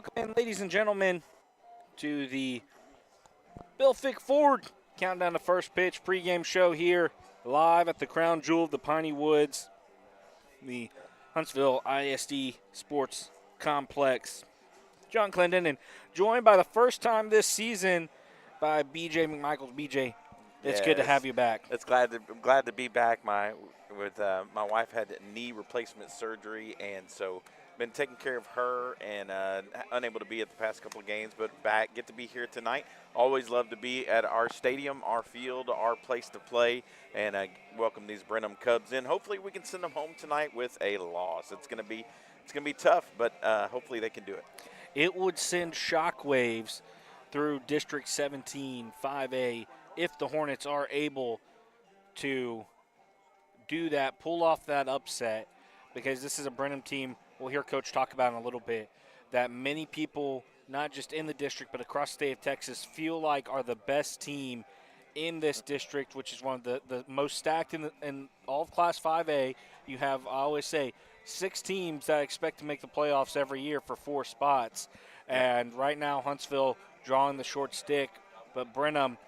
Welcome in, ladies and gentlemen, to the Bill Fick Ford Countdown to First Pitch pregame show here live at the Crown Jewel of the Piney Woods, the Huntsville ISD Sports Complex. John Clendenin, joined by the first time this season by BJ McMichael. BJ, it's good to have you back. I'm glad to be back. My wife had knee replacement surgery, and so been taking care of her and unable to be at the past couple of games, but get to be here tonight. Always love to be at our stadium, our field, our place to play, and welcome these Brenham Cubs in. Hopefully we can send them home tonight with a loss. It's gonna be tough, but hopefully they can do it. It would send shockwaves through District 17 5A if the Hornets are able to do that, pull off that upset, because this is a Brenham team we'll hear Coach talk about in a little bit, that many people, not just in the district but across the state of Texas, feel like are the best team in this district, which is one of the most stacked in all of Class 5A. You have, I always say, 6 teams that expect to make the playoffs every year for 4 spots. And right now Huntsville drawing the short stick, but Brenham,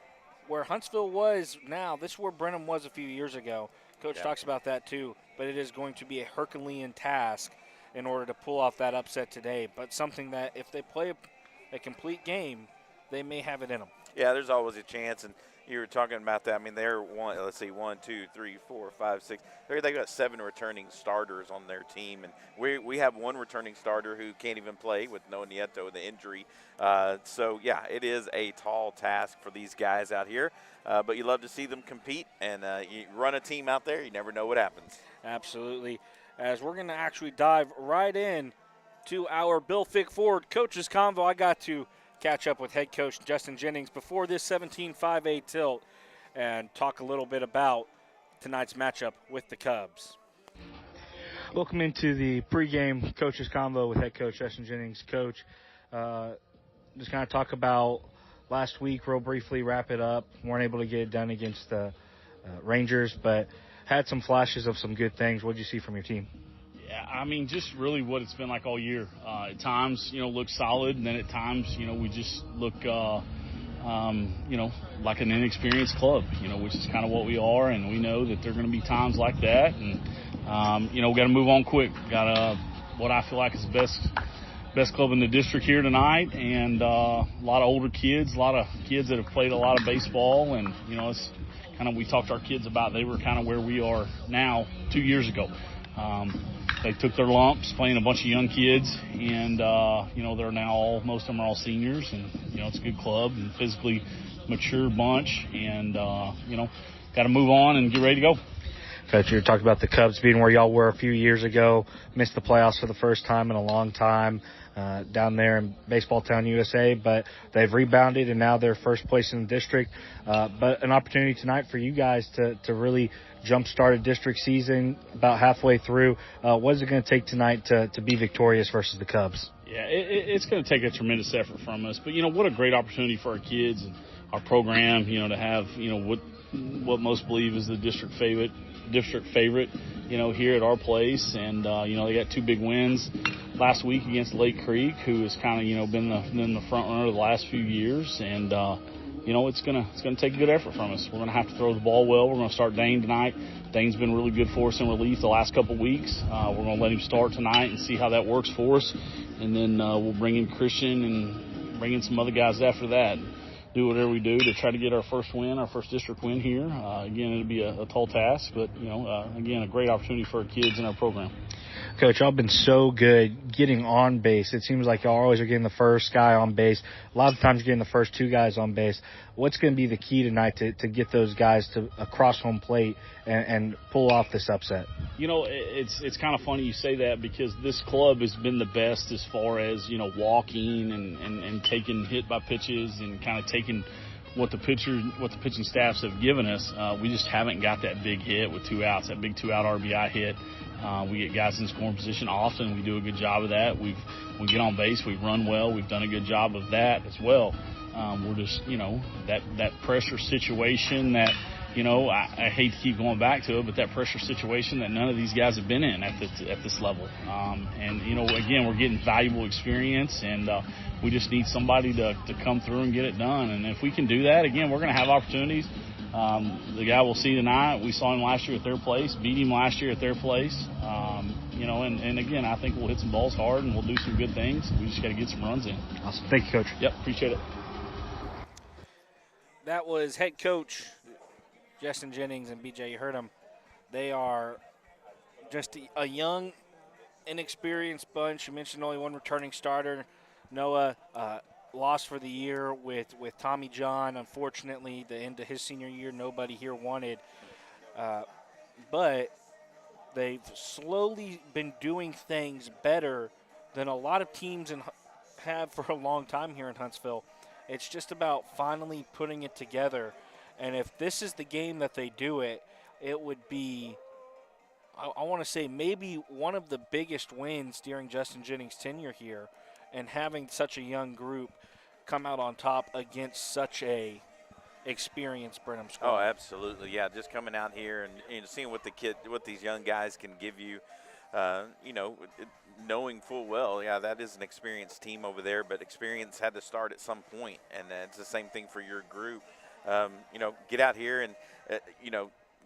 where Huntsville was now, this is where Brenham was a few years ago. Coach talks about that too, but it is going to be a Herculean task in order to pull off that upset today, but something that if they play a complete game, they may have it in them. Yeah, there's always a chance, and you were talking about that. I mean, they're 1, 2, 3, 4, 5, 6. They got 7 returning starters on their team, and we have 1 returning starter who can't even play with Noah Nieto, the injury. So, yeah, it is a tall task for these guys out here, but you love to see them compete, and you run a team out there, you never know what happens. Absolutely. As we're going to actually dive right in to our Bill Fick Ford Coaches Convo. I got to catch up with head coach Justin Jennings before this 17-5A tilt and talk a little bit about tonight's matchup with the Cubs. Welcome into the pregame Coaches Convo with head coach Justin Jennings. Coach, just kind of talk about last week real briefly, wrap it up. Weren't able to get it done against the Rangers, but had some flashes of some good things. What did you see from your team? Yeah, I mean, just really what it's been like all year. At times, look solid, and then at times, we just look, like an inexperienced club, which is kind of what we are, and we know that there are going to be times like that, and, we got to move on quick. Got what I feel like is the best club in the district here tonight, and a lot of older kids, a lot of kids that have played a lot of baseball, and, it's kind of, we talked to our kids about they were kind of where we are now 2 years ago. They took their lumps playing a bunch of young kids, and, they're now most of them are all seniors, and, it's a good club and physically mature bunch, and, got to move on and get ready to go. Coach, you talked about the Cubs being where y'all were a few years ago, missed the playoffs for the first time in a long time down there in Baseball Town, USA, but they've rebounded and now they're first place in the district. But an opportunity tonight for you guys to really jumpstart a district season about halfway through. What is it going to take tonight to be victorious versus the Cubs? Yeah, it's going to take a tremendous effort from us. But, what a great opportunity for our kids and our program, to have, what most believe is the district favorite, here at our place. And, they got 2 big wins last week against Lake Creek, who has kind of, been the front runner the last few years. And, it's gonna take a good effort from us. We're gonna have to throw the ball well. We're gonna start Dane tonight. Dane's been really good for us in relief the last couple of weeks. We're gonna let him start tonight and see how that works for us. And then we'll bring in Christian and bring in some other guys after that. Do whatever we do to try to get our first win, our first district win here. Again, it'll be a tall task, but, again, a great opportunity for our kids in our program. Coach, y'all been so good getting on base. It seems like y'all always are getting the first guy on base. A lot of times you're getting the first 2 guys on base. What's going to be the key tonight to get those guys to across home plate and pull off this upset? It's kind of funny you say that, because this club has been the best as far as, walking and taking hit by pitches and kind of taking what the pitching staffs have given us. We just haven't got that big hit with 2 outs, that big 2-out RBI hit. We get guys in scoring position often. We do a good job of that. We get on base. We run well. We've done a good job of that as well. We're just, that pressure situation that, I hate to keep going back to it, but that pressure situation that none of these guys have been in at this level. And again, we're getting valuable experience, and we just need somebody to come through and get it done. And if we can do that, again, we're going to have opportunities. The guy we'll see tonight, we saw him last year at their place, beat him last year at their place. And again, I think we'll hit some balls hard and we'll do some good things. We just got to get some runs in. Awesome. Thank you, Coach. Yep, appreciate it. That was head coach Justin Jennings and BJ. You heard them. They are just a young, inexperienced bunch. You mentioned only one returning starter. Noah lost for the year with Tommy John. Unfortunately, the end of his senior year, nobody here wanted. But they've slowly been doing things better than a lot of teams have for a long time here in Huntsville. It's just about finally putting it together. And if this is the game that they do it, it would be, I want to say, maybe one of the biggest wins during Justin Jennings' tenure here, and having such a young group come out on top against such a experienced Brenham squad. Oh, absolutely, yeah. Just coming out here and seeing what these young guys can give you, knowing full well, yeah, that is an experienced team over there, but experience had to start at some point, and it's the same thing for your group. Get out here and,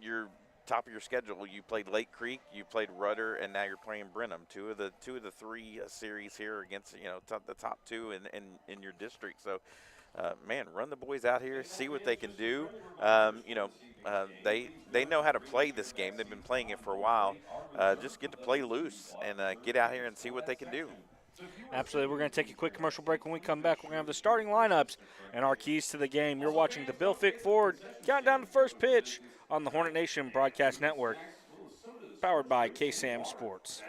you're top of your schedule. You played Lake Creek, you played Rudder, and now you're playing Brenham. Two of the three series here against, the top two in your district. So, run the boys out here, see what they can do. They know how to play this game. They've been playing it for a while. Just get to play loose and get out here and see what they can do. Absolutely. We're going to take a quick commercial break. When we come back, we're going to have the starting lineups and our keys to the game. You're watching the Bill Fick Ford Countdown to First Pitch on the Hornet Nation Broadcast Network, powered by KSAM Sports.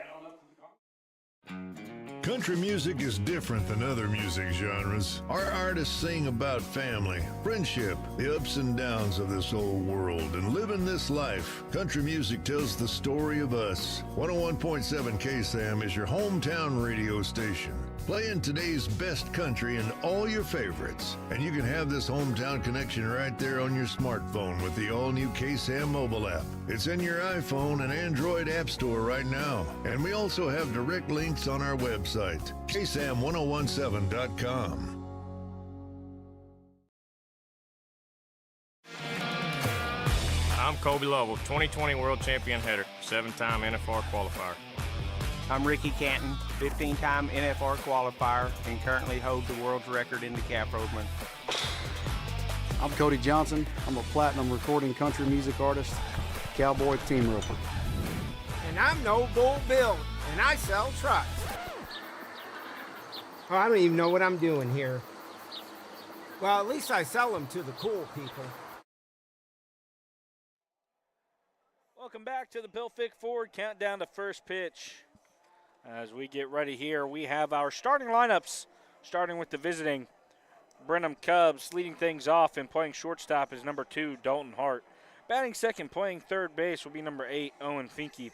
Country music is different than other music genres. Our artists sing about family, friendship, the ups and downs of this old world, and living this life. Country music tells the story of us. 101.7 KSAM is your hometown radio station, playing today's best country and all your favorites. And you can have this hometown connection right there on your smartphone with the all-new KSAM mobile app. It's in your iPhone and Android app store right now. And we also have direct links on our website, ksam1017.com. I'm Kobe Lovell, 2020 World Champion header, 7-time NFR qualifier. I'm Ricky Canton, 15-time NFR qualifier, and currently hold the world's record in the calf rovement. I'm Cody Johnson. I'm a platinum recording country music artist, cowboy team roper. And I'm No Bull Bill, and I sell trucks. Oh, I don't even know what I'm doing here. Well, at least I sell them to the cool people. Welcome back to the Bill Fick Ford Countdown to First Pitch. As we get ready here, we have our starting lineups, starting with the visiting Brenham Cubs. Leading things off and playing shortstop is number 2, Dalton Hart. Batting second, playing third base will be number 8, Owen Finke.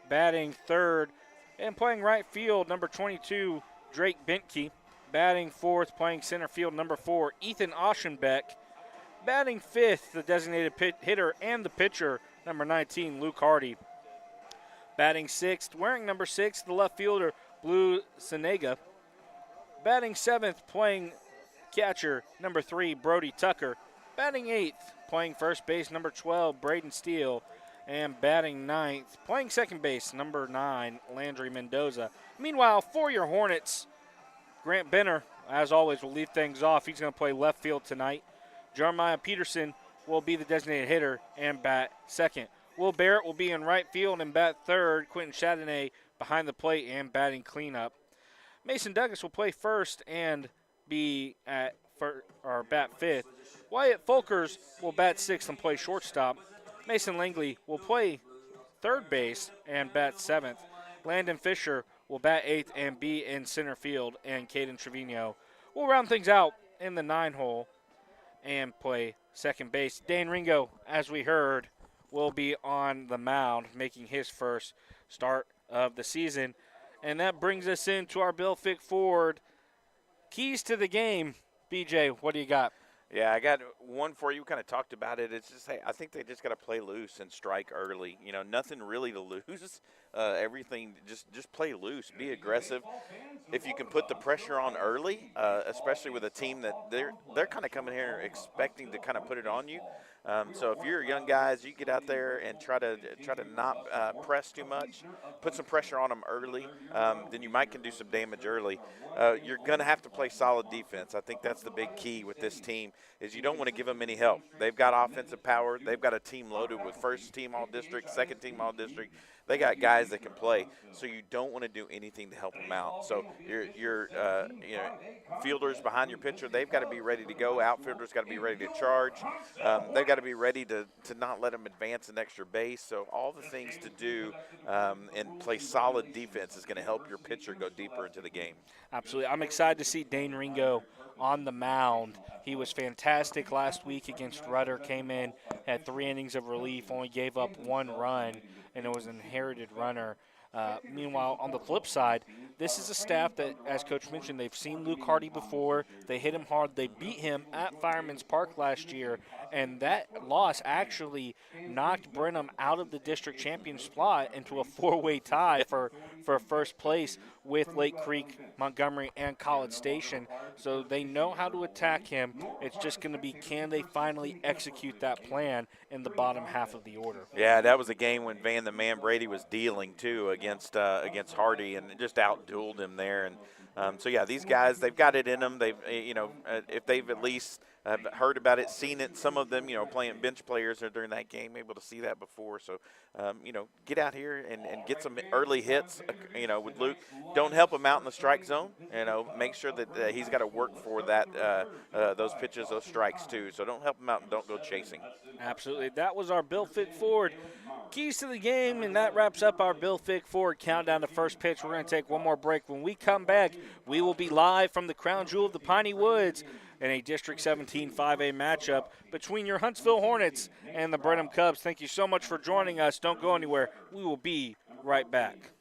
Batting third and playing right field, number 22, Drake Bentke. Batting fourth, playing center field, number 4, Ethan Oschenbeck. Batting fifth, the designated hitter and the pitcher, number 19, Luke Hardy. Batting sixth, wearing number 6, the left fielder, Blue Senega. Batting seventh, playing catcher, number 3, Brody Tucker. Batting eighth, playing first base, number 12, Braden Steele. And batting ninth, playing second base, number 9, Landry Mendoza. Meanwhile, for your Hornets, Grant Benner, as always, will lead things off. He's going to play left field tonight. Jeremiah Peterson will be the designated hitter and bat second. Will Barrett will be in right field and bat third. Quentin Chardonnay behind the plate and batting cleanup. Mason Douglas will play first and be at bat fifth. Wyatt Folkers will bat sixth and play shortstop. Mason Langley will play third base and bat seventh. Landon Fisher will bat eighth and be in center field. And Caden Trevino will round things out in the 9-hole and play second base. Dan Ringo, as we heard, will be on the mound, making his first start of the season. And that brings us into our Bill Fick Ford keys to the game. BJ, what do you got? Yeah, I got one for you. We kind of talked about it. It's just, hey, I think they just got to play loose and strike early. You know, nothing really to lose. Everything, just play loose, be aggressive. If you can put the pressure on early, especially with a team that they're kind of coming here expecting to kind of put it on you. So if you're young guys, you get out there and try to not press too much, put some pressure on them early. Then you might can do some damage early. You're going to have to play solid defense. I think that's the big key with this team is you don't want to give them any help. They've got offensive power. They've got a team loaded with first team all district, second team all district. They got guys that can play, so you don't want to do anything to help them out. So your fielders behind your pitcher, they've got to be ready to go. Outfielders got to be ready to charge. They've got to be ready to not let them advance an extra base. So all the things to do and play solid defense is going to help your pitcher go deeper into the game. Absolutely. I'm excited to see Dane Ringo on the mound. He was fantastic last week against Rudder, came in, had 3 innings of relief, only gave up 1 run, and it was an inherited runner. Meanwhile, on the flip side, this is a staff that, as Coach mentioned, they've seen Luke Hardy before. They hit him hard. They beat him at Fireman's Park last year, and that loss actually knocked Brenham out of the district champion slot into a 4-way tie for first place with Lake Creek, Montgomery, and College Station. So they know how to attack him. It's just going to be, can they finally execute that plan in the bottom half of the order? Yeah, that was a game when Van the Man Brady was dealing too against Hardy and just outdueled him there. And so yeah, these guys, they've got it in them. They've if they've at least heard about it, seen it. Some of them, playing bench players are during that game, able to see that before. So, get out here and get some early hits, with Luke. Don't help him out in the strike zone. Make sure that he's got to work for that, those pitches, those strikes too. So don't help him out and don't go chasing. Absolutely. That was our Bill Fick Ford keys to the game, and that wraps up our Bill Fick Ford countdown to first pitch. We're going to take one more break. When we come back, we will be live from the crown jewel of the Piney Woods in a District 17 5A matchup between your Huntsville Hornets and the Brenham Cubs. Thank you so much for joining us. Don't go anywhere. We will be right back.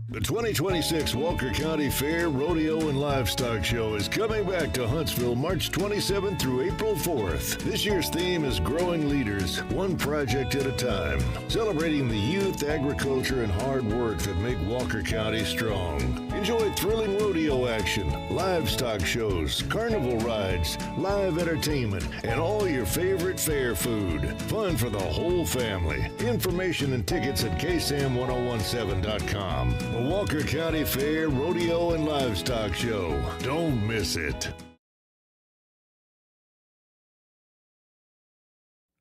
The 2026 Walker County Fair, Rodeo, and Livestock Show is coming back to Huntsville March 27th through April 4th. This year's theme is Growing Leaders, one project at a time, celebrating the youth, agriculture, and hard work that make Walker County strong. Enjoy thrilling rodeo action, livestock shows, carnival rides, live entertainment, and all your favorite fair food. Fun for the whole family. Information and tickets at KSAM-1017.com. The Walker County Fair, Rodeo, and Livestock Show. Don't miss it.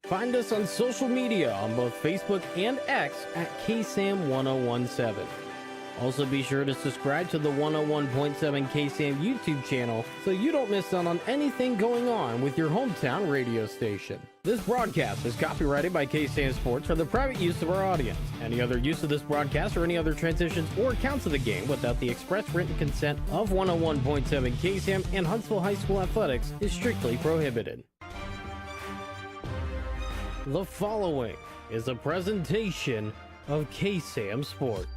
Find us on social media on both Facebook and X at KSAM-1017. Also be sure to subscribe to the 101.7 KSAM YouTube channel so you don't miss out on anything going on with your hometown radio station. This broadcast is copyrighted by KSAM Sports for the private use of our audience. Any other use of this broadcast or any other transitions or accounts of the game without the express written consent of 101.7 KSAM and Huntsville High School Athletics is strictly prohibited. The following is a presentation of KSAM Sports.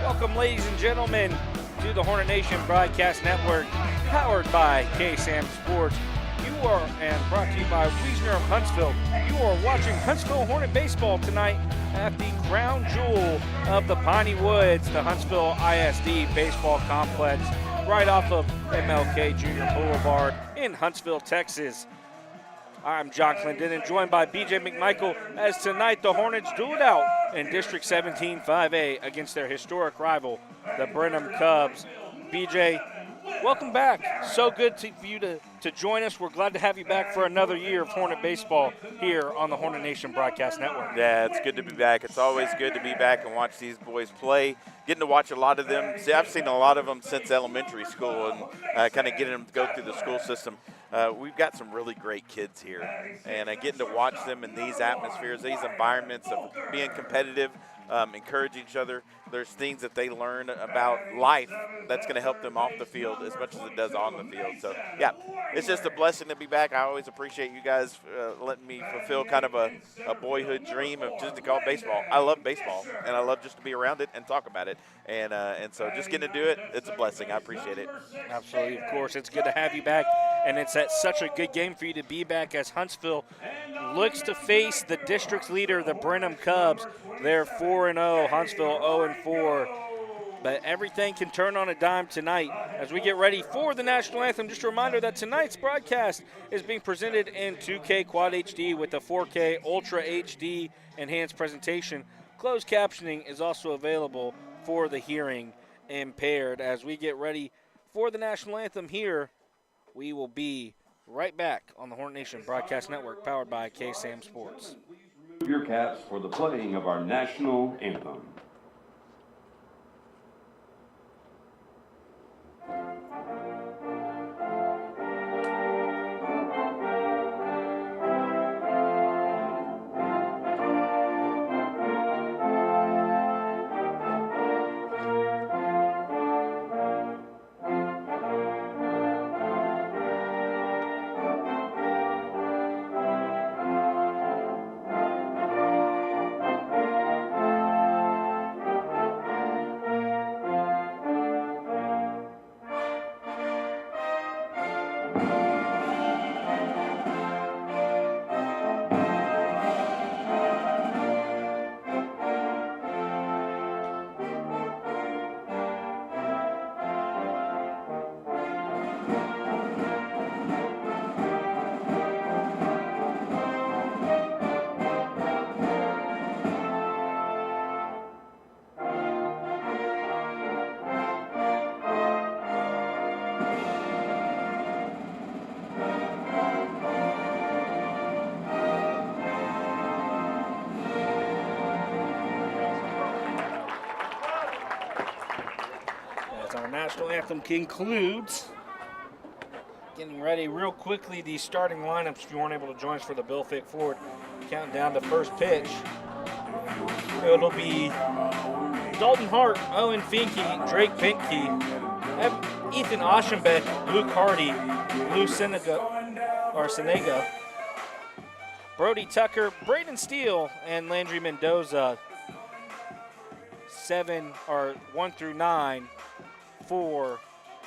Welcome, ladies and gentlemen, to the Hornet Nation Broadcast Network, powered by KSAM Sports. You are, and brought to you by Wiesner of Huntsville. You are watching Huntsville Hornet baseball tonight at the crown jewel of the Piney Woods, the Huntsville ISD Baseball Complex, right off of MLK Jr. Boulevard in Huntsville, Texas. I'm John Clendenin, joined by BJ McMichael, as tonight the Hornets duel it out in District 17 5A against their historic rival, the Brenham Cubs. BJ, Welcome back. So good for you to join us. We're glad to have you back for another year of Hornet baseball here on the Hornet Nation Broadcast Network. Yeah, it's good to be back. It's always good to be back and watch these boys play. Getting to watch a lot of them. See, I've seen a lot of them since elementary school and kind of getting them to go through the school system. We've got some really great kids here. And getting to watch them in these atmospheres, these environments of being competitive, encouraging each other. There's things that they learn about life that's going to help them off the field as much as it does on the field. So, yeah, it's just a blessing to be back. I always appreciate you guys letting me fulfill kind of a boyhood dream of just to call baseball. I love baseball, and I love just to be around it and talk about it. And so just getting to do it, it's a blessing. I appreciate it. Absolutely, of course. It's good to have you back, and it's such a good game for you to be back as Huntsville looks to face the district's leader, the Brenham Cubs. They're 4-0, Huntsville 0-4. But everything can turn on a dime tonight as we get ready for the national anthem. Just a reminder that tonight's broadcast is being presented in 2K Quad HD with a 4K Ultra HD enhanced presentation. Closed captioning is also available for the hearing impaired. As we get ready for the national anthem here, we will be right back on the Hornet Nation Broadcast Network, powered by KSAM Sports. Your caps for the playing of our national anthem. National anthem concludes. Getting ready real quickly, the starting lineups, if you weren't able to join us for the Bill Fick Ford, counting down to first pitch. It'll be Dalton Hart, Owen Finke, Drake Pinkey, Ethan Aschenbeck, Luke Hardy, Lou Senega, Brody Tucker, Braden Steele, and Landry Mendoza. 1 through 9 for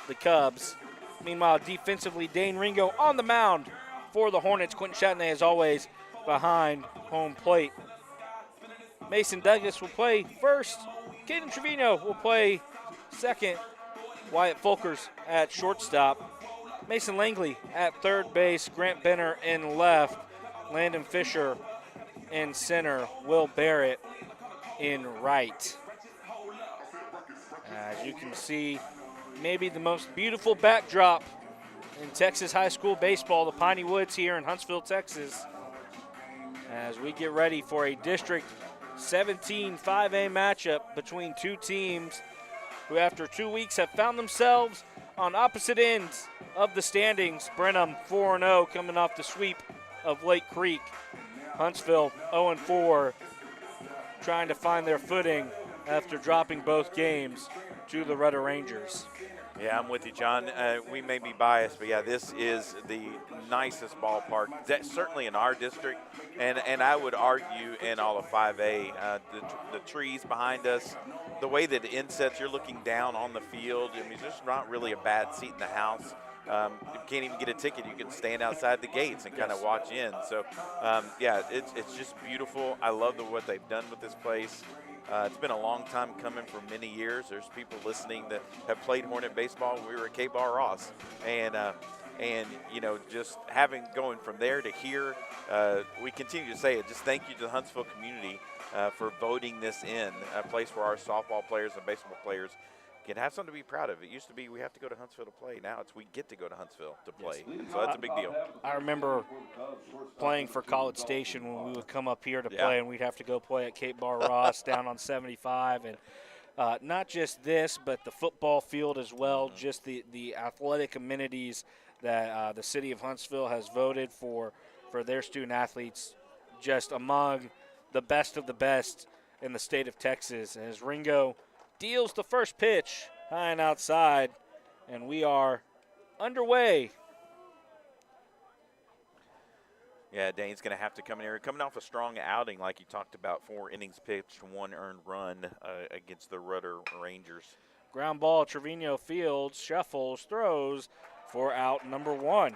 the Cubs. Meanwhile, defensively, Dane Ringo on the mound for the Hornets. Quentin Chatney, as always, behind home plate. Mason Douglas will play first. Caden Trevino will play second. Wyatt Folkers at shortstop. Mason Langley at third base. Grant Benner in left. Landon Fisher in center. Will Barrett in right. As you can see, maybe the most beautiful backdrop in Texas high school baseball, the Piney Woods here in Huntsville, Texas, as we get ready for a District 17 5A matchup between two teams who, after 2 weeks, have found themselves on opposite ends of the standings. Brenham 4-0 coming off the sweep of Lake Creek. Huntsville 0-4 trying to find their footing after dropping both games to the Rudder Rangers. Yeah, I'm with you, John. We may be biased, but yeah, this is the nicest ballpark. That's certainly in our district, and I would argue in all of 5A. The trees behind us, the way that it insets, you're looking down on the field. I mean, there's not really a bad seat in the house. You can't even get a ticket. You can stand outside the gates and kind of watch in. So, yeah, it's just beautiful. I love what they've done with this place. It's been a long time coming for many years. There's people listening that have played Hornet baseball when we were at K-Bar Ross. And you know, just going from there to here, we continue to say it. Just thank you to the Huntsville community for voting this in, a place where our softball players and baseball players can have something to be proud of. It used to be we have to go to Huntsville to play. Now it's we get to go to Huntsville to play. And so that's a big deal. I remember playing for College Station when we would come up here to play, and we'd have to go play at Cape Bar Ross down on 75. And not just this, but the football field as well, just the athletic amenities that the city of Huntsville has voted for their student athletes, just among the best of the best in the state of Texas. As Ringo deals the first pitch high and outside, and we are underway. Yeah, Dane's going to have to come in here. Coming off a strong outing, like you talked about, 4 innings pitched, 1 earned run against the Rudder Rangers. Ground ball, Trevino Fields, shuffles, throws for out number 1.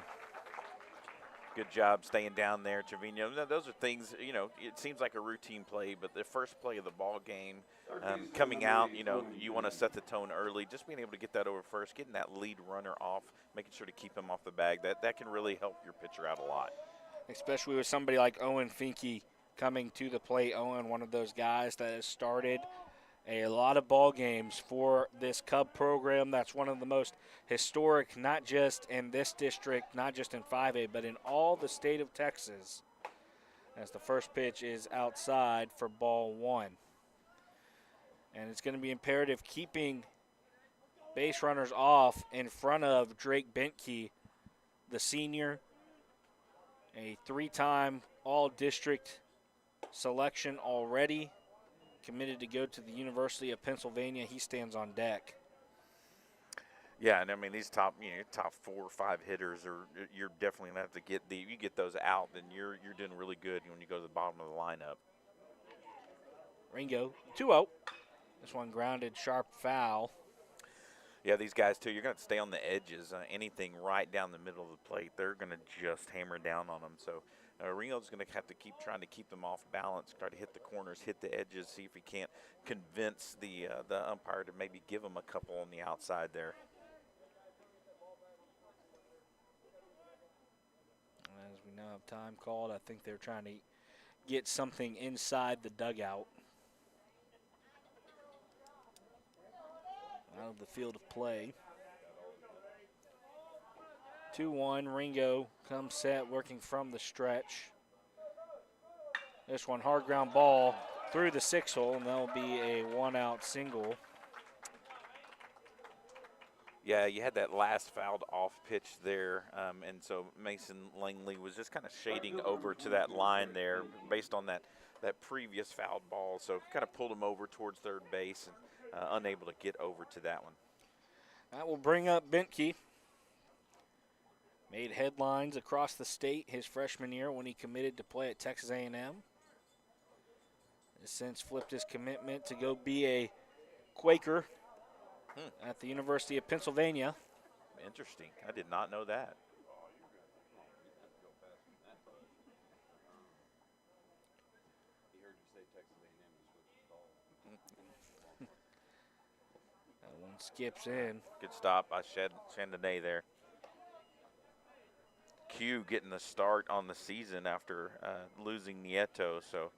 Good job staying down there, Trevino. Those are things, you know, it seems like a routine play, but the first play of the ball game, coming out, you know, you want to set the tone early. Just being able to get that over first, getting that lead runner off, making sure to keep him off the bag, that can really help your pitcher out a lot. Especially with somebody like Owen Finke coming to the plate. Owen, one of those guys that has started a lot of ball games for this Cub program. That's one of the most historic, not just in this district, not just in 5A, but in all the state of Texas. As the first pitch is outside for ball 1. And it's going to be imperative keeping base runners off in front of Drake Bentke, the senior, a 3-time all-district selection already, committed to go to the University of Pennsylvania. He stands on deck. Yeah, and I mean these top 4 or 5 hitters you're definitely gonna have to get you get those out, then you're doing really good when you go to the bottom of the lineup. Ringo, 2-0. This one grounded, sharp foul. Yeah, these guys too. You're gonna have to stay on the edges. Anything right down the middle of the plate, they're gonna just hammer down on them. So Ringo's going to have to keep trying to keep them off balance, try to hit the corners, hit the edges, see if he can't convince the umpire to maybe give him a couple on the outside there. As we now have time called, I think they're trying to get something inside the dugout. Out of the field of play. 2-1, Ringo comes set, working from the stretch. This one, hard ground ball through the 6-hole, and that'll be a 1-out single. Yeah, you had that last fouled off pitch there, and so Mason Langley was just kind of shading over to that line there based on that previous fouled ball, so kind of pulled him over towards third base and unable to get over to that one. That will bring up Bentke. Made headlines across the state his freshman year when he committed to play at Texas A&M. Has since flipped his commitment to go be a Quaker at the University of Pennsylvania. Interesting. I did not know that. That one skips in. Good stop by Chandonnet there. Q getting the start on the season after losing Nieto, so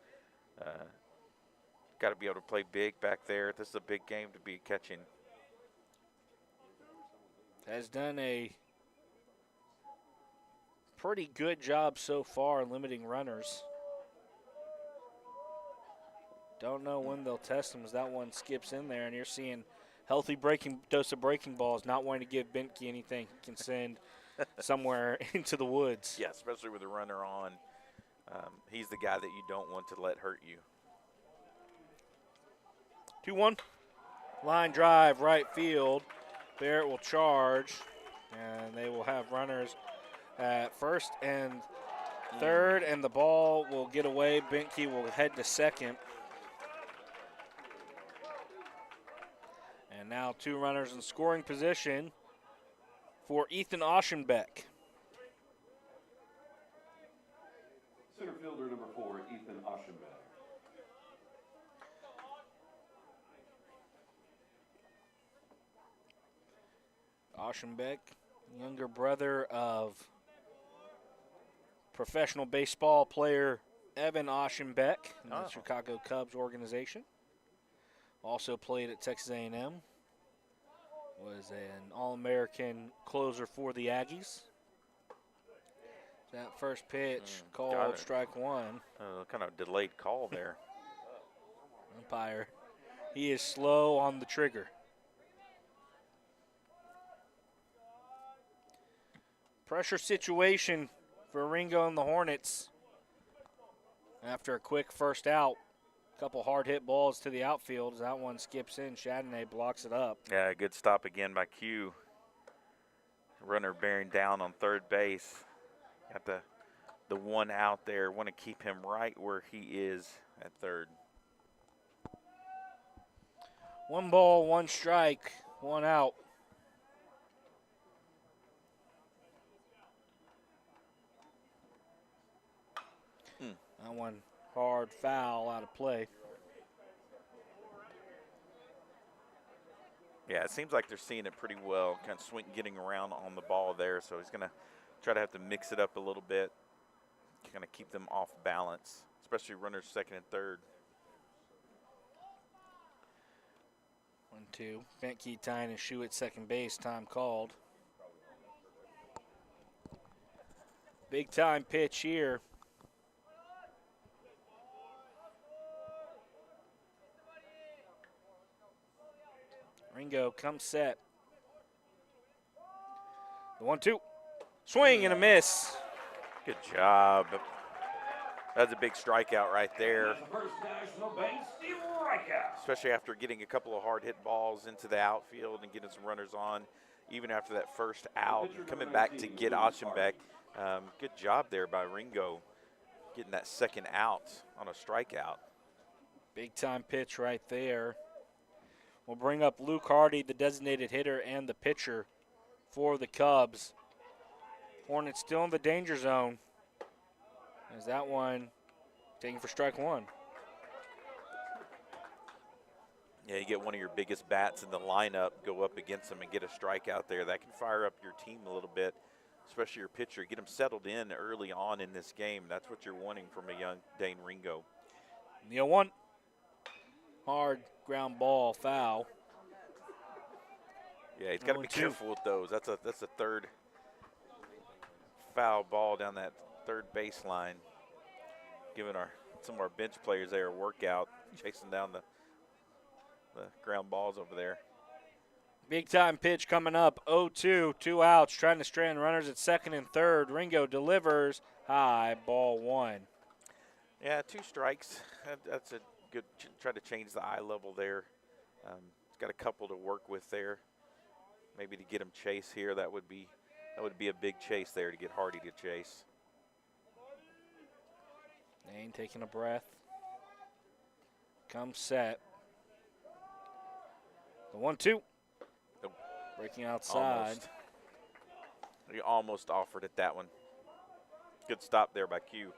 got to be able to play big back there. This is a big game to be catching. Has done a pretty good job so far limiting runners. Don't know when they'll test him as that one skips in there, and you're seeing healthy dose of breaking balls, not wanting to give Bentke anything he can send somewhere into the woods. Yeah, especially with the runner on. He's the guy that you don't want to let hurt you. 2-1. Line drive, right field. Barrett will charge, and they will have runners at first and third, and the ball will get away. Bentke will head to second. And now 2 runners in scoring position for Ethan Oschenbeck. Center fielder number 4, Ethan Oschenbeck. Oschenbeck, younger brother of professional baseball player Evan Oschenbeck in the Chicago Cubs organization. Also played at Texas A&M. Was an All-American closer for the Aggies. That first pitch called strike one. Kind of delayed call there. Umpire, he is slow on the trigger. Pressure situation for Ringo and the Hornets. After a quick first out, a couple hard hit balls to the outfield as that one skips in. Chardonnay blocks it up. Yeah, good stop again by Q. Runner bearing down on third base. Got the one out there. Want to keep him right where he is at third. 1 ball, 1 strike, 1 out. That one hard foul out of play. Yeah, it seems like they're seeing it pretty well. Kind of getting around on the ball there. So he's going to try to have to mix it up a little bit. Kind of keep them off balance, especially runners second and third. 1-2. Bentke tying his shoe at second base. Time called. Big time pitch here. Ringo comes set. The 1-2. Swing and a miss. Good job. That's a big strikeout right there. Especially after getting a couple of hard hit balls into the outfield and getting some runners on, even after that first out, coming back to get Aschenbeck. Good job there by Ringo, getting that second out on a strikeout. Big time pitch right there. We'll bring up Luke Hardy, the designated hitter and the pitcher for the Cubs. Hornets still in the danger zone. As that one taken for strike one. Yeah, you get one of your biggest bats in the lineup, go up against them and get a strikeout there. That can fire up your team a little bit, especially your pitcher. Get them settled in early on in this game. That's what you're wanting from a young Dane Ringo. The 0-1. Hard ground ball, foul. Yeah, he's got to be careful with those. That's a third foul ball down that third baseline. Giving some of our bench players there a workout, chasing down the ground balls over there. Big time pitch coming up. 0-2, 2 outs, trying to strand runners at second and third. Ringo delivers high, ball one. Yeah, 2 strikes. That's a good try to change the eye level there. He's got a couple to work with there. Maybe to get him chase here, that would be a big chase there to get Hardy to chase. Dane taking a breath. Comes set. The 1-2. Nope. Breaking outside. Almost. He almost offered it that one. Good stop there by Q.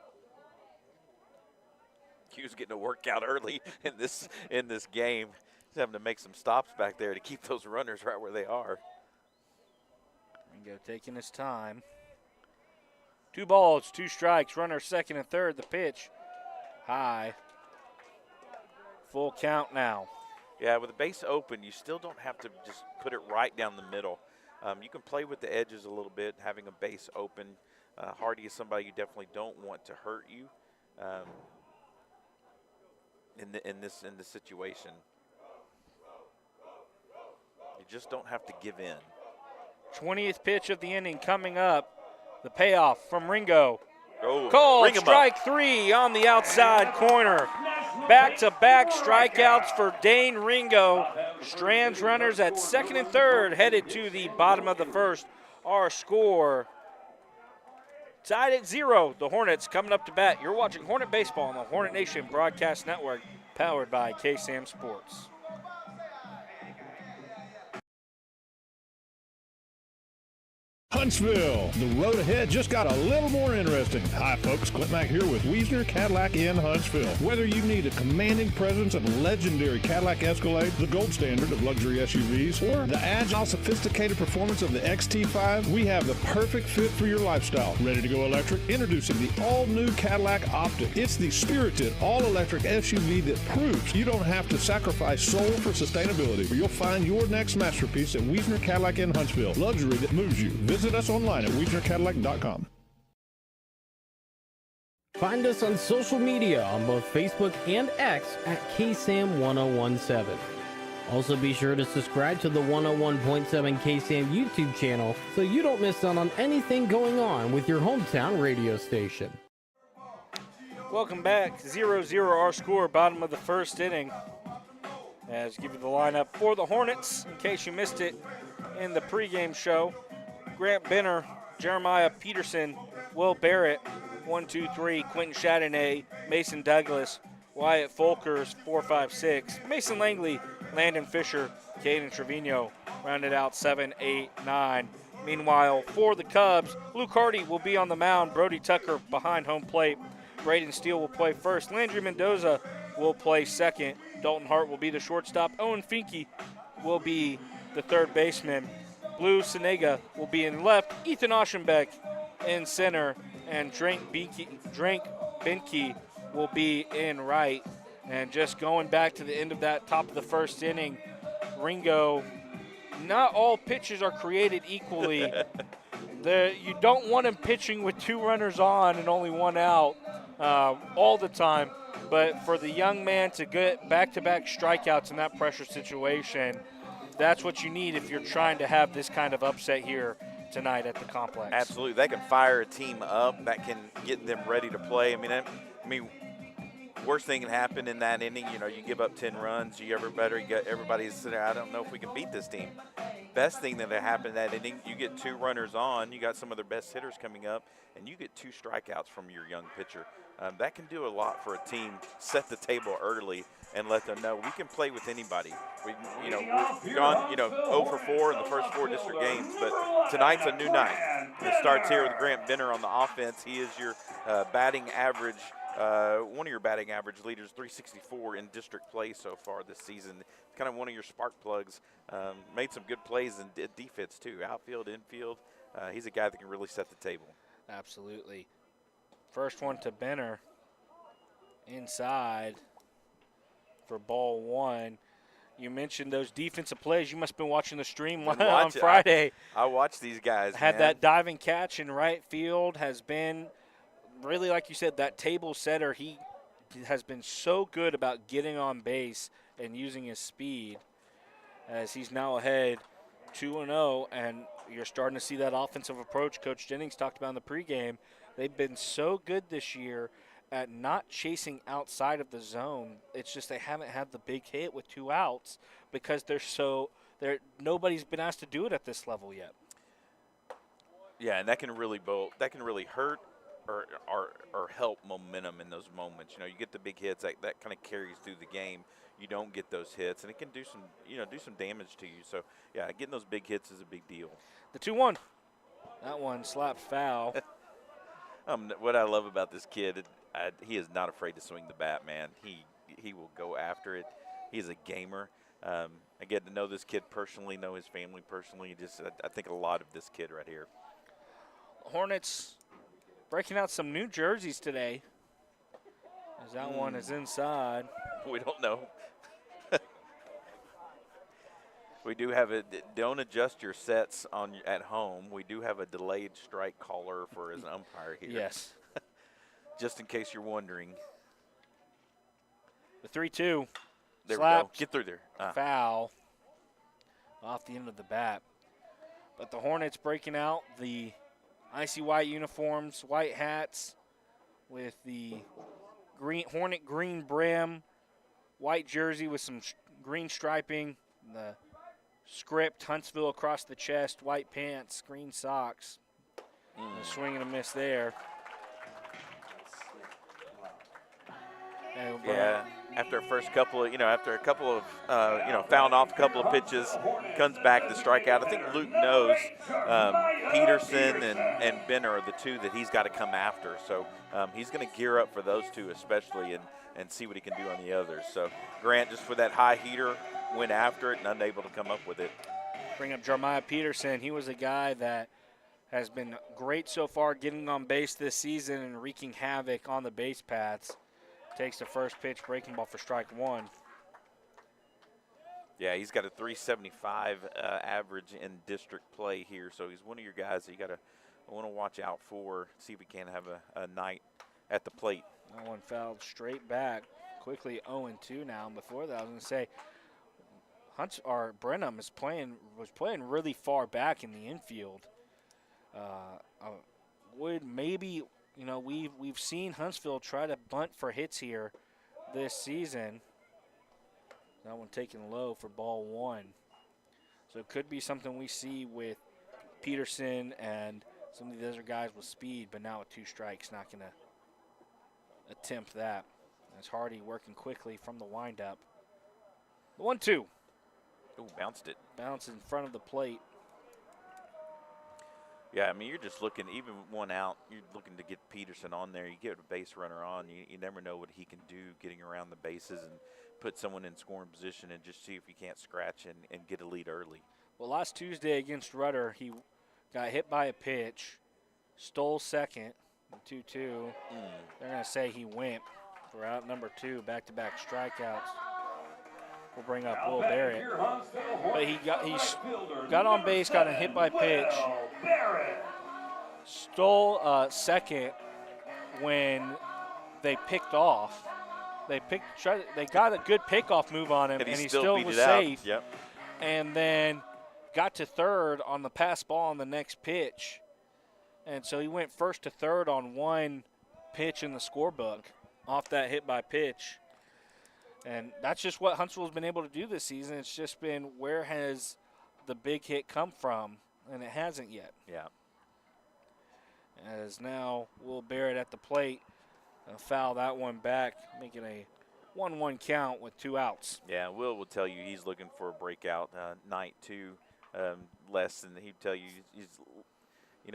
Q's getting a workout early in this game. He's having to make some stops back there to keep those runners right where they are. Ringo taking his time. 2 balls, 2 strikes. Runner second and third. The pitch high. Full count now. Yeah, with the base open, you still don't have to just put it right down the middle. You can play with the edges a little bit, having a base open. Hardy is somebody you definitely don't want to hurt you in this situation. You just don't have to give in. 20th pitch of the inning coming up. The payoff from Ringo. Oh, called strike 3 on the outside corner. Back-to-back strikeouts for Dane Ringo. Strands runners at second and third, headed to the bottom of the first. Our score tied at 0. The Hornets coming up to bat. You're watching Hornet Baseball on the Hornet Nation Broadcast Network, powered by KSAM Sports. Huntsville. The road ahead just got a little more interesting. Hi, folks. Clint Mack here with Wiesner Cadillac in Huntsville. Whether you need a commanding presence and legendary Cadillac Escalade, the gold standard of luxury SUVs, or the agile, sophisticated performance of the XT5, we have the perfect fit for your lifestyle. Ready to go electric? Introducing the all-new Cadillac Optic. It's the spirited, all-electric SUV that proves you don't have to sacrifice soul for sustainability. You'll find your next masterpiece at Wiesner Cadillac in Huntsville. Luxury that moves you. Visit us online at WiesnerCadillac.com. Find us on social media on both Facebook and X at KSAM-1017. Also be sure to subscribe to the 101.7 KSAM YouTube channel so you don't miss out on anything going on with your hometown radio station. Welcome back. 0-0 our score, bottom of the first inning. As give you the lineup for the Hornets, in case you missed it in the pregame show. Grant Benner, Jeremiah Peterson, Will Barrett, 1-2-3, Quentin Chardonnay, Mason Douglas, Wyatt Folkers, 4-5-6, Mason Langley, Landon Fisher, Caden Trevino, rounded out 7-8-9. Meanwhile, for the Cubs, Luke Hardy will be on the mound, Brody Tucker behind home plate, Braden Steele will play first, Landry Mendoza will play second, Dalton Hart will be the shortstop, Owen Finke will be the third baseman, Blue Senega will be in left, Ethan Oschenbeck in center, and Drake Benke will be in right. And just going back to the end of that top of the first inning, Ringo, not all pitches are created equally. You don't want him pitching with 2 runners on and only 1 out all the time. But for the young man to get back-to-back strikeouts in that pressure situation, that's what you need if you're trying to have this kind of upset here tonight at the complex. Absolutely. That can fire a team up. That can get them ready to play. I mean, worst thing can happen in that inning, you give up 10 runs, you ever better, you got everybody sitting there, I don't know if we can beat this team. Best thing that happened in that inning, you get 2 runners on, you got some of their best hitters coming up, and you get 2 strikeouts from your young pitcher. That can do a lot for a team. Set the table early and let them know we can play with anybody. We've gone 0 for 4 in the first 4 district games, but tonight's a new night. It starts here with Grant Benner on the offense. He is your batting average. One of your batting average leaders, 364 in district play so far this season. Kind of one of your spark plugs. Made some good plays in defense too, outfield, infield. He's a guy that can really set the table. Absolutely. First one to Benner inside for ball 1. You mentioned those defensive plays. You must have been watching the stream on Friday. I watched these guys. Had that diving catch in right field, has been really, like you said, that table setter. He has been so good about getting on base and using his speed, as he's now ahead 2-0, and you're starting to see that offensive approach Coach Jennings talked about in the pregame. They've been so good this year at not chasing outside of the zone. It's just they haven't had the big hit with 2 outs because nobody's been asked to do it at this level yet. Yeah, and that can really hurt or help momentum in those moments. You get the big hits that kind of carries through the game. You don't get those hits, and it can do some damage to you. So yeah, getting those big hits is a big deal. The 2-1, that one slapped foul. What I love about this kid, he is not afraid to swing the bat, man. He will go after it. He's a gamer. I get to know this kid personally, know his family personally. I think a lot of this kid right here. Hornets breaking out some new jerseys today, as that one is inside. We don't know. We do have don't adjust your sets at home. We do have a delayed strike caller for as an umpire here. Yes. Just in case you're wondering. The 3-2. There Slapped, we go. Get through there. Foul off the end of the bat. But the Hornets breaking out the icy white uniforms, white hats with the Hornet green brim, white jersey with some green striping, the script Huntsville across the chest, white pants, green socks. A swing and a miss there. Yeah, after after a couple of fouling off a couple of pitches, comes back to strike out. I think Luke knows Peterson and Benner are the two that he's got to come after. So he's going to gear up for those two especially and see what he can do on the others. So Grant, just for that high heater, went after it and unable to come up with it. Bring up Jeremiah Peterson. He was a guy that has been great so far getting on base this season and wreaking havoc on the base paths. Takes the first pitch, breaking ball for strike one. Yeah, he's got a 375 average in district play here, so he's one of your guys that you want to watch out for, see if he can have a night at the plate. That one fouled straight back, quickly 0-2 now. And before that, I was going to say, Brenham was playing really far back in the infield. We've seen Huntsville try to bunt for hits here this season. That one taken low for ball one. So it could be something we see with Peterson and some of the other guys with speed, but now with 2 strikes, not going to attempt that. As Hardy working quickly from the windup. The 1-2. Ooh, bounced it. Bounce in front of the plate. Yeah, I mean, you're just looking, even one out, you're looking to get Peterson on there. You get a base runner on, you never know what he can do getting around the bases and put someone in scoring position and just see if he can't scratch and get a lead early. Well, last Tuesday against Rudder, he got hit by a pitch, stole second, 2-2. They're going to say he went for out number 2, back-to-back strikeouts. We'll bring up Will Barrett. But he got on base, got a hit by pitch, stole second when they picked off. They got a good pickoff move on him, and he still was safe. Yep. And then got to third on the pass ball on the next pitch. And so he went first to third on one pitch in the scorebook off that hit by pitch. And that's just what Huntsville's been able to do this season. It's just been, where has the big hit come from? And it hasn't yet. Yeah. As now Will Barrett at the plate, foul that one back, making a 1-1 count with 2 outs. Yeah, Will tell you he's looking for a breakout night 2, less than he'd tell you he's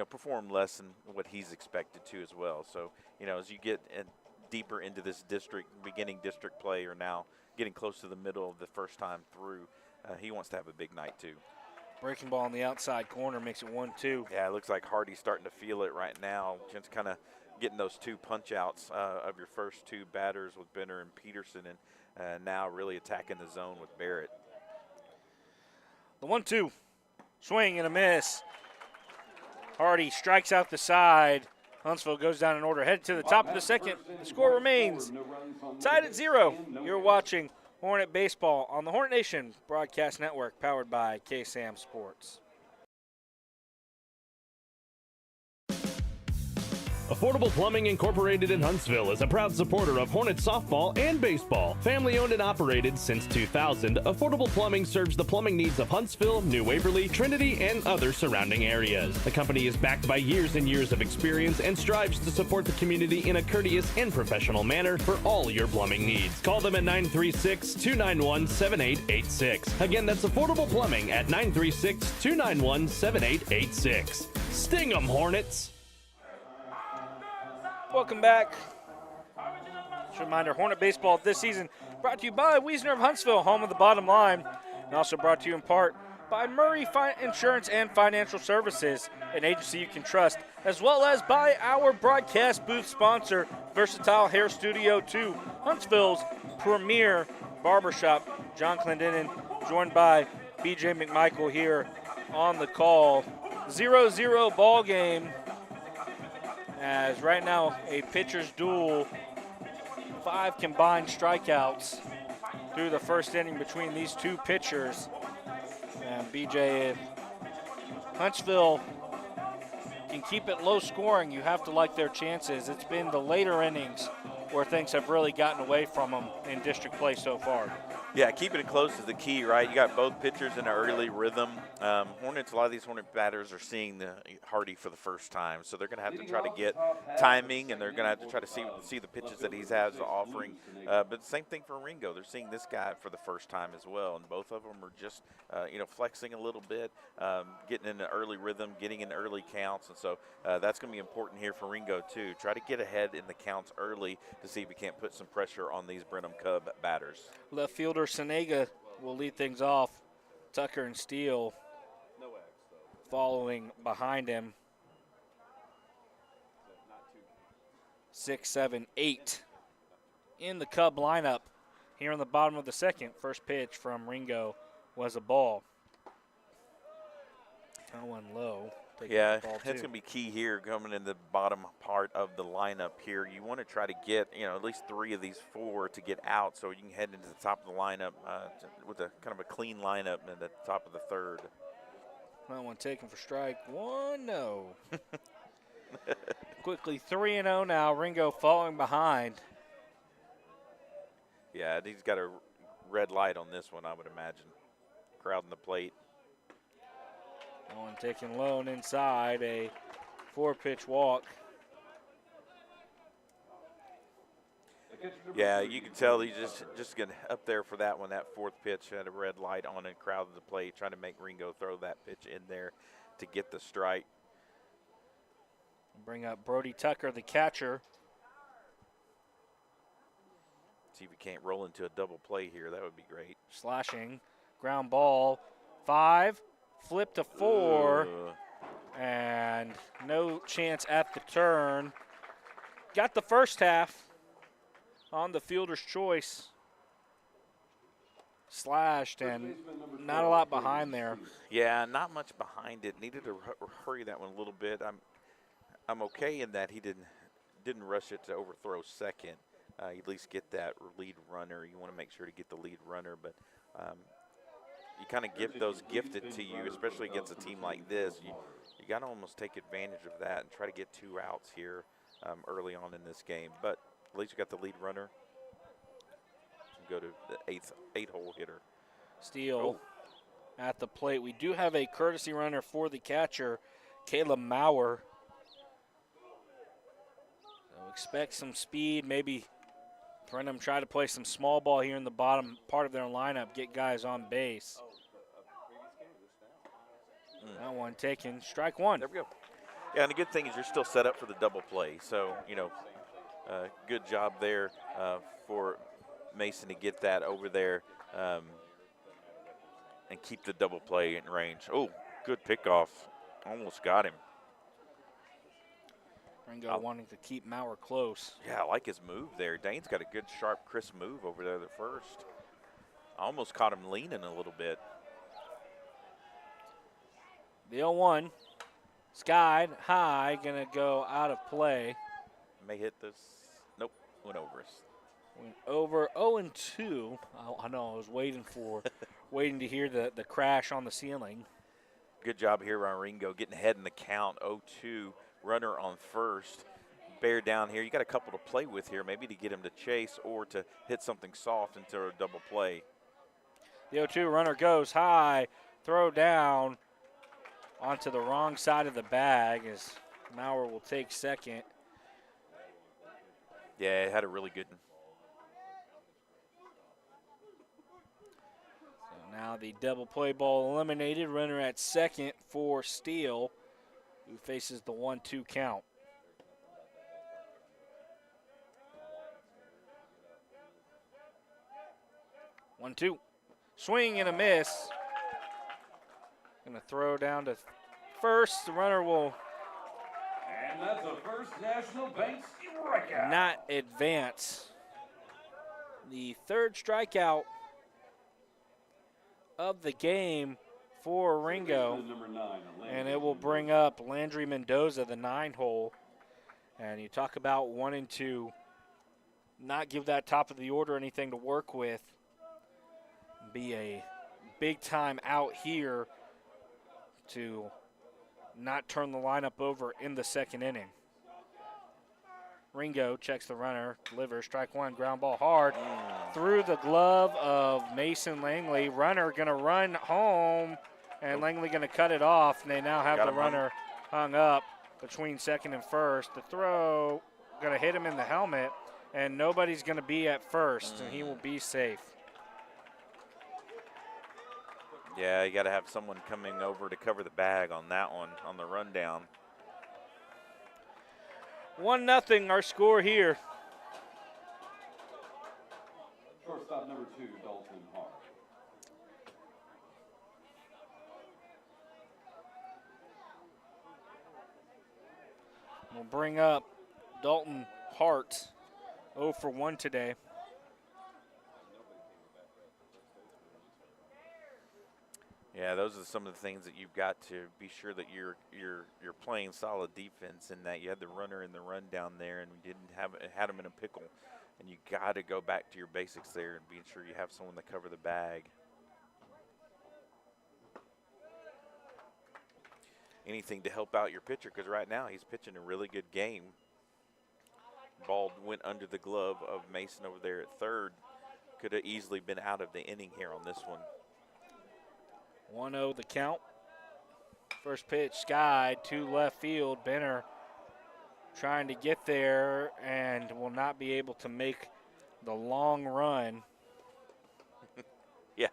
performed less than what he's expected to as well. So, as you get deeper into this beginning district play, or now getting close to the middle of the first time through, he wants to have a big night too. Breaking ball on the outside corner makes it 1-2. Yeah, it looks like Hardy's starting to feel it right now, just kind of getting those 2 punch outs of your first 2 batters with Benner and Peterson, and now really attacking the zone with Barrett. The 1-2, swing and a miss. Hardy strikes out the side. Huntsville goes down in order, headed to the top of the second. The score remains tied at 0. You're watching Hornet Baseball on the Hornet Nation Broadcast Network, powered by KSAM Sports. Affordable Plumbing Incorporated in Huntsville is a proud supporter of Hornet softball and baseball. Family owned and operated since 2000, Affordable Plumbing serves the plumbing needs of Huntsville, New Waverly, Trinity, and other surrounding areas. The company is backed by years and years of experience and strives to support the community in a courteous and professional manner for all your plumbing needs. Call them at 936-291-7886. Again, that's Affordable Plumbing at 936-291-7886. Sting 'em, Hornets! Welcome back. Just a reminder, Hornet Baseball this season brought to you by Wiesner of Huntsville, home of the bottom line, and also brought to you in part by Murray Insurance and Financial Services, an agency you can trust, as well as by our broadcast booth sponsor, Versatile Hair Studio 2, Huntsville's premier barbershop. John Clendenin, joined by BJ McMichael here on the call. 0-0 ball game. As right now, a pitcher's duel, 5 combined strikeouts through the first inning between these 2 pitchers. And BJ, if Huntsville can keep it low scoring, you have to like their chances. It's been the later innings where things have really gotten away from them in district play so far. Yeah, keeping it close is the key, right? You got both pitchers in an early rhythm. Hornets, a lot of these Hornet batters are seeing the Hardy for the first time, so they're going to have to try to get timing, and they're going to have to try to see the pitches that he has offering. But the same thing for Ringo. They're seeing this guy for the first time as well, and both of them are just, flexing a little bit, getting in the early rhythm, getting in early counts, and so that's going to be important here for Ringo too. Try to get ahead in the counts early to see if we can't put some pressure on these Brenham Cub batters. Left fielder Senega will lead things off. Tucker and Steele following behind him. 6, 7, 8 in the Cub lineup here in the bottom of the second. First pitch from Ringo was a ball. That one low. Yeah, that's going to be key here coming in the bottom part of the lineup here. You want to try to get, at least 3 of these 4 to get out so you can head into the top of the lineup with a kind of a clean lineup at the top of the third. That one taken for strike 1, no. Quickly 3-0 now. Ringo falling behind. Yeah, he's got a red light on this one, I would imagine. Crowding the plate. That one taken low and inside, a 4-pitch walk. Yeah, you can tell he's just getting up there for that one. That 4th pitch had a red light on and crowded the plate, trying to make Ringo throw that pitch in there to get the strike. Bring up Brody Tucker, the catcher. See if we can't roll into a double play here. That would be great. Slashing, ground ball, 5. Flip to 4, and no chance at the turn. Got the first half on the fielder's choice. Slashed, and not a lot behind there. Yeah, not much behind it. Needed to hurry that one a little bit. I'm okay in that he didn't rush it to overthrow second. You at least get that lead runner. You want to make sure to get the lead runner, but you kind of get those gifted to you, especially against a team like this. You got to almost take advantage of that and try to get 2 outs here early on in this game. But at least you got the lead runner. Go to the 8-hole hitter. Steele at the plate. We do have a courtesy runner for the catcher, Caleb Maurer. So expect some speed. Maybe Brenham try to play some small ball here in the bottom part of their lineup, get guys on base. That one taken, strike 1. There we go. Yeah, and the good thing is you're still set up for the double play. So, good job there for Mason to get that over there and keep the double play in range. Oh, good pickoff. Almost got him. Ringo wanting to keep Maurer close. Yeah, I like his move there. Dane's got a good, sharp, crisp move over there the first. I almost caught him leaning a little bit. The 0-1, skied high, going to go out of play. May hit this. Nope, went over us. Went over 0-2. I know, I was waiting to hear the crash on the ceiling. Good job here by Ringo getting ahead in the count. 0-2, runner on first. Bear down here. You got a couple to play with here, maybe to get him to chase or to hit something soft into a double play. The 0-2 runner goes high, throw down onto the wrong side of the bag as Maurer will take second. Yeah, it had a really good one. So now the double play ball eliminated. Runner at second for Steele, who faces the 1-2 count. One-two. Swing and a miss. Going to throw down to first. The runner will And that's a First National Bank strikeout. not advance. The 3rd strikeout of the game for Ringo. And it will bring up Landry Mendoza, the 9-hole. And you talk about wanting to not give that top of the order anything to work with. Be a big time out here to not turn the lineup over in the 2nd inning. Ringo checks the runner, delivers, strike one, ground ball hard through the glove of Mason Langley. Runner going to run home, and Langley going to cut it off, and they now have the runner hung up between second and first. The throw going to hit him in the helmet, and nobody's going to be at first, and he will be safe. Yeah, you got to have someone coming over to cover the bag on that one, on the rundown. 1-0 our score here. Shortstop number 2, Dalton Hart. We'll bring up Dalton Hart, 0 for 1 today. Yeah, those are some of the things that you've got to be sure that you're playing solid defense, and that you had the runner in the run down there, and we had him in a pickle, and you got to go back to your basics there and being sure you have someone to cover the bag. Anything to help out your pitcher, because right now he's pitching a really good game. Ball went under the glove of Mason over there at third. Could have easily been out of the inning here on this one. 1-0 the count. First pitch, Sky to left field. Benner trying to get there and will not be able to make the long run. Yeah.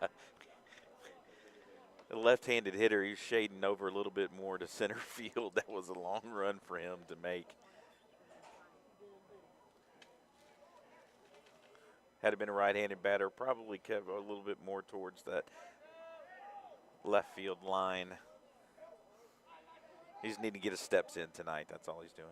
The left-handed hitter, he's shading over a little bit more to center field. That was a long run for him to make. Had it been a right-handed batter, probably kept a little bit more towards that left field line. He just need to get his steps in tonight. That's all he's doing.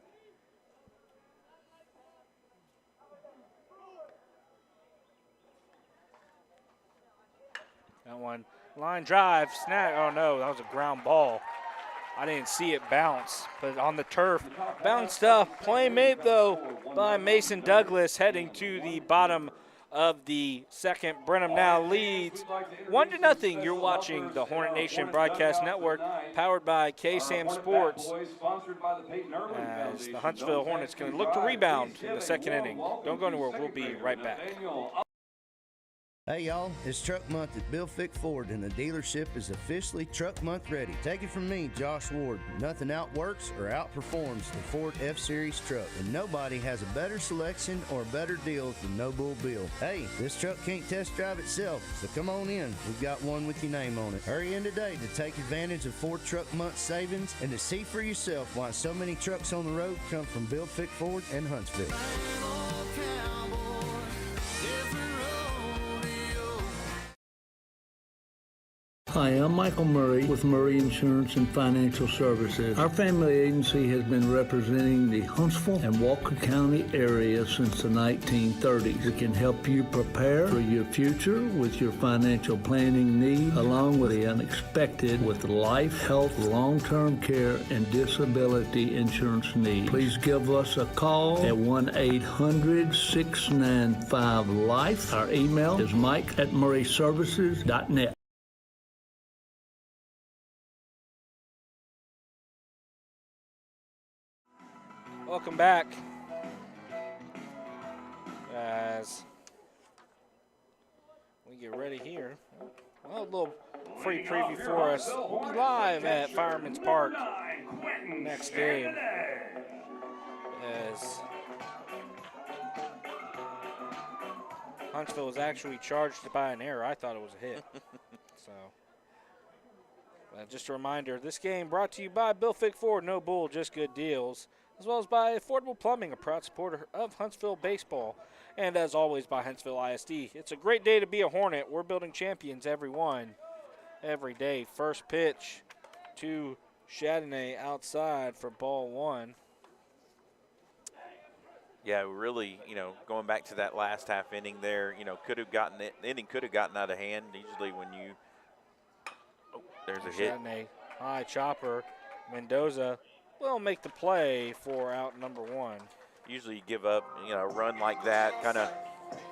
That one, line drive, snag. Oh no, that was a ground ball. I didn't see it bounce, but on the turf, bounced up. Play made though by Mason Douglas, heading to the bottom of the second. Brenham now leads 1-0. You're watching the Hornet Nation Broadcast Network, powered by KSAM Sports, as the Huntsville Hornets going to look to rebound in the second inning. Don't go anywhere. We'll be right back. Hey y'all, it's Truck Month at Bill Fick Ford, and the dealership is officially Truck Month ready. Take it from me, Josh Ward. Nothing outworks or outperforms the Ford F-Series truck, and nobody has a better selection or better deals than No Bull Bill. Hey, this truck can't test drive itself, so come on in. We've got one with your name on it. Hurry in today to take advantage of Ford Truck Month savings and to see for yourself why so many trucks on the road come from Bill Fick Ford and Huntsville. Hi, I'm Michael Murray with Murray Insurance and Financial Services. Our family agency has been representing the Huntsville and Walker County area since the 1930s. We can help you prepare for your future with your financial planning needs, along with the unexpected with life, health, long-term care, and disability insurance needs. Please give us a call at 1-800-695-LIFE. Our email is mike@murrayservices.net. Welcome back. As we get ready here. Well, a little free preview for us. We'll be live at Fireman's Park next game. As Huntsville was actually charged by an error. I thought it was a hit. So, just a reminder, this game brought to you by Bill Fick Ford, No Bull, Just Good Deals, as well as by Affordable Plumbing, a proud supporter of Huntsville baseball, and as always by Huntsville ISD. It's a great day to be a Hornet. We're building champions, every day. First pitch to Chardonnay outside for ball one. Yeah, really, going back to that last half inning there, could have gotten it. The inning could have gotten out of hand. Usually when you, there's a hit. Chardonnay, high chopper, Mendoza will make the play for out number one. Usually you give up, a run like that, kind of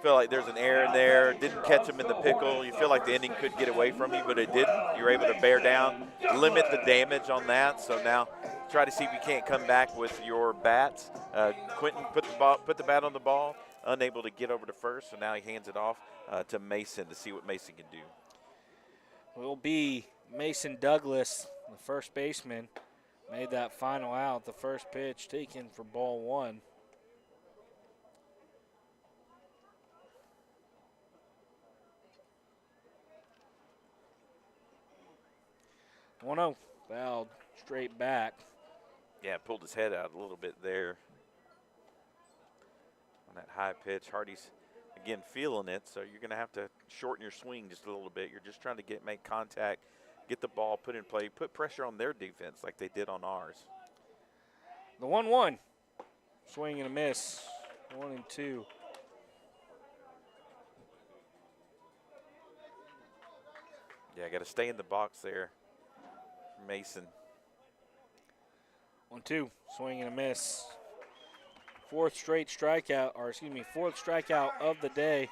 feel like there's an error in there, didn't catch him in the pickle. You feel like the inning could get away from you, but it didn't. You were able to bear down, limit the damage on that. So now try to see if you can't come back with your bats. Quentin put the bat on the ball, unable to get over to first, so now he hands it off to Mason to see what Mason can do. Will be Mason Douglas, the first baseman, made that final out. The first pitch taken for ball 1. 1-0, fouled straight back. Yeah, pulled his head out a little bit there on that high pitch. Hardy's, again, feeling it, so you're going to have to shorten your swing just a little bit. You're just trying to make contact, get the ball put in play, put pressure on their defense like they did on ours. The 1-1, swing and a miss, 1-2. Yeah, got to stay in the box there. Mason. 1-2, swing and a miss. Fourth strikeout of the day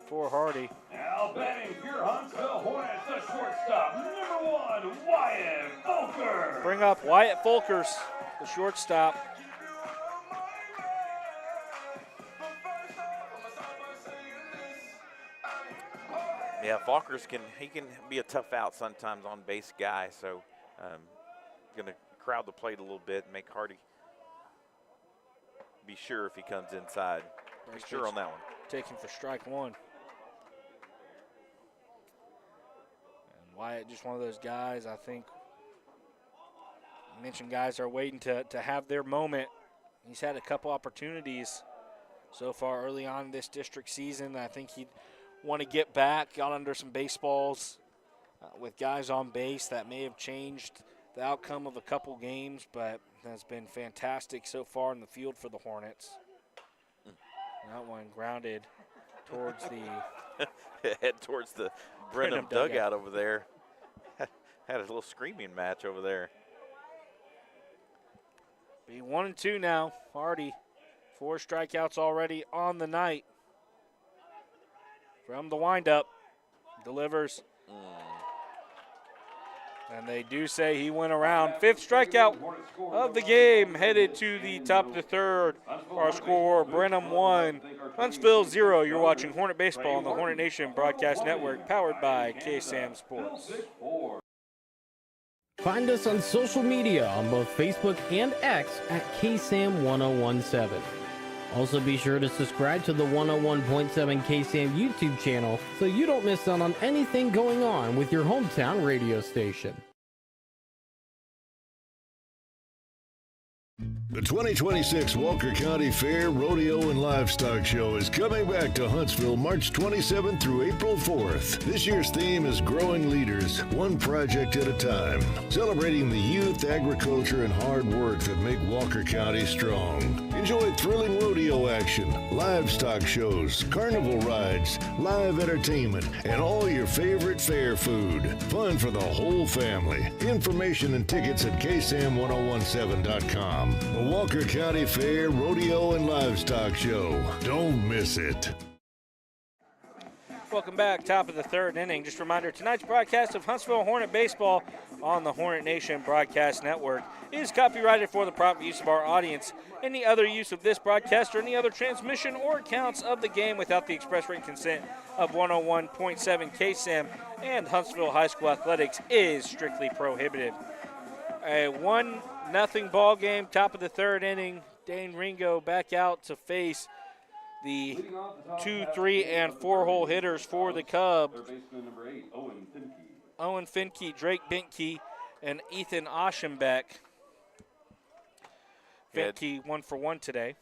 for Hardy. Now batting for your Huntsville Hornets, the shortstop, number 1, Wyatt Folkers. Bring up Wyatt Folkers, the shortstop. Yeah, Folkers can be a tough out sometimes on base guy, so going to crowd the plate a little bit and make Hardy be sure if he comes inside. Be sure on that one. Taken for strike 1. And Wyatt, just one of those guys, I think, I mentioned guys are waiting to have their moment. He's had a couple opportunities so far early on in this district season. I think he'd want to get back, got under some baseballs with guys on base. That may have changed the outcome of a couple games, but has been fantastic so far in the field for the Hornets. That one grounded towards the head towards the Brenham dugout over there. Had a little screaming match over there. Be 1-2 now. Hardy, 4 strikeouts already on the night. From the windup, delivers. And they do say he went around. 5th strikeout of the game, headed to the top of the 3rd. Our score, Brenham 1, Huntsville 0. You're watching Hornet Baseball on the Hornet Nation Broadcast Network, powered by KSAM Sports. Find us on social media on both Facebook and X at KSAM-1017. Also be sure to subscribe to the 101.7 KSAM YouTube channel so you don't miss out on anything going on with your hometown radio station. The 2026 Walker County Fair, Rodeo, and Livestock Show is coming back to Huntsville March 27th through April 4th. This year's theme is Growing Leaders, one project at a time, celebrating the youth, agriculture, and hard work that make Walker County strong. Enjoy thrilling rodeo action, livestock shows, carnival rides, live entertainment, and all your favorite fair food. Fun for the whole family. Information and tickets at KSAM1017.com. The Walker County Fair, Rodeo, and Livestock Show. Don't miss it. Welcome back, top of the 3rd inning. Just a reminder, tonight's broadcast of Huntsville Hornet Baseball on the Hornet Nation Broadcast Network is copyrighted for the proper use of our audience. Any other use of this broadcast or any other transmission or accounts of the game without the express written consent of 101.7 KSAM and Huntsville High School Athletics is strictly prohibited. A 1-0 ball game, top of the 3rd inning. Dane Ringo back out to face the 2, 3, and 4-hole hitters for the Cubs. Owen Finke, Drake Bentke, and Ethan Oschenbeck. Finke 1 for 1 today.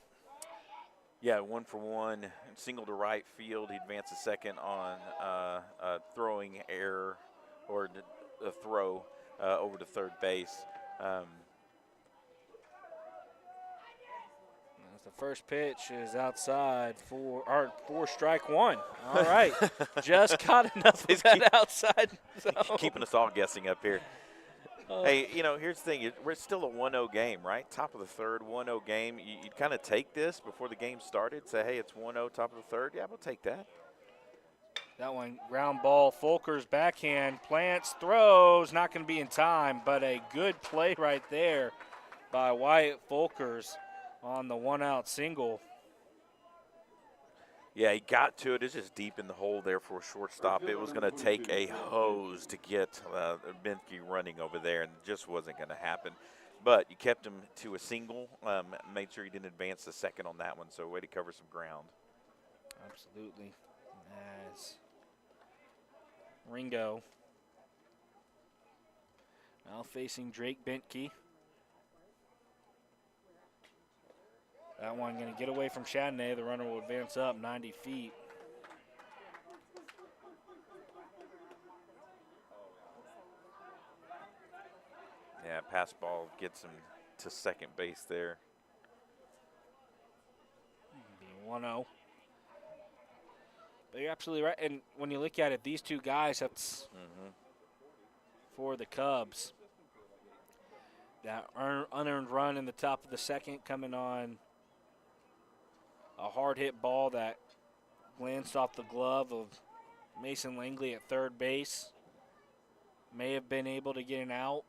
Yeah, 1 for 1, single to right field. He advances second on a throwing error or a throw over to third base. The first pitch is outside for strike 1. All right, just caught enough of that outside zone. Keeping us all guessing up here. Hey, here's the thing. We're still a 1-0 game, right? Top of the 3rd, 1-0 game. You'd kind of take this before the game started. Say, hey, it's 1-0, top of the 3rd. Yeah, we'll take that. That one, ground ball, Folkers backhand, plants, throws, not going to be in time, but a good play right there by Wyatt Folkers on the one-out single. Yeah, he got to it. It's just deep in the hole there for a shortstop. It was going to take a hose to get Benke running over there, and it just wasn't going to happen. But you kept him to a single, made sure he didn't advance the second on that one, so way to cover some ground. Absolutely. As Ringo now facing Drake Benke. That one going to get away from Chardonnay. The runner will advance up 90 feet. Yeah, pass ball gets him to second base there. 1-0. But you're absolutely right. And when you look at it, these two guys, that's for the Cubs. That unearned run in the top of the second coming on a hard hit ball that glanced off the glove of Mason Langley at third base. May have been able to get an out.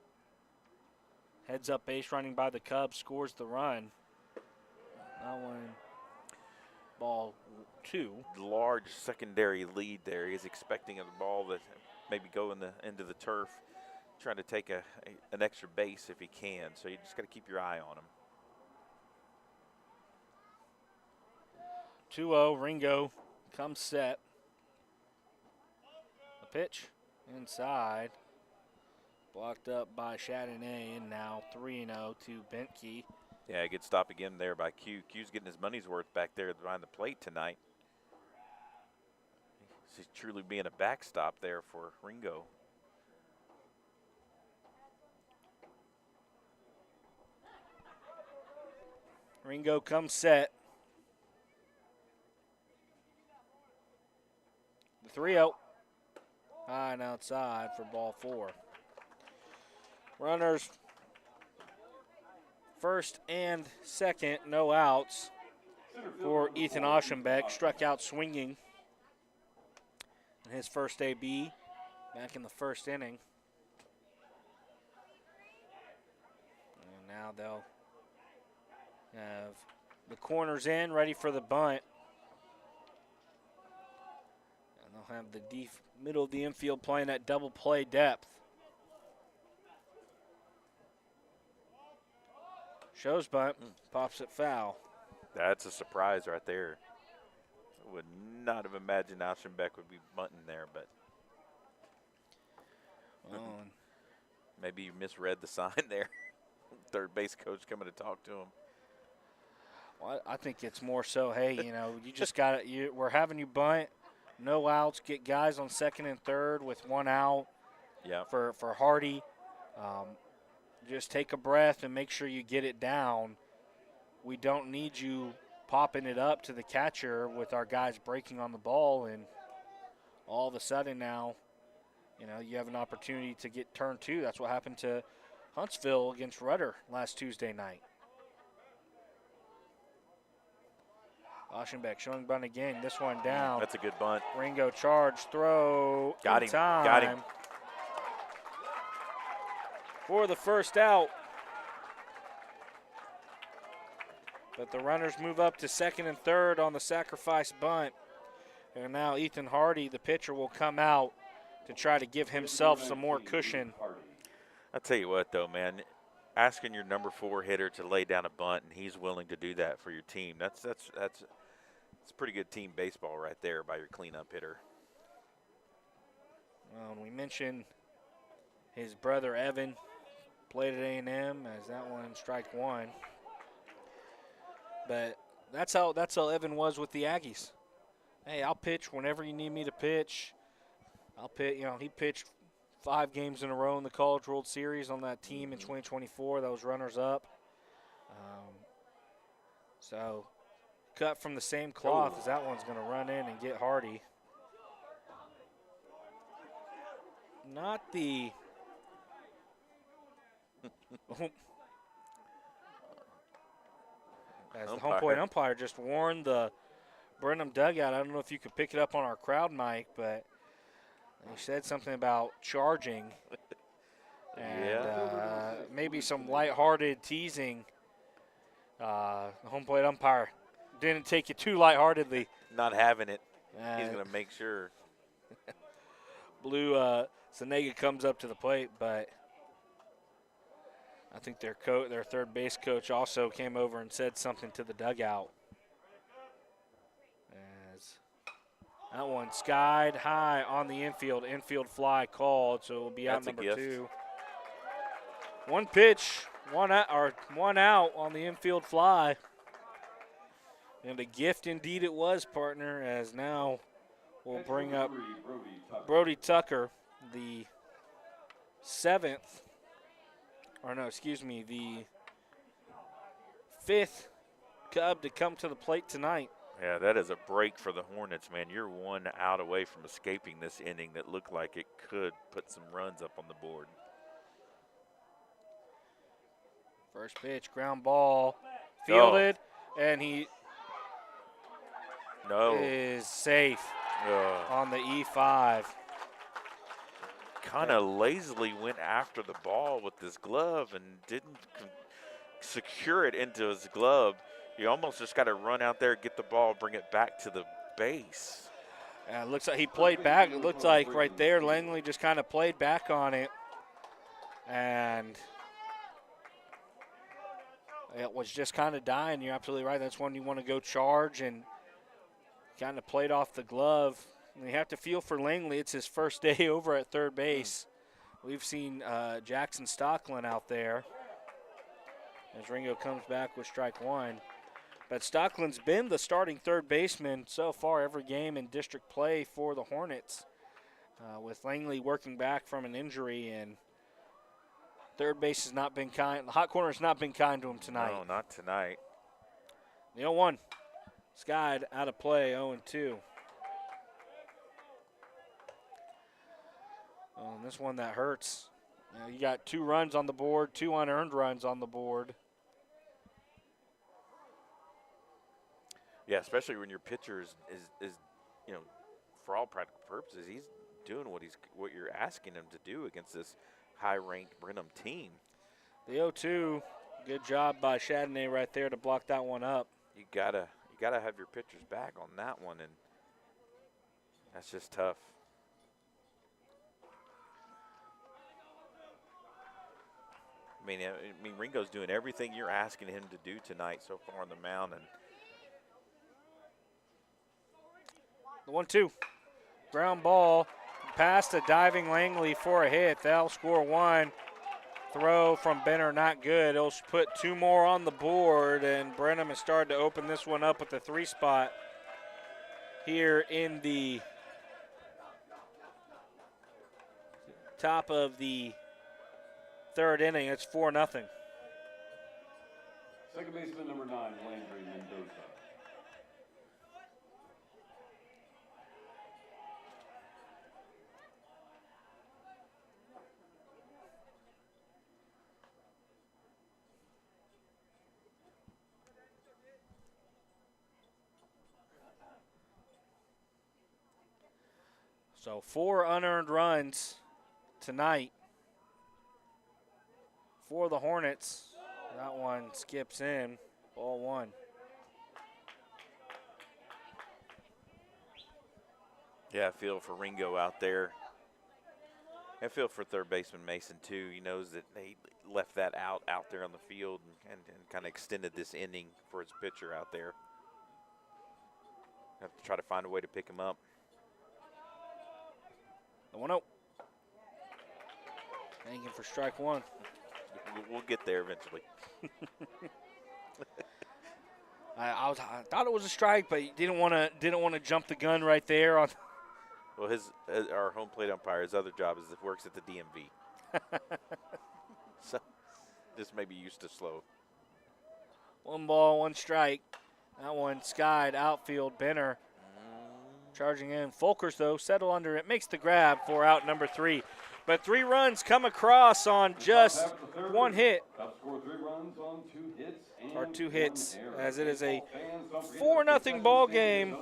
Heads up base running by the Cubs, scores the run. That one, ball 2. Large secondary lead there. He's expecting a ball that maybe go into the turf, trying to take an extra base if he can. So you just got to keep your eye on him. 2-0, Ringo comes set. The pitch inside. Blocked up by Chardonnay, and now 3-0 to Benke. Yeah, good stop again there by Q. Q's getting his money's worth back there behind the plate tonight. He's truly being a backstop there for Ringo. Ringo comes set. The 3-0. High and outside for ball 4. Runners first and second, no outs for Ethan Aschenbeck. Struck out swinging in his first AB back in the first inning. And now they'll have the corners in, ready for the bunt. And they'll have the middle of the infield playing that double play depth. Shows bunt, pops it foul. That's a surprise right there. I would not have imagined Aschenbeck would be bunting there, but maybe you misread the sign there. Third base coach coming to talk to him. Well, I think it's more so, hey, you just got to, we're having you bunt, no outs, get guys on second and third with 1 out for Hardy. Just take a breath and make sure you get it down. We don't need you popping it up to the catcher with our guys breaking on the ball, and all of a sudden now, you have an opportunity to get turn 2. That's what happened to Huntsville against Rudder last Tuesday night. Aschenbeck showing bunt again. This one down. That's a good bunt. Ringo charge, throw. Got him. Got him. For the first out. But the runners move up to second and third on the sacrifice bunt. And now Ethan Hardy, the pitcher, will come out to try to give himself some more cushion. I'll tell you what, though, man. Asking your number 4 hitter to lay down a bunt, and he's willing to do that for your team. That's pretty good team baseball right there by your cleanup hitter. Well, we mentioned his brother Evan played at A&M, as that one strike 1. But that's how Evan was with the Aggies. Hey, I'll pitch whenever you need me to pitch. I'll pitch. He pitched 5 games in a row in the College World Series on that team in 2024. That was runners up. So cut from the same cloth as that one's going to run in and get Hardy. Not the as the home plate umpire just warned the Brenham dugout. I don't know if you could pick it up on our crowd mic, but he said something about charging and maybe some lighthearted teasing. The home plate umpire didn't take it too lightheartedly. Not having it. He's going to make sure. Blue Senega comes up to the plate, but I think their third base coach also came over and said something to the dugout. As that one skied high on the infield fly called, so it will be out number 2. One pitch, one out on the infield fly. And a gift indeed it was, partner, as now we'll bring up Brody Tucker, the the 5th Cub to come to the plate tonight. Yeah, that is a break for the Hornets, man. You're 1 out away from escaping this inning that looked like it could put some runs up on the board. First pitch, ground ball, fielded, and he is safe on the E5. Kind of lazily went after the ball with his glove and didn't secure it into his glove. You almost just got to run out there, get the ball, bring it back to the base. It looks like he played back. It looked like right there Langley just kind of played back on it. And it was just kind of dying. You're absolutely right. That's when you want to go charge, and kind of played off the glove. And you have to feel for Langley. It's his first day over at third base. We've seen Jackson Stocklin out there as Ringo comes back with strike 1. But Stocklin's been the starting third baseman so far every game in district play for the Hornets, with Langley working back from an injury, and third base has not been kind. The hot corner has not been kind to him tonight. No, not tonight. The 0-1. Skied out of play, 0-2. Oh, and this one that hurts. You got 2 runs on the board, 2 unearned runs on the board. Yeah, especially when your pitcher is for all practical purposes, he's doing what you're asking him to do against this high-ranked Brenham team. The 0-2, good job by Chardonnay right there to block that one up. You gotta have your pitchers back on that one, and that's just tough. I mean, Ringo's doing everything you're asking him to do tonight so far on the mound, and the 1-2, ground ball, past a diving Langley for a hit. They'll score 1. Throw from Benner not good. It'll put 2 more on the board, and Brenham has started to open this one up with the 3 spot here in the top of the 3rd inning. It's 4-0. Second baseman number 9, Landry Mendoza. So 4 unearned runs tonight for the Hornets. That one skips in, ball 1. yeah, I feel for Ringo out there. I feel for third baseman Mason too. He knows that he left that out there on the field and kind of extended this inning for his pitcher out there. Have to try to find a way to pick him up. The 1-0. Thanking for strike 1. We'll get there eventually. I thought it was a strike, but he didn't want to jump the gun right there on. Well, our home plate umpire, his other job is that works at the DMV. So just maybe used to slow. 1 ball, 1 strike. That one skied outfield. Benner charging in. Folkers, though, settle under it. Makes the grab for out number 3. But 3 runs come across on just 1 hit. Cubs score 3 runs on 2 hits and or 2 hits, as it is a 4-0 ball game.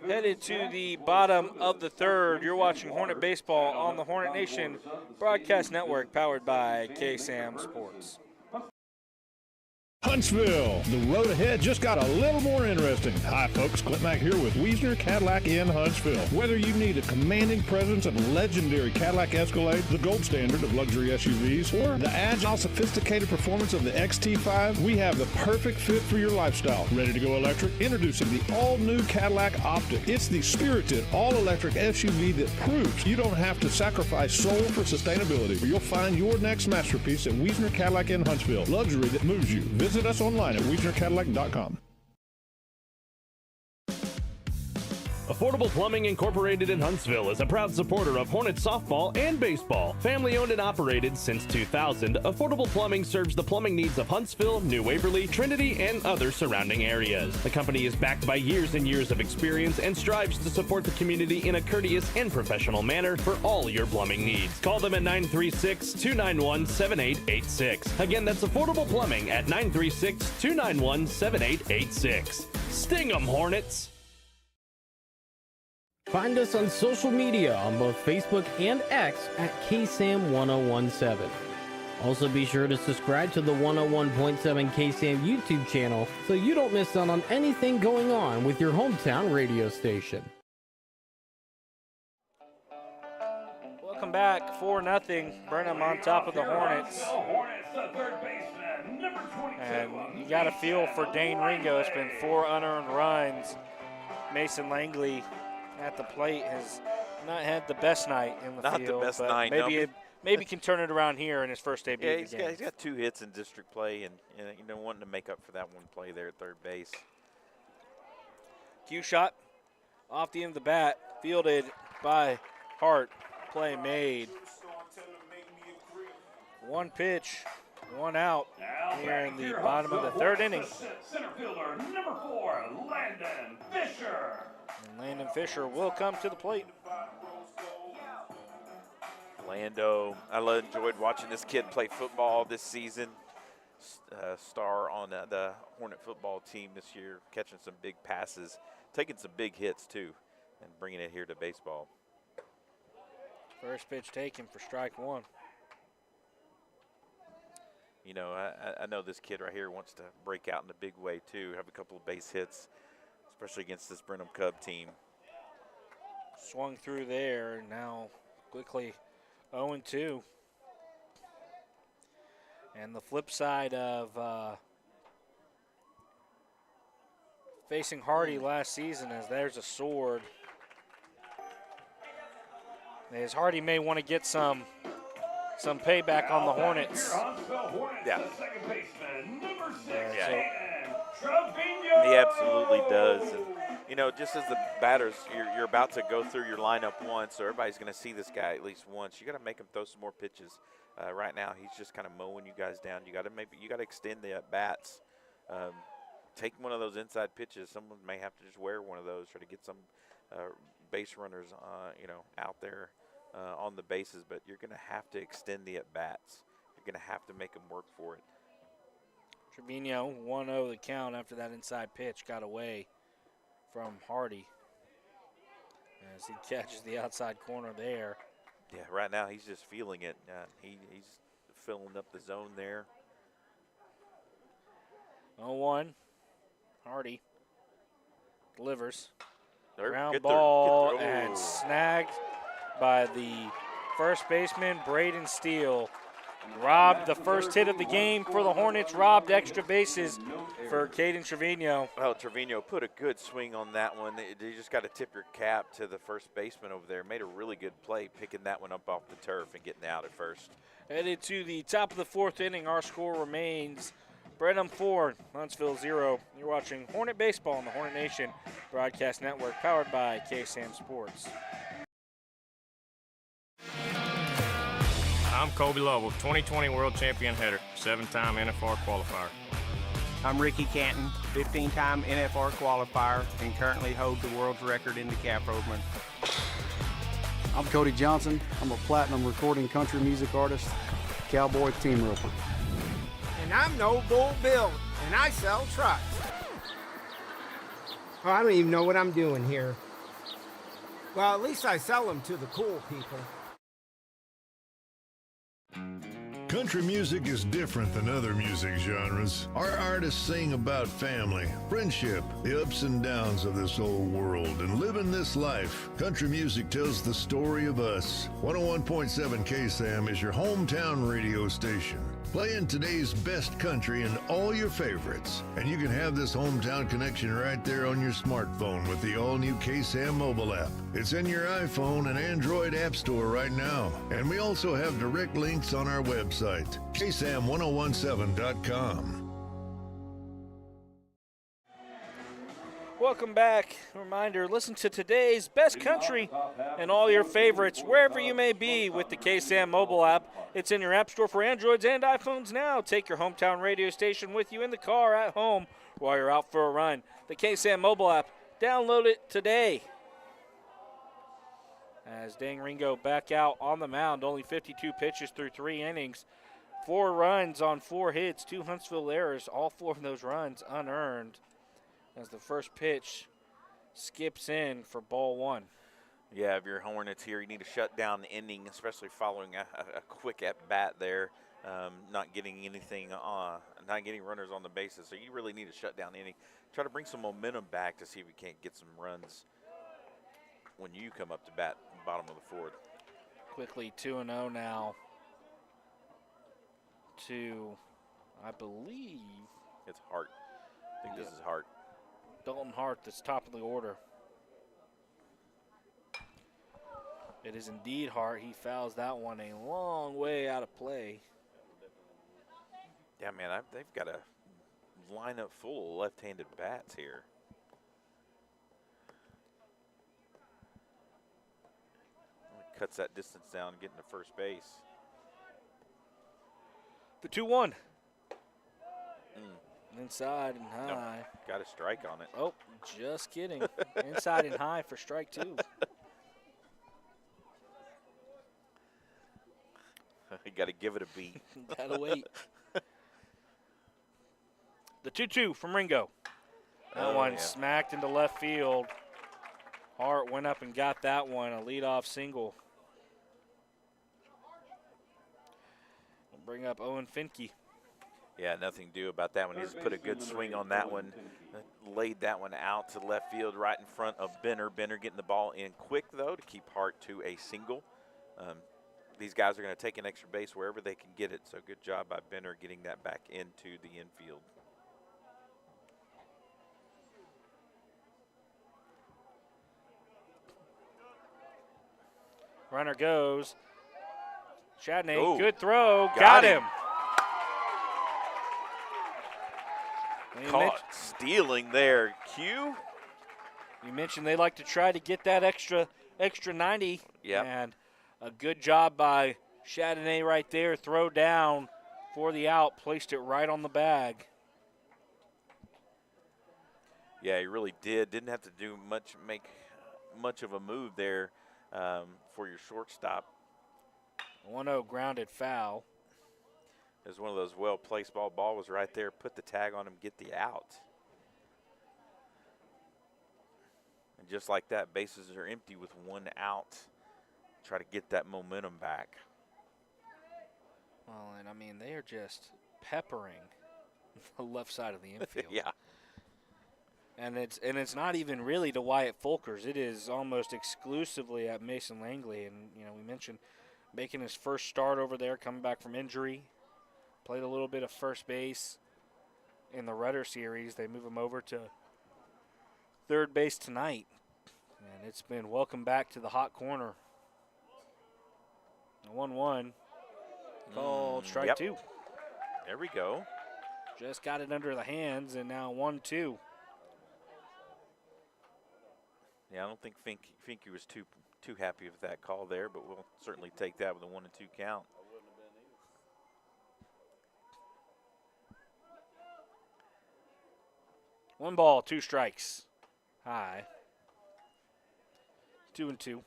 Headed to the bottom of the third. You're watching Hornet Baseball on the Hornet Nation Broadcast Network, powered by KSAM Sports. Huntsville, the road ahead just got a little more interesting. Hi folks, Clint Mack here with Wiesner Cadillac in Huntsville. Whether you need a commanding presence and legendary Cadillac Escalade, the gold standard of luxury SUVs, or the agile, sophisticated performance of the XT5, we have the perfect fit for your lifestyle. Ready to go electric? Introducing the all-new Cadillac Optic. It's the spirited, all-electric SUV that proves you don't have to sacrifice soul for sustainability. You'll find your next masterpiece at Wiesner Cadillac in Huntsville. Luxury that moves you. Visit us online at WiesnerCadillac.com. Affordable Plumbing Incorporated in Huntsville is a proud supporter of Hornets softball and baseball. Family owned and operated since 2000, Affordable Plumbing serves the plumbing needs of Huntsville, New Waverly, Trinity, and other surrounding areas. The company is backed by years and years of experience and strives to support the community in a courteous and professional manner for all your plumbing needs. Call them at 936-291-7886. Again, that's Affordable Plumbing at 936-291-7886. Sting 'em, Hornets! Find us on social media on both Facebook and X at KSAM-1017. Also be sure to subscribe to the 101.7 KSAM YouTube channel so you don't miss out on anything going on with your hometown radio station. Welcome back, 4-0. Brenham on top of the Hornets. And you got a feel for Dane Ringo. It's been 4 unearned runs. Mason Langley at the plate has not had the best night in the field. Not the best but night. Maybe can turn it around here in his first debut. Yeah, of the game. he's got 2 hits in district play, and wanting to make up for that one play there at third base. Cue shot off the end of the bat, fielded by Hart. Play made. 1 pitch, 1 out here in the bottom of the third inning. Center fielder number 4, Landon Fisher. And Landon Fisher will come to the plate. Lando, I enjoyed watching this kid play football this season. Star on the Hornet football team this year, catching some big passes, taking some big hits too, and bringing it here to baseball. First pitch taken for strike 1. You know, I know this kid right here wants to break out in a big way too, have a couple of base hits, especially against this Brenham Cub team. Swung through there, now quickly 0-2. And the flip side of facing Hardy last season is there's a sword. As Hardy may want to get some payback on the Hornets. Yeah. Yeah. He absolutely does. And, you know, just as the batters, you're about to go through your lineup once, so everybody's going to see this guy at least once. You got to make him throw some more pitches. Right now, he's just kind of mowing you guys down. You got to extend the at-bats. Take one of those inside pitches. Someone may have to just wear one of those, try to get some base runners, out there on the bases. But you're going to have to extend the at-bats. You're going to have to make them work for it. Trevino 1-0 the count after that inside pitch got away from Hardy as he catches the outside corner there. Yeah, right now he's just feeling it. He's filling up the zone there. 0-1. Hardy delivers. Ground Good ball throw. and snagged by the first baseman, Braden Steele. Robbed the first hit of the game for the Hornets, robbed extra bases for Caden Trevino. Well, Trevino put a good swing on that one. You just got to tip your cap to the first baseman over there. Made a really good play picking that one up off the turf and getting out at first. Headed to the top of the fourth inning, our score remains Brenham 4, Huntsville 0. You're watching Hornet Baseball on the Hornet Nation Broadcast Network, powered by KSAM Sports. I'm Kobe Lovell, 2020 World Champion hitter, 7-time NFR qualifier. I'm Ricky Canton, 15-time NFR qualifier, and currently hold the world's record in the calf rovement. I'm Cody Johnson. I'm a platinum recording country music artist, cowboy team roper. And And I'm no bull Bill, and I sell trucks. Oh, I don't even know what I'm doing here. Well, at least I sell them to the cool people. Country music is different than other music genres. Our artists sing about family, friendship, the ups and downs of this old world, and living this life. Country music tells the story of us. 101.7 KSAM is your hometown radio station, playing today's best country and all your favorites. And you can have this hometown connection right there on your smartphone with the all-new KSAM mobile app. It's in your iPhone and Android app store right now. And we also have direct links on our website, ksam1017.com. Welcome back. Reminder, listen to today's best country and all your favorites wherever you may be with the KSAM mobile app. It's in your app store for Androids and iPhones now. Take your hometown radio station with you in the car, at home, while you're out for a run. The KSAM mobile app, download it today. As Dang Ringo back out on the mound, only 52 pitches through 3 innings. 4 runs on 4 hits, 2 Huntsville errors, all 4 of those runs unearned. As the first pitch skips in for ball 1. Yeah, if you're Hornets here, you need to shut down the inning, especially following a quick at-bat there, not getting anything on, not getting runners on the bases. So you really need to shut down the inning. Try to bring some momentum back to see if you can't get some runs when you come up to bat, bottom of the 4th. Quickly 2-0 now to, I believe, it's Hart. I think this is Hart. Dalton Hart, that's top of the order. It is indeed Hart. He fouls that one a long way out of play. Yeah, man, they've got a lineup full of left-handed bats here. Cuts that distance down, getting to first base. The 2-1. Inside and high. Nope. Got a strike on it. Oh, just kidding. Inside and high for strike 2. You got to give it a beat. Got to wait. The 2-2 from Ringo. That one smacked into left field. Hart went up and got that one, a leadoff single. We'll bring up Owen Finke. Yeah, nothing to do about that one. He just put a good swing on that one, laid that one out to left field right in front of Benner. Benner getting the ball in quick, though, to keep Hart to a single. These guys are going to take an extra base wherever they can get it, so good job by Benner getting that back into the infield. Runner goes. Chadney, good throw, got him. Caught stealing there, Q. You mentioned they like to try to get that extra 90. Yep. And a good job by Chardonnay right there. Throw down for the out, placed it right on the bag. Yeah, he really did. Didn't have to do make much of a move there for your shortstop. 1-0 grounded foul. It was one of those well-placed ball was right there. Put the tag on him, get the out. And just like that, bases are empty with 1 out. Try to get that momentum back. Well, and I mean, they are just peppering the left side of the infield. Yeah. And it's not even really to Wyatt Folkers. It is almost exclusively at Mason Langley. And, you know, we mentioned making his first start over there, coming back from injury. Played a little bit of first base in the Rudder series. They move him over to third base tonight. And it's been welcome back to the hot corner. 1-1. Called strike 2. There we go. Just got it under the hands, and now 1-2. Yeah, I don't think Finke was too happy with that call there, but we'll certainly take that with a 1-2 count. 1 ball, 2 strikes. High. 2-2.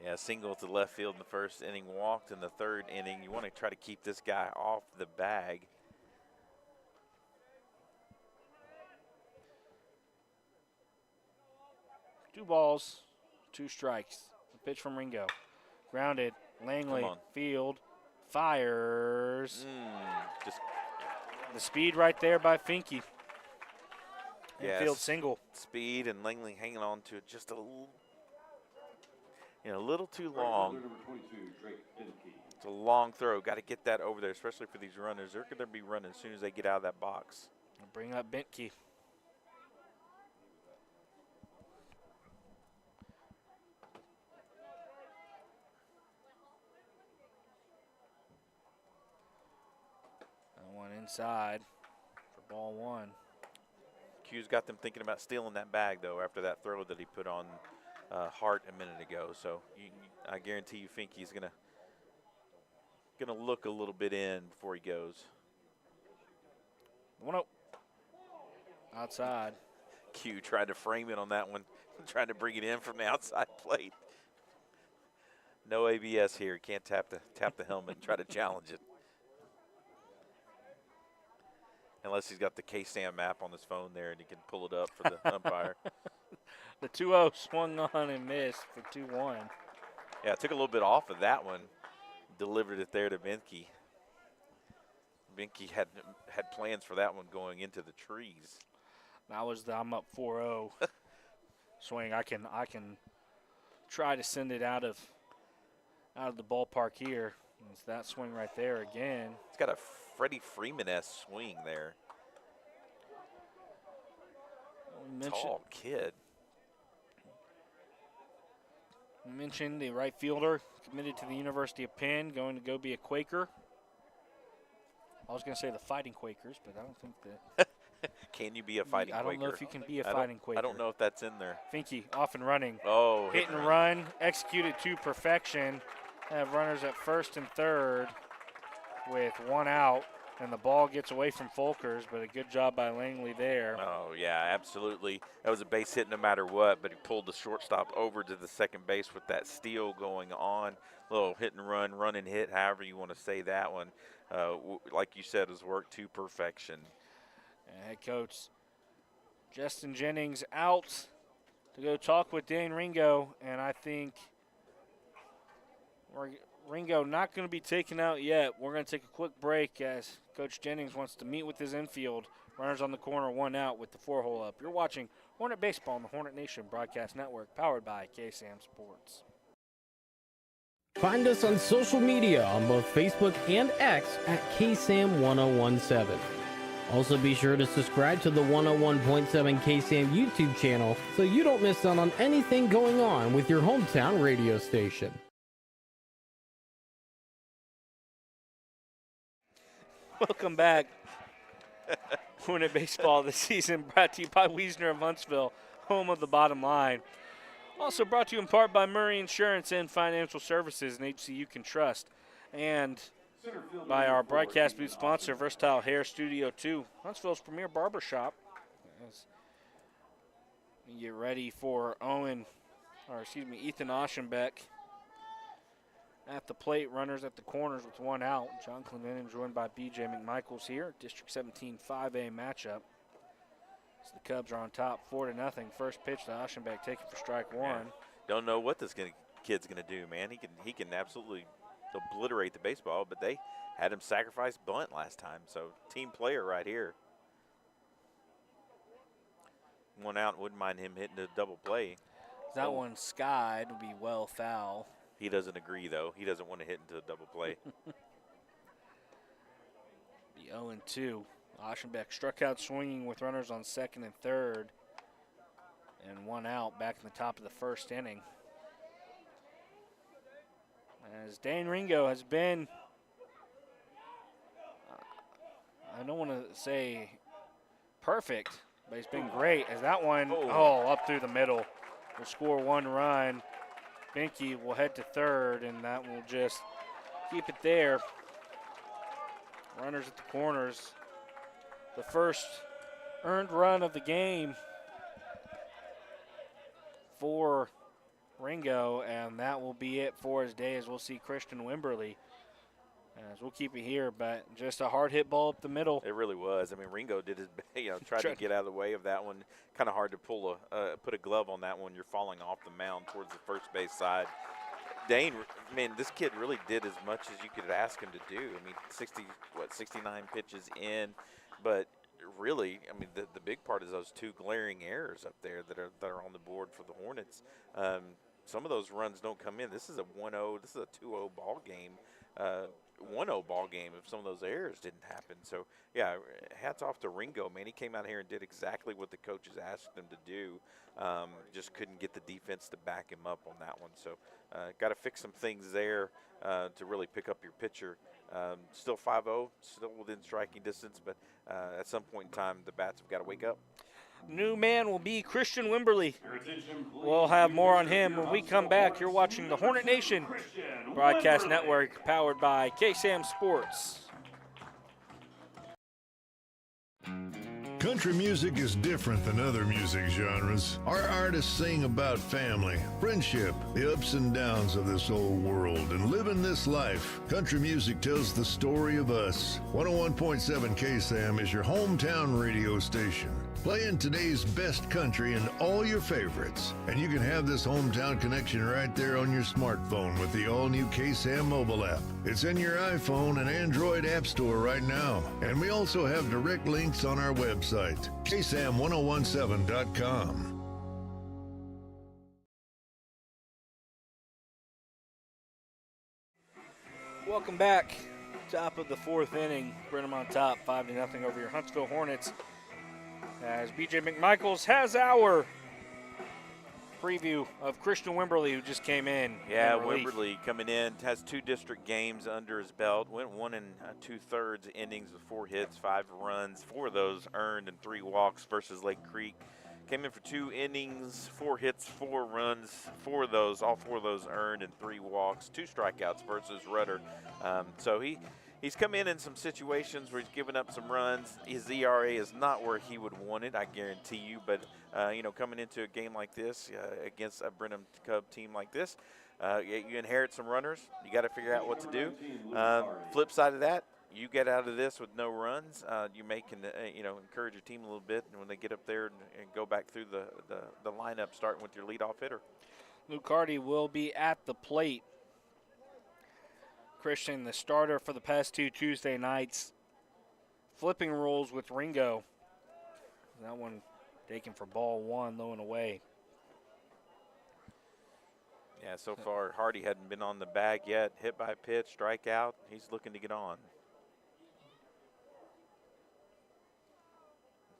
Yeah, single to left field in the first inning, walked in the third inning. You want to try to keep this guy off the bag. 2 balls, 2 strikes. The pitch from Ringo. Grounded. Langley, field, fires. Just the speed right there by Finke. Yes. Infield single. Speed and Langley hanging on to it just a little too long. It's a long throw. Got to get that over there, especially for these runners. They're going to be running as soon as they get out of that box. Bring up Bentke. That one inside for ball 1. Q's got them thinking about stealing that bag, though, after that throw that he put on Hart a minute ago. So I guarantee you Finke's gonna look a little bit in before he goes. 1-0. Outside. Q tried to frame it on that one, trying to bring it in from the outside plate. No ABS here. Can't tap the helmet and try to challenge it. Unless he's got the KSAM app on his phone there and he can pull it up for the umpire. The 2-0 swung on and missed for 2-1. Yeah, took a little bit off of that one. Delivered it there to Bentke. Bentke had plans for that one going into the trees. That was the I'm up 4-0 swing. I can try to send it out of the ballpark here. It's that swing right there again. It's got a Freddie Freeman-esque swing there. Tall kid. We mentioned the right fielder committed to the University of Penn, going to go be a Quaker. I was going to say the Fighting Quakers, but I don't think that. Can you be a Fighting Quaker? I don't know if you can be a Fighting Quaker. I don't know if that's in there. Finke off and running. Oh, hit and run, executed to perfection. Have runners at first and third with 1 out, and the ball gets away from Folkers, but a good job by Langley there. Oh, yeah, absolutely. That was a base hit no matter what, but he pulled the shortstop over to the second base with that steal going on. Little hit and run and hit, however you want to say that one. Like you said, was worked to perfection. And head coach Justin Jennings out to go talk with Dane Ringo, and I think Ringo not going to be taken out yet. We're going to take a quick break as Coach Jennings wants to meet with his infield. Runners on the corner, 1 out with the 4-hole up. You're watching Hornet Baseball on the Hornet Nation Broadcast Network, powered by KSAM Sports. Find us on social media on both Facebook and X at KSAM-1017. Also be sure to subscribe to the 101.7 KSAM YouTube channel so you don't miss out on anything going on with your hometown radio station. Welcome back. Hornet Baseball this season brought to you by Wiesner of Huntsville, home of the bottom line. Also brought to you in part by Murray Insurance and Financial Services, an agency you can trust. And by our broadcast booth sponsor, Versatile Hair Studio 2, Huntsville's premier barbershop. As we get ready for Ethan Aschenbeck at the plate, runners at the corners with 1 out. John Clendenin joined by B.J. McMichael's here. District 17 5A matchup. So the Cubs are on top 4-0. First pitch to Aschenbeck taken for strike 1. Yeah. Don't know what this kid's going to do, man. He can absolutely obliterate the baseball, but they had him sacrifice bunt last time. So team player right here. 1 out, wouldn't mind him hitting a double play. That one skied would be well foul. He doesn't agree, though. He doesn't want to hit into a double play. The 0-2. Aschenbeck struck out swinging with runners on second and third. And 1 out back in the top of the first inning. As Dane Ringo has been, I don't want to say perfect, but he's been great. As that one, up through the middle, will score 1 run. Bentke will head to third, and that will just keep it there. Runners at the corners. The first earned run of the game for Ringo, and that will be it for his day, as we'll see Christian Wimberly As we'll keep it here, but just a hard hit ball up the middle. It really was. I mean, Ringo did his, tried to get out of the way of that one. Kind of hard to put a glove on that one. You're falling off the mound towards the first base side. Dane, man, this kid really did as much as you could ask him to do. I mean, 69 pitches in, but really, I mean, the big part is those two glaring errors up there that are on the board for the Hornets. Some of those runs don't come in. This is a 1-0. This is a 2-0 ball game. 1-0 ball game if some of those errors didn't happen. So, yeah, hats off to Ringo, man. He came out here and did exactly what the coaches asked him to do. Just couldn't get the defense to back him up on that one. So, got to fix some things there to really pick up your pitcher. Still 5-0, still within striking distance, but at some point in time, the bats have got to wake up. New man will be Christian Wimberly. We'll have more on him when we come back. You're watching the Hornet Nation Broadcast Network, powered by KSAM Sports. Country music is different than other music genres. Our artists sing about family, friendship, the ups and downs of this old world, and living this life. Country music tells the story of us. 101.7 KSAM is your hometown radio station, playing today's best country and all your favorites. And you can have this hometown connection right there on your smartphone with the all-new KSAM mobile app. It's in your iPhone and Android app store right now. And we also have direct links on our website, ksam1017.com. Welcome back. Top of the fourth inning. Brenham on top, 5-0 over your Huntsville Hornets. As BJ McMichaels has our preview of Christian Wimberly, who just came in. Yeah, Wimberly coming in, has 2 district games under his belt, went 1 2/3 innings with 4 hits, 5 runs, 4 of those earned and 3 walks versus Lake Creek. Came in for 2 innings, 4 hits, 4 runs, all 4 of those earned and 3 walks, 2 strikeouts versus Rudder. So he's come in some situations where he's given up some runs. His ERA is not where he would want it, I guarantee you. But, coming into a game like this against a Brenham Cub team like this, you inherit some runners. You got to figure out what to do. Flip side of that, you get out of this with no runs. You can encourage your team a little bit. And when they get up there and go back through the lineup, starting with your leadoff hitter. Luke Hardy will be at the plate. Christian, the starter for the past 2 Tuesday nights, flipping roles with Ringo. That one taken for ball 1, low and away. Yeah, so far Hardy hadn't been on the bag yet. Hit by a pitch, strikeout. He's looking to get on.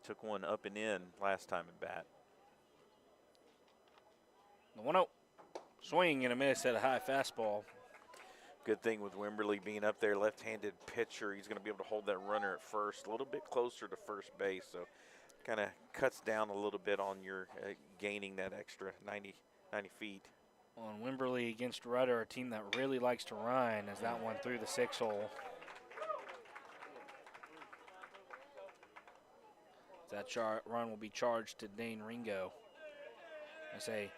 Took one up and in last time at bat. The 1-0. Swing and a miss at a high fastball. Good thing with Wimberly being up there, left-handed pitcher, he's going to be able to hold that runner at first, a little bit closer to first base, so kind of cuts down a little bit on your gaining that extra 90 feet. On Wimberly against Rudder, a team that really likes to run, as that one through the 6-hole. That run will be charged to Dane Ringo. I say,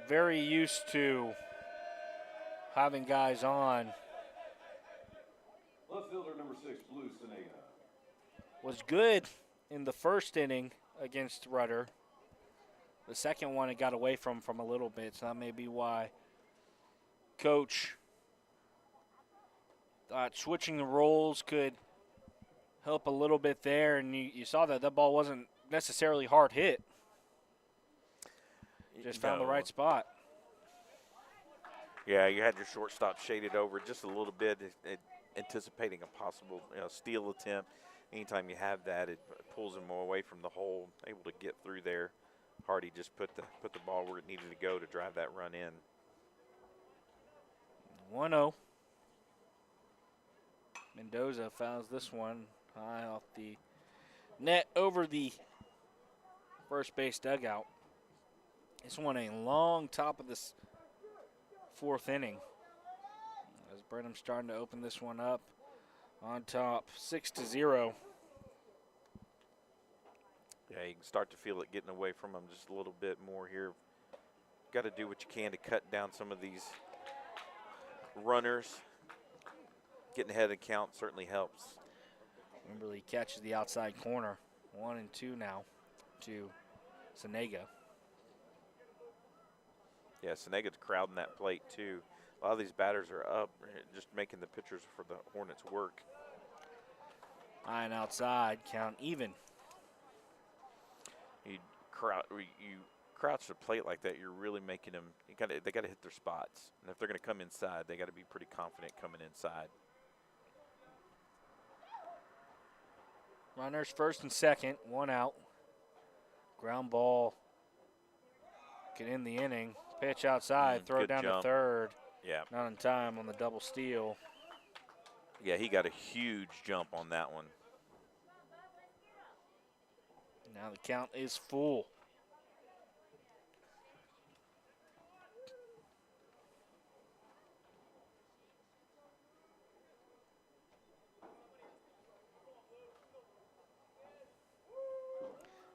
very used to having guys on. Left fielder number 6, Blue Senega. Was good in the first inning against Rudder. The second one it got away from a little bit, so that may be why Coach thought switching the roles could help a little bit there, and you saw that ball wasn't necessarily hard hit. Just found the right spot. Yeah, you had your shortstop shaded over just a little bit, anticipating a possible steal attempt. Anytime you have that, it pulls him away from the hole, able to get through there. Hardy just put the ball where it needed to go to drive that run in. 1-0. Mendoza fouls this one high off the net over the first base dugout. This one a long top of this fourth inning. As Brenham's starting to open this one up on top, 6-0. Yeah, you can start to feel it getting away from him just a little bit more here. Got to do what you can to cut down some of these runners. getting ahead of the count certainly helps. Wimberly catches the outside corner. 1-2 now to Senega. Yeah, Senega's crowding that plate too. A lot of these batters are up, just making the pitchers for the Hornets work. High and outside, count even. You crouch the plate like that, you're really making them. They got to hit their spots, and if they're going to come inside, they got to be pretty confident coming inside. Runners first and second, 1 out. Ground ball. Get in the inning. Pitch outside, throw down jump. to third. Yeah. Not in time on the double steal. Yeah, he got a huge jump on that one. Now the count is full.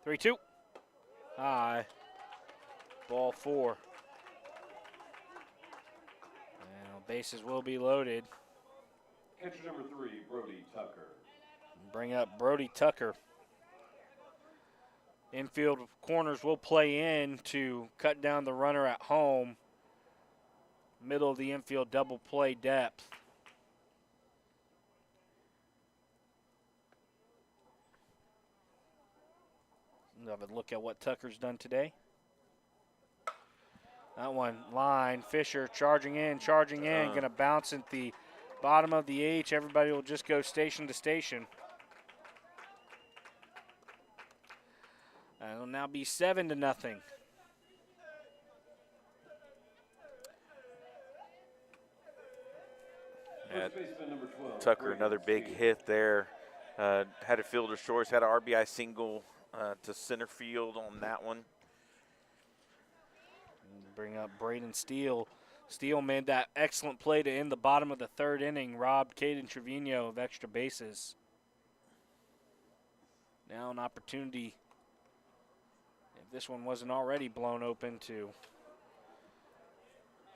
Three, 2. High. Ball 4. Now bases will be loaded. Catcher number 3, Brody Tucker. Bring up Brody Tucker. Infield corners will play in to cut down the runner at home. Middle of the infield double play depth. Let's have a look at what Tucker's done today. That one, line, Fisher charging in, going to bounce at the bottom of the H. Everybody will just go station to station. It'll now be 7-0. Tucker, another big hit there. Had a fielder shorts, had an RBI single to center field on that one. Bring up Braden Steele. Steele made that excellent play to end the bottom of the third inning, robbed Caden Trevino of extra bases. Now an opportunity, if this one wasn't already blown open, to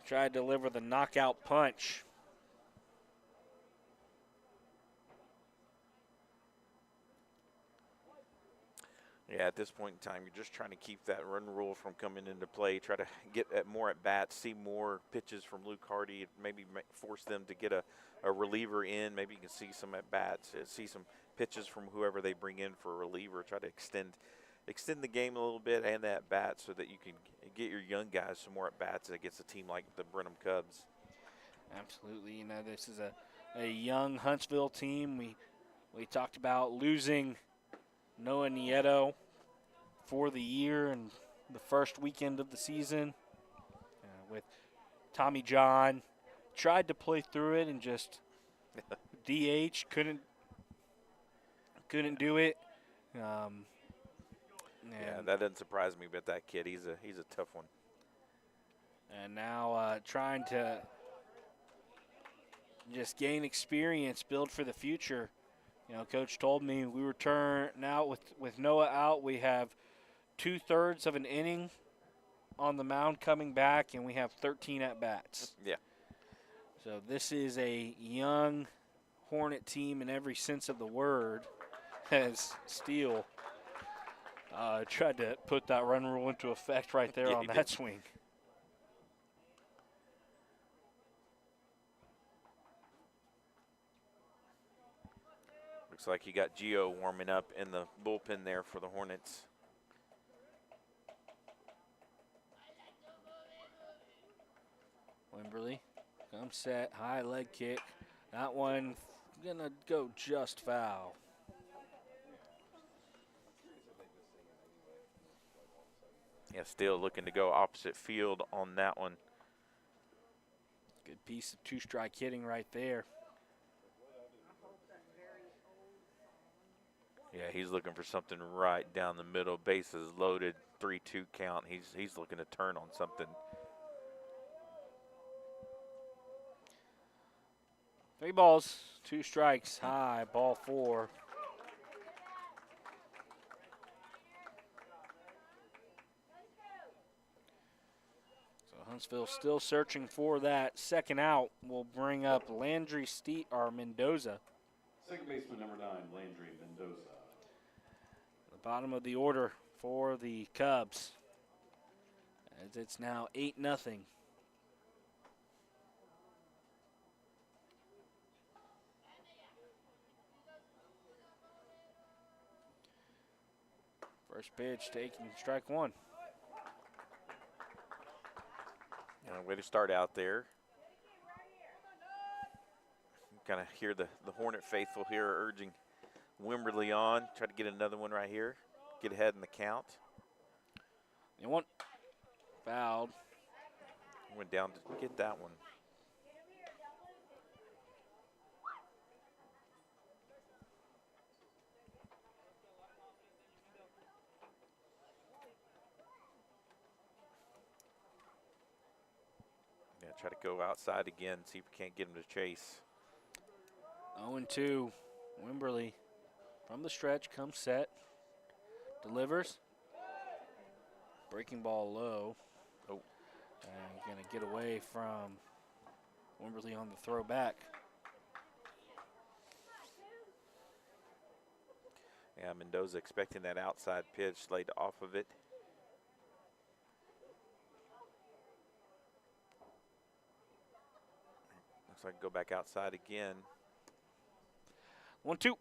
try to deliver the knockout punch. Yeah, at this point in time, you're just trying to keep that run rule from coming into play. Try to get more at bats, see more pitches from Luke Hardy, maybe force them to get a reliever in. Maybe you can see some at bats, see some pitches from whoever they bring in for a reliever. Try to extend the game a little bit and at bats so that you can get your young guys some more at bats against a team like the Brenham Cubs. Absolutely. You know, this is a young Huntsville team. We talked about losing Noah Nieto for the year and the first weekend of the season with Tommy John. Tried to play through it and just DH, couldn't do it. Yeah, that doesn't surprise me about that kid. He's a tough one. And now trying to just gain experience, build for the future. You know, Coach told me we return now with Noah out. We have 2/3 of an inning on the mound coming back, and we have 13 at-bats. Yeah. So this is a young Hornet team in every sense of the word, as Steele tried to put that run rule into effect right there on that swing. Looks like you got Gio warming up in the bullpen there for the Hornets. Wimberly, come set, high leg kick. That one gonna go just foul. Yeah, still looking to go opposite field on that one. Good piece of two-strike hitting right there. Yeah, he's looking for something right down the middle. Bases loaded, 3-2 count. He's looking to turn on something. 3 balls, 2 strikes, high, ball 4. So Huntsville still searching for that second out. Will bring up Landry Mendoza. Second baseman, number 9, Landry Mendoza. The bottom of the order for the Cubs. As it's now 8-0. First pitch taking strike one. Way to start out there. Kind of hear the Hornet faithful here urging Wimberly on. Try to get another one right here. Get ahead in the count. And one fouled. Went down to get that one. Yeah, try to go outside again, see if we can't get him to chase. 0-2. Wimberly from the stretch comes set. Delivers. Breaking ball low. Oh. And going to get away from Wimberly on the throw back. Yeah, Mendoza expecting that outside pitch, laid off of it. Looks like go back outside again. 1-2.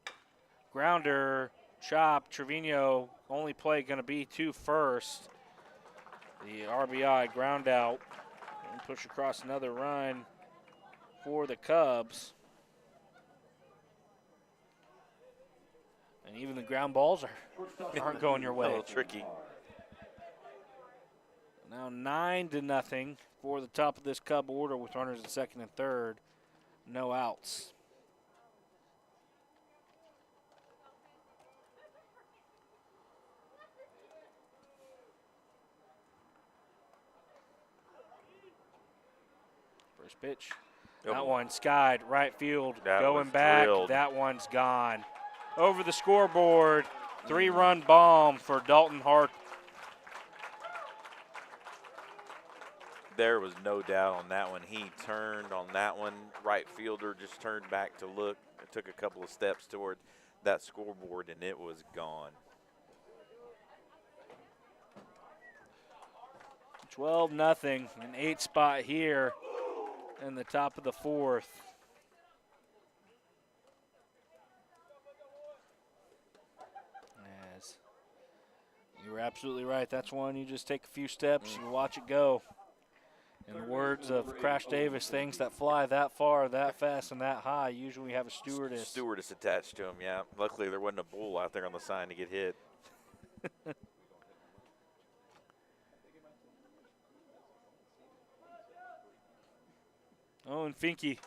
Grounder, chop, Trevino, only play going to be 2 first. The RBI ground out and push across another run for the Cubs. And even the ground balls aren't going your way. A little tricky. Now 9-0 for the top of this Cub order with runners at second and third. No outs. First pitch. That one skied right field. Going back. Drilled. That one's gone. Over the scoreboard. 3-run bomb for Dalton Hart. There was no doubt on that one. He turned on that one. Right fielder just turned back to look. It took a couple of steps toward that scoreboard, and it was gone. 12-0. An 8 spot here in the top of the fourth. As you were absolutely right. That's one you just take a few steps, you watch it go. In the words of Crash Davis, things that fly that far, that fast, and that high usually have a stewardess. Stewardess attached to him, yeah. Luckily, there wasn't a bull out there on the sign to get hit. Oh, and Finke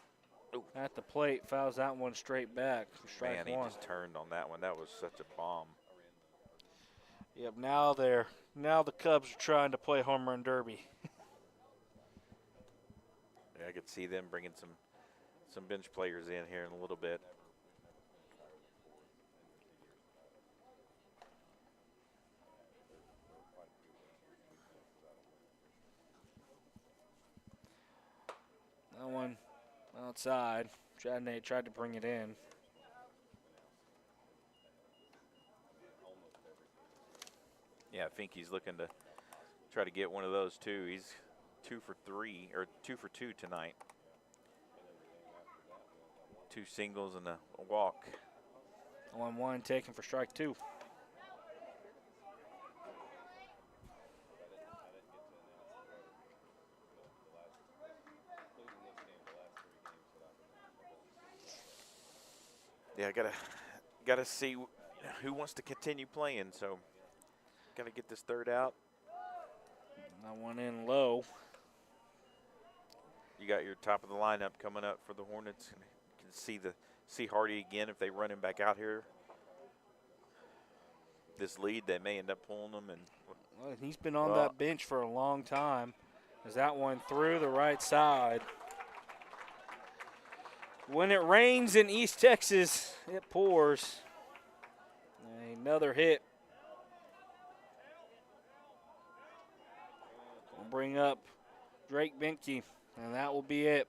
at the plate fouls that one straight back for strike Man, he one. just turned on that one. That was such a bomb. Yep, now the Cubs are trying to play home run derby. Yeah, I could see them bringing some bench players in here in a little bit. That one outside. Chadney tried to bring it in. Yeah, I think he's looking to try to get one of those too. He's 2 for 2 tonight. 2 singles and a walk. 1-1 taken for strike 2. Yeah, gotta see who wants to continue playing. So, gotta get this third out. That one in low. You got your top of the lineup coming up for the Hornets. You can see Hardy again if they run him back out here. This lead, they may end up pulling him. And well, he's been on that bench for a long time. As that one through the right side. When it rains in East Texas, it pours. Another hit. We'll bring up Drake Binke, and that will be it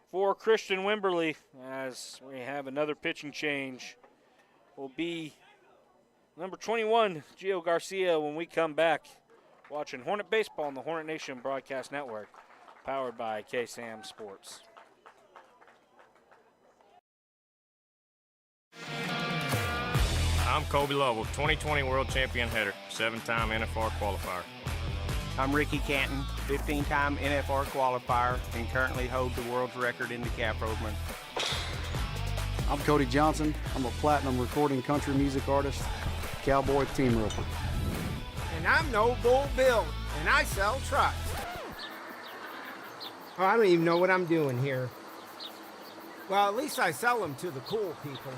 for Christian Wimberley, as we have another pitching change. Will be number 21, Gio Garcia, when we come back. Watching Hornet Baseball on the Hornet Nation Broadcast Network, powered by KSAM Sports. I'm Kobe Lovell, 2020 World Champion hitter, 7-time NFR qualifier. I'm Ricky Canton, 15-time NFR qualifier, and currently hold the world's record in the cap movement. I'm Cody Johnson. I'm a platinum recording country music artist, cowboy team roper. And I'm No Bull Bill, and I sell trucks. Oh, I don't even know what I'm doing here. Well, at least I sell them to the cool people.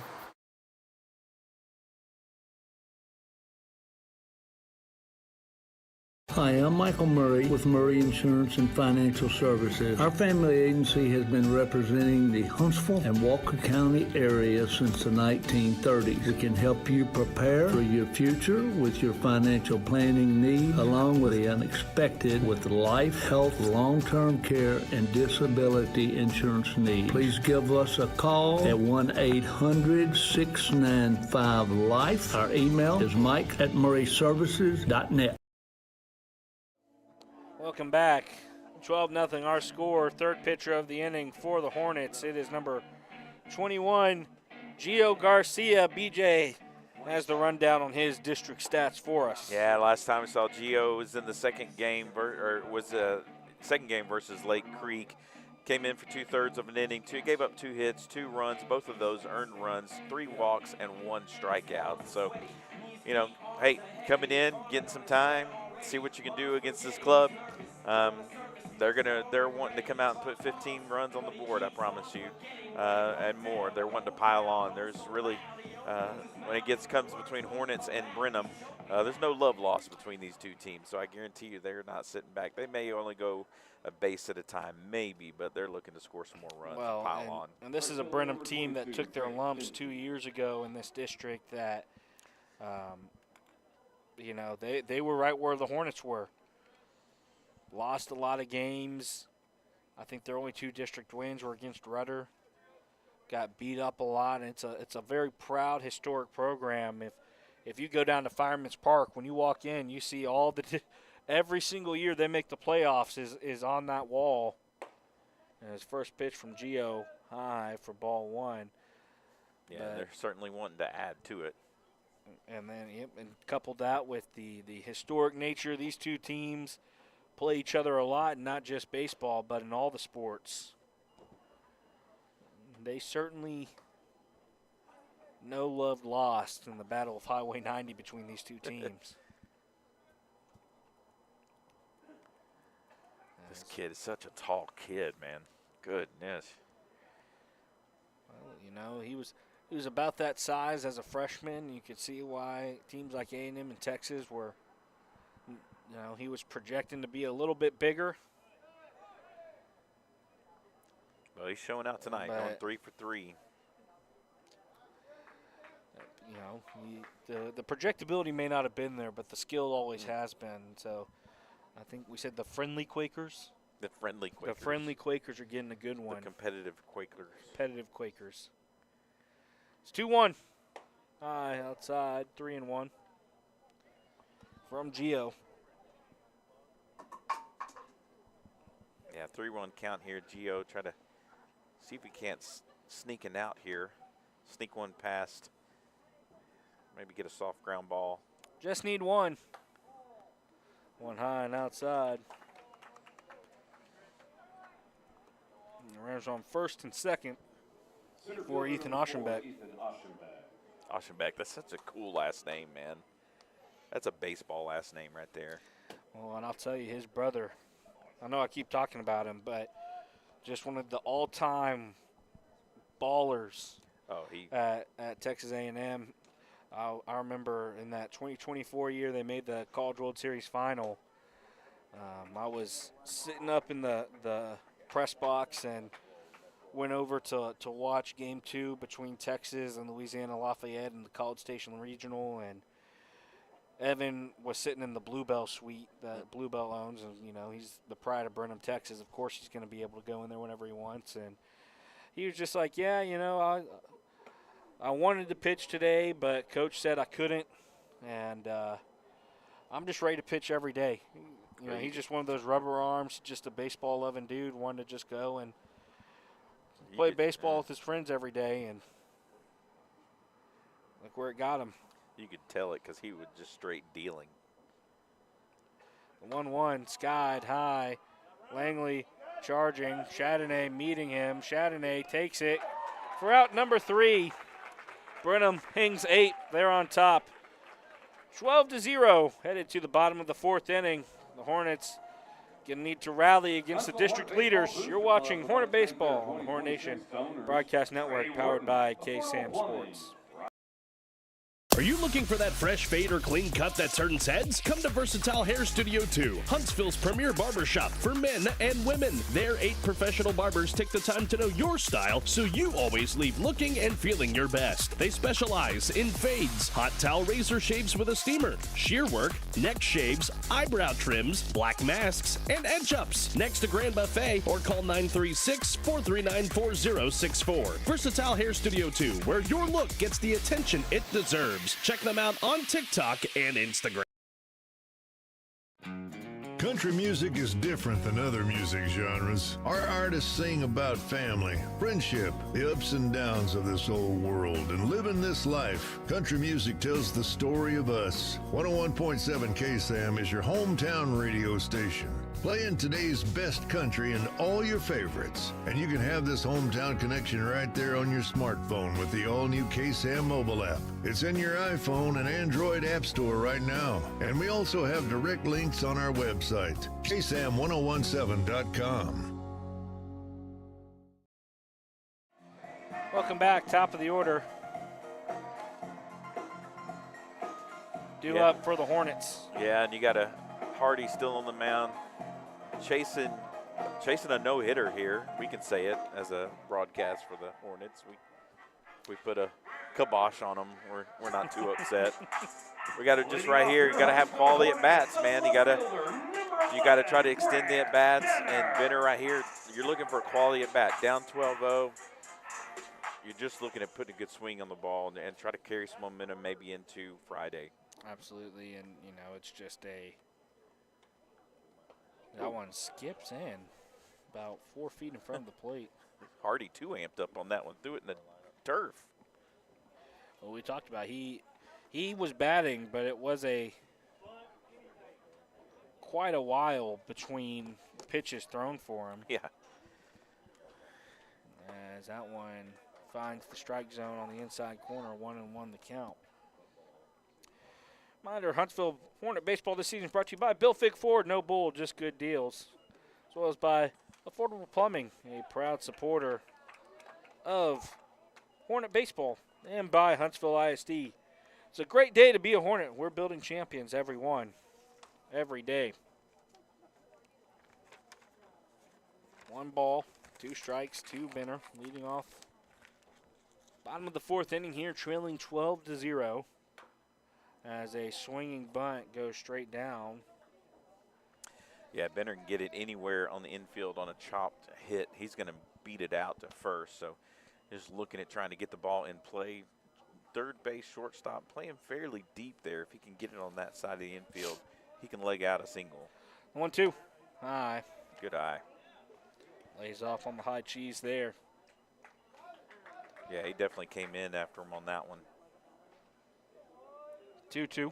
Hi, I'm Michael Murray with Murray Insurance and Financial Services. Our family agency has been representing the Huntsville and Walker County area since the 1930s. We can help you prepare for your future with your financial planning needs, along with the unexpected with life, health, long-term care, and disability insurance needs. Please give us a call at 1-800-695-LIFE. Our email is mike@murrayservices.net. Welcome back. 12-0 our score. Third pitcher of the inning for the Hornets. It is number 21, Gio Garcia. BJ has the rundown on his district stats for us. Yeah, last time we saw Gio was in the second game, second game versus Lake Creek. Came in for 2/3 of an inning. Gave up 2 hits, 2 runs. Both of those earned runs, 3 walks, and 1 strikeout. So, hey, coming in, getting some time. See what you can do against this club. They're wanting to come out and put 15 runs on the board, I promise you, and more. They're wanting to pile on. There's really, when it comes between Hornets and Brenham, there's no love lost between these two teams. So I guarantee you they're not sitting back. They may only go a base at a time, maybe, but they're looking to score some more runs and pile on. And this is a Brenham team that took their lumps 2 years ago in this district that they were right where the Hornets were. Lost a lot of games. I think their only 2 district wins were against Rudder. Got beat up a lot, and it's a very proud, historic program. If you go down to Fireman's Park, when you walk in, you see every single year they make the playoffs is on that wall. And his first pitch from Gio, high for ball 1. Yeah, they're certainly wanting to add to it. And then, and coupled that with the historic nature of these two teams, play each other a lot, not just baseball, but in all the sports. They certainly no love lost in the Battle of Highway 90 between these two teams. This kid is such a tall kid, man. Goodness. Well, he was about that size as a freshman. You could see why teams like A&M and Texas were, he was projecting to be a little bit bigger. Well, he's showing out tonight, going 3 for 3. The projectability may not have been there, but the skill always has been. So I think we said the friendly Quakers. The friendly Quakers. The friendly Quakers are getting a good one. The competitive Quakers. Competitive Quakers. It's 2-1. High outside, 3-1 from Gio. Yeah, 3-1 count here. Gio try to see if he can't sneak it out here. Sneak one past. Maybe get a soft ground ball. Just need one. One high and outside. And the runners on first and second for Ethan Oschenbeck. Oschenbeck, that's such a cool last name, man. That's a baseball last name right there. Well, and I'll tell you, his brother, I know I keep talking about him, but just one of the all-time ballers at Texas A&M. I remember in that 2024 year they made the College World Series final. I was sitting up in the press box and went over to watch Game 2 between Texas and Louisiana Lafayette in the College Station Regional, and Evan was sitting in the Bluebell suite that Bluebell owns, and he's the pride of Brenham, Texas. Of course, he's going to be able to go in there whenever he wants. And he was just like, "Yeah, I wanted to pitch today, but Coach said I couldn't, and I'm just ready to pitch every day." He's just one of those rubber arms, just a baseball-loving dude, wanted to just go and play baseball with his friends every day, and look where it got him. You could tell it because he was just straight dealing. The 1-1, skied high. Langley charging. Chardonnay meeting him. Chardonnay takes it for out number 3. Brenham hangs 8. They're on top. 12-0, headed to the bottom of the 4th inning. The Hornets going to need to rally against the district leaders. You're watching Hornet Baseball on the Hornet Nation Broadcast Network, powered by KSAM Sports. Are you looking for that fresh fade or clean cut that turns heads? Come to Versatile Hair Studio 2, Huntsville's premier barbershop for men and women. Their 8 professional barbers take the time to know your style so you always leave looking and feeling your best. They specialize in fades, hot towel razor shaves with a steamer, shear work, neck shaves, eyebrow trims, black masks, and edge-ups. Next to Grand Buffet, or call 936-439-4064. Versatile Hair Studio 2, where your look gets the attention it deserves. Check them out on TikTok and Instagram. Country music is different than other music genres. Our artists sing about family, friendship, the ups and downs of this old world, and living this life. Country music tells the story of us. 101.7 KSAM is your hometown radio station, playing today's best country and all your favorites. And you can have this hometown connection right there on your smartphone with the all-new KSAM mobile app. It's in your iPhone and Android app store right now. And we also have direct links on our website, ksam1017.com. Welcome back, top of the order. Due up for the Hornets. Yeah, and you got a Hardy still on the mound. Chasing a no-hitter here. We can say it as a broadcast for the Hornets. We put a kibosh on them. We're not too upset. We got to just right here. You got to have quality at bats, man. You got to try to extend the at bats. And Benner right here, you're looking for a quality at bat. Down 12-0. You're just looking at putting a good swing on the ball and try to carry some momentum maybe into Friday. Absolutely, and it's just that one skips in about 4 feet in front of the plate. Hardy too amped up on that one. Threw it in the turf. Well, we talked about he was batting, but it was quite a while between pitches thrown for him. Yeah. As that one finds the strike zone on the inside corner, 1-1 the count. Reminder, Huntsville Hornet Baseball this season is brought to you by Bill Fig Ford, no bull, just good deals. As well as by Affordable Plumbing, a proud supporter of Hornet Baseball, and by Huntsville ISD. It's a great day to be a Hornet. We're building champions, every day. 1 ball, 2 strikes, 2 Benner, leading off. Bottom of the 4th inning here, trailing 12-0. As a swinging bunt goes straight down. Yeah, Benner can get it anywhere on the infield on a chopped hit. He's going to beat it out to first. So just looking at trying to get the ball in play. Third base, shortstop, playing fairly deep there. If he can get it on that side of the infield, he can leg out a single. 1-2. High. Good eye. Lays off on the high cheese there. Yeah, he definitely came in after him on that one. 2-2.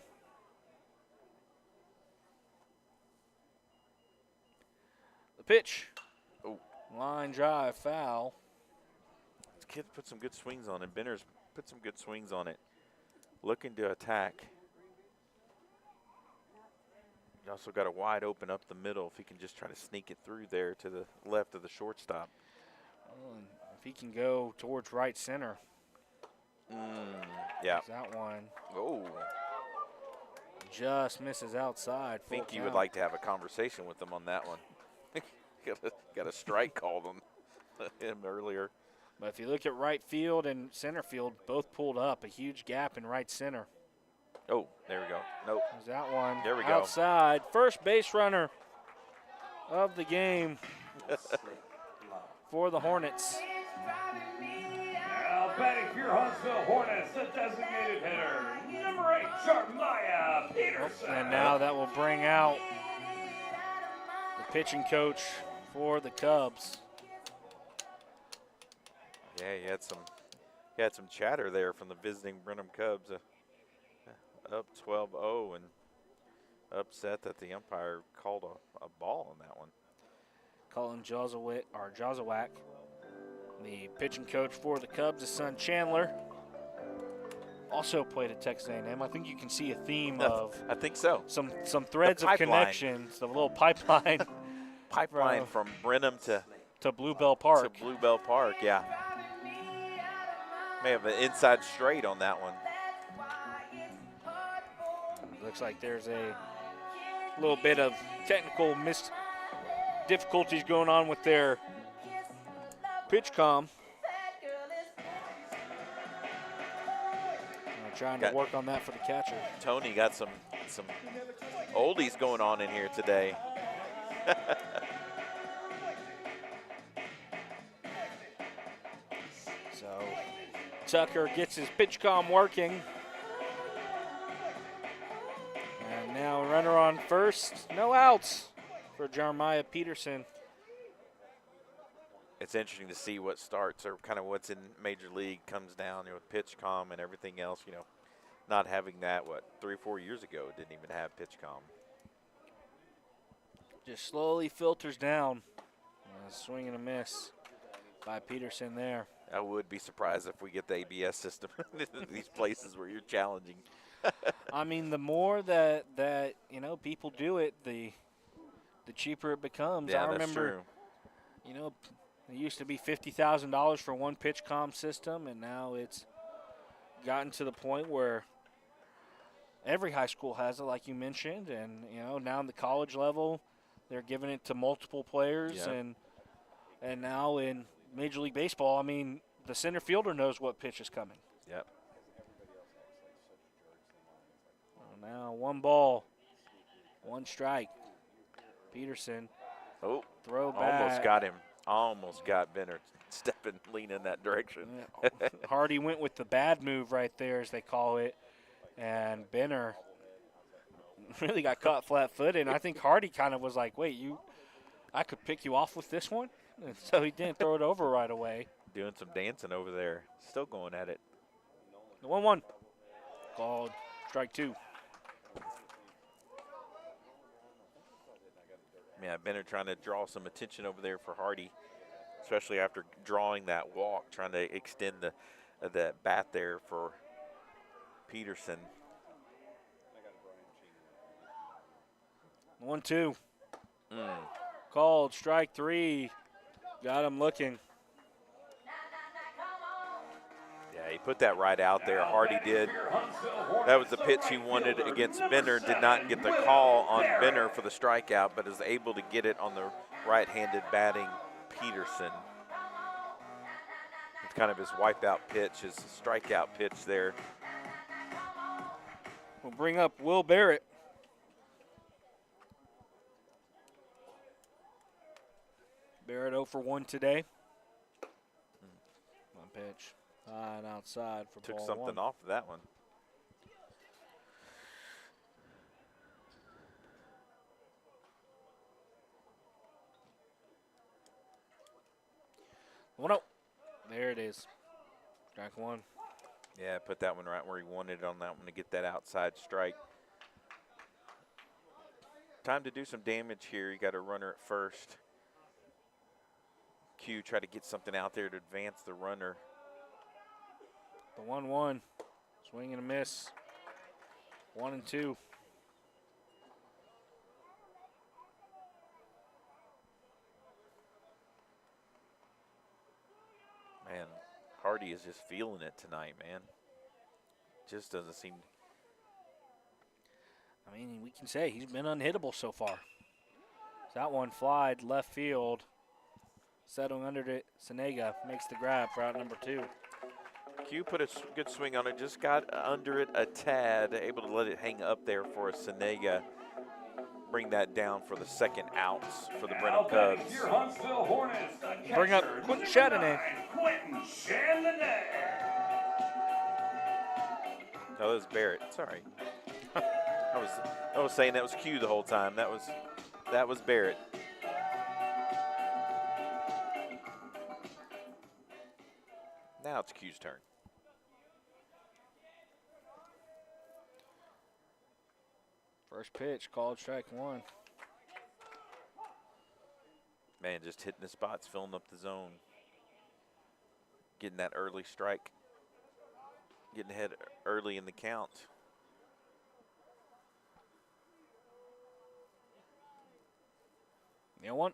The pitch. Oh. Line drive, foul. This kid put some good swings on it. Benner's put some good swings on it. Looking to attack. You also got a wide open up the middle if he can just try to sneak it through there to the left of the shortstop. If he can go towards right center. Yeah. That one. Oh. Just misses outside. I think you would like to have a conversation with them on that one. got a strike called on him earlier. But if you look at right field and center field, both pulled up. A huge gap in right center. Oh, there we go. Nope. Is that one There we go. outside. First base runner of the game for the Hornets. Now batting for your Huntsville Hornets, the designated hitter, number 8, Jeremiah Peterson. And now that will bring out the pitching coach for the Cubs. Yeah, you had some chatter there from the visiting Brenham Cubs. Up 12-0 and upset that the umpire called a ball on that one. Colin Jozawak, the pitching coach for the Cubs, his son Chandler, also played at Texas A&M. I think you can see a theme of I think so. Some threads of connections, the little pipeline. From Brenham to Bluebell Park. To Bluebell Park, yeah. May have an inside straight on that one. Looks like there's a little bit of technical difficulties going on with their pitch comm. Trying to work on that for the catcher. Tony got some oldies going on in here today. So Tucker gets his pitch comm working. And now runner on first, no outs for Jeremiah Peterson. It's interesting to see what starts or kind of what's in Major League comes down, with pitch comm and everything else, not having that, 3 or 4 years ago, it didn't even have pitch comm. Just slowly filters down. Swing and a miss by Peterson there. I would be surprised if we get the ABS system in these places where you're challenging. I mean, the more that people do it, the cheaper it becomes. Yeah, I remember, that's true. It used to be $50,000 for one pitch comm system, and now it's gotten to the point where every high school has it, like you mentioned, and now in the college level, they're giving it to multiple players, and now in Major League Baseball, I mean, the center fielder knows what pitch is coming. Yep. Now 1 ball, 1 strike. Peterson. Oh, throw back. Almost got him. Almost got Benner leaning in that direction. Yeah. Hardy went with the bad move right there, as they call it, and Benner really got caught flat-footed. And I think Hardy kind of was like, wait, I could pick you off with this one? And so he didn't throw it over right away. Doing some dancing over there. Still going at it. The 1-1. Called strike 2. Yeah, Benner trying to draw some attention over there for Hardy, especially after drawing that walk, trying to extend the bat there for Peterson. 1-2. Called strike 3. Got him looking. Yeah, he put that right out there. Hardy did. That was the pitch he wanted against Benner. Did not get the call on Benner for the strikeout, but is able to get it on the right-handed batting Peterson. It's kind of his wipeout pitch, his strikeout pitch there. We'll bring up Will Barrett. Barrett 0 for 1 today. One pitch. And outside for Took ball something 1. off of that one. There it is. Strike 1. Yeah, put that one right where he wanted it on that one to get that outside strike. Time to do some damage here. You got a runner at first. Q try to get something out there to advance the runner. The 1-1. Swing and a miss. 1-2. Man, Hardy is just feeling it tonight, man. Just doesn't seem. I mean, we can say he's been unhittable so far. That one flied left field. Settling under it, Senega makes the grab for out number 2. Q put a good swing on it, just got under it a tad, able to let it hang up there for a Senega. Bring that down for the second outs for the Brenham Cubs. Your Huntsville Hornets, Bring up Clendenin. Clendenin. No, that was Barrett. Sorry. I was saying that was Q the whole time. That was Barrett. Now it's Q's turn. First pitch, called strike one. Man, just hitting the spots, filling up the zone. Getting that early strike. Getting ahead early in the count. You want?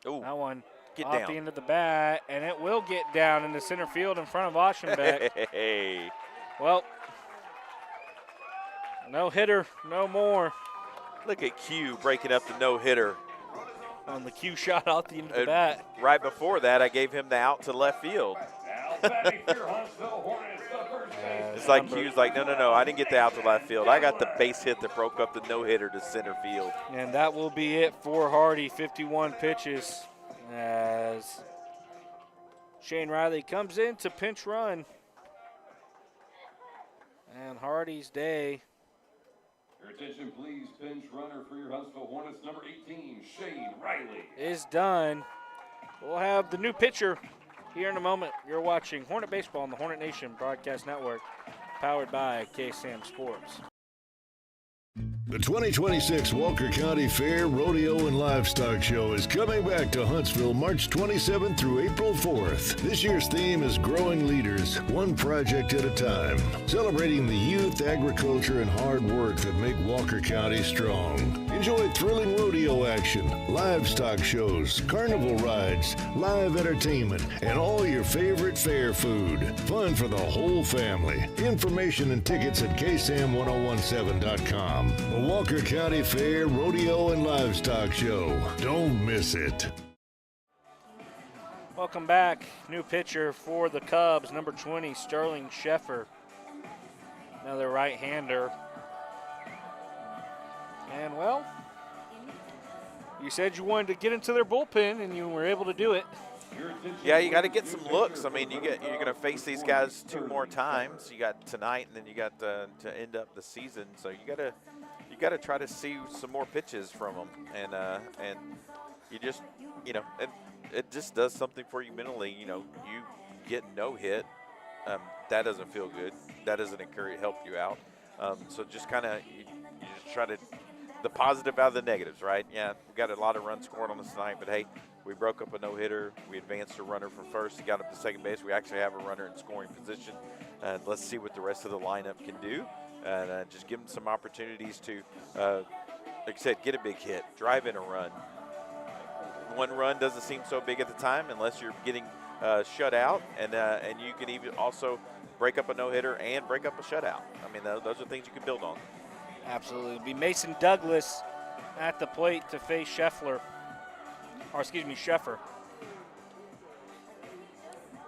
Oh, that one. Get off down. the end of the bat, and it will get down in the center field in front of Aschenbeck. Hey. Well, no hitter, no more. Look at Q breaking up the no-hitter. On the Q shot off the end of the bat. Right before that, I gave him the out to left field. It's like Q's like, no, I didn't get the out to left field. I got the base hit that broke up the no-hitter to center field. And that will be it for Hardy, 51 pitches. As Shane Riley comes in to pinch run. And Hardy's day. Your attention, please. Pinch runner for your Huntsville Hornets, number 18, Shane Riley. Is done. We'll have the new pitcher here in a moment. You're watching Hornet Baseball on the Hornet Nation Broadcast Network, powered by KSAM Sports. The 2026 Walker County Fair, Rodeo, and Livestock Show is coming back to Huntsville March 27th through April 4th. This year's theme is Growing Leaders, one project at a time, celebrating the youth, agriculture, and hard work that make Walker County strong. Enjoy thrilling rodeo action, livestock shows, carnival rides, live entertainment, and all your favorite fair food. Fun for the whole family. Information and tickets at KSAM1017.com. The Walker County Fair, Rodeo, and Livestock Show. Don't miss it. Welcome back. New pitcher for the Cubs, number 20, Sterling Sheffer. Another right-hander. And, well, you said you wanted to get into their bullpen, and you were able to do it. Yeah, you got to get some looks. I mean, you're going to face these guys 2 more times. You got tonight, and then you got to end up the season. So you got to try to see some more pitches from them, and you just, it just does something for you mentally. You get no hit, that doesn't feel good. That doesn't help you out. So just kind of you just try to the positive out of the negatives, right? Yeah, we got a lot of runs scored on us tonight, but hey, we broke up a no-hitter. We advanced a runner from first. Got up to second base. We actually have a runner in scoring position. And let's see what the rest of the lineup can do. And just give them some opportunities to, like I said, get a big hit, drive in a run. One run doesn't seem so big at the time unless you're getting shut out. And you can even also break up a no-hitter and break up a shutout. I mean, those are things you can build on. Absolutely. It'll be Mason Douglas at the plate to face Scheffer.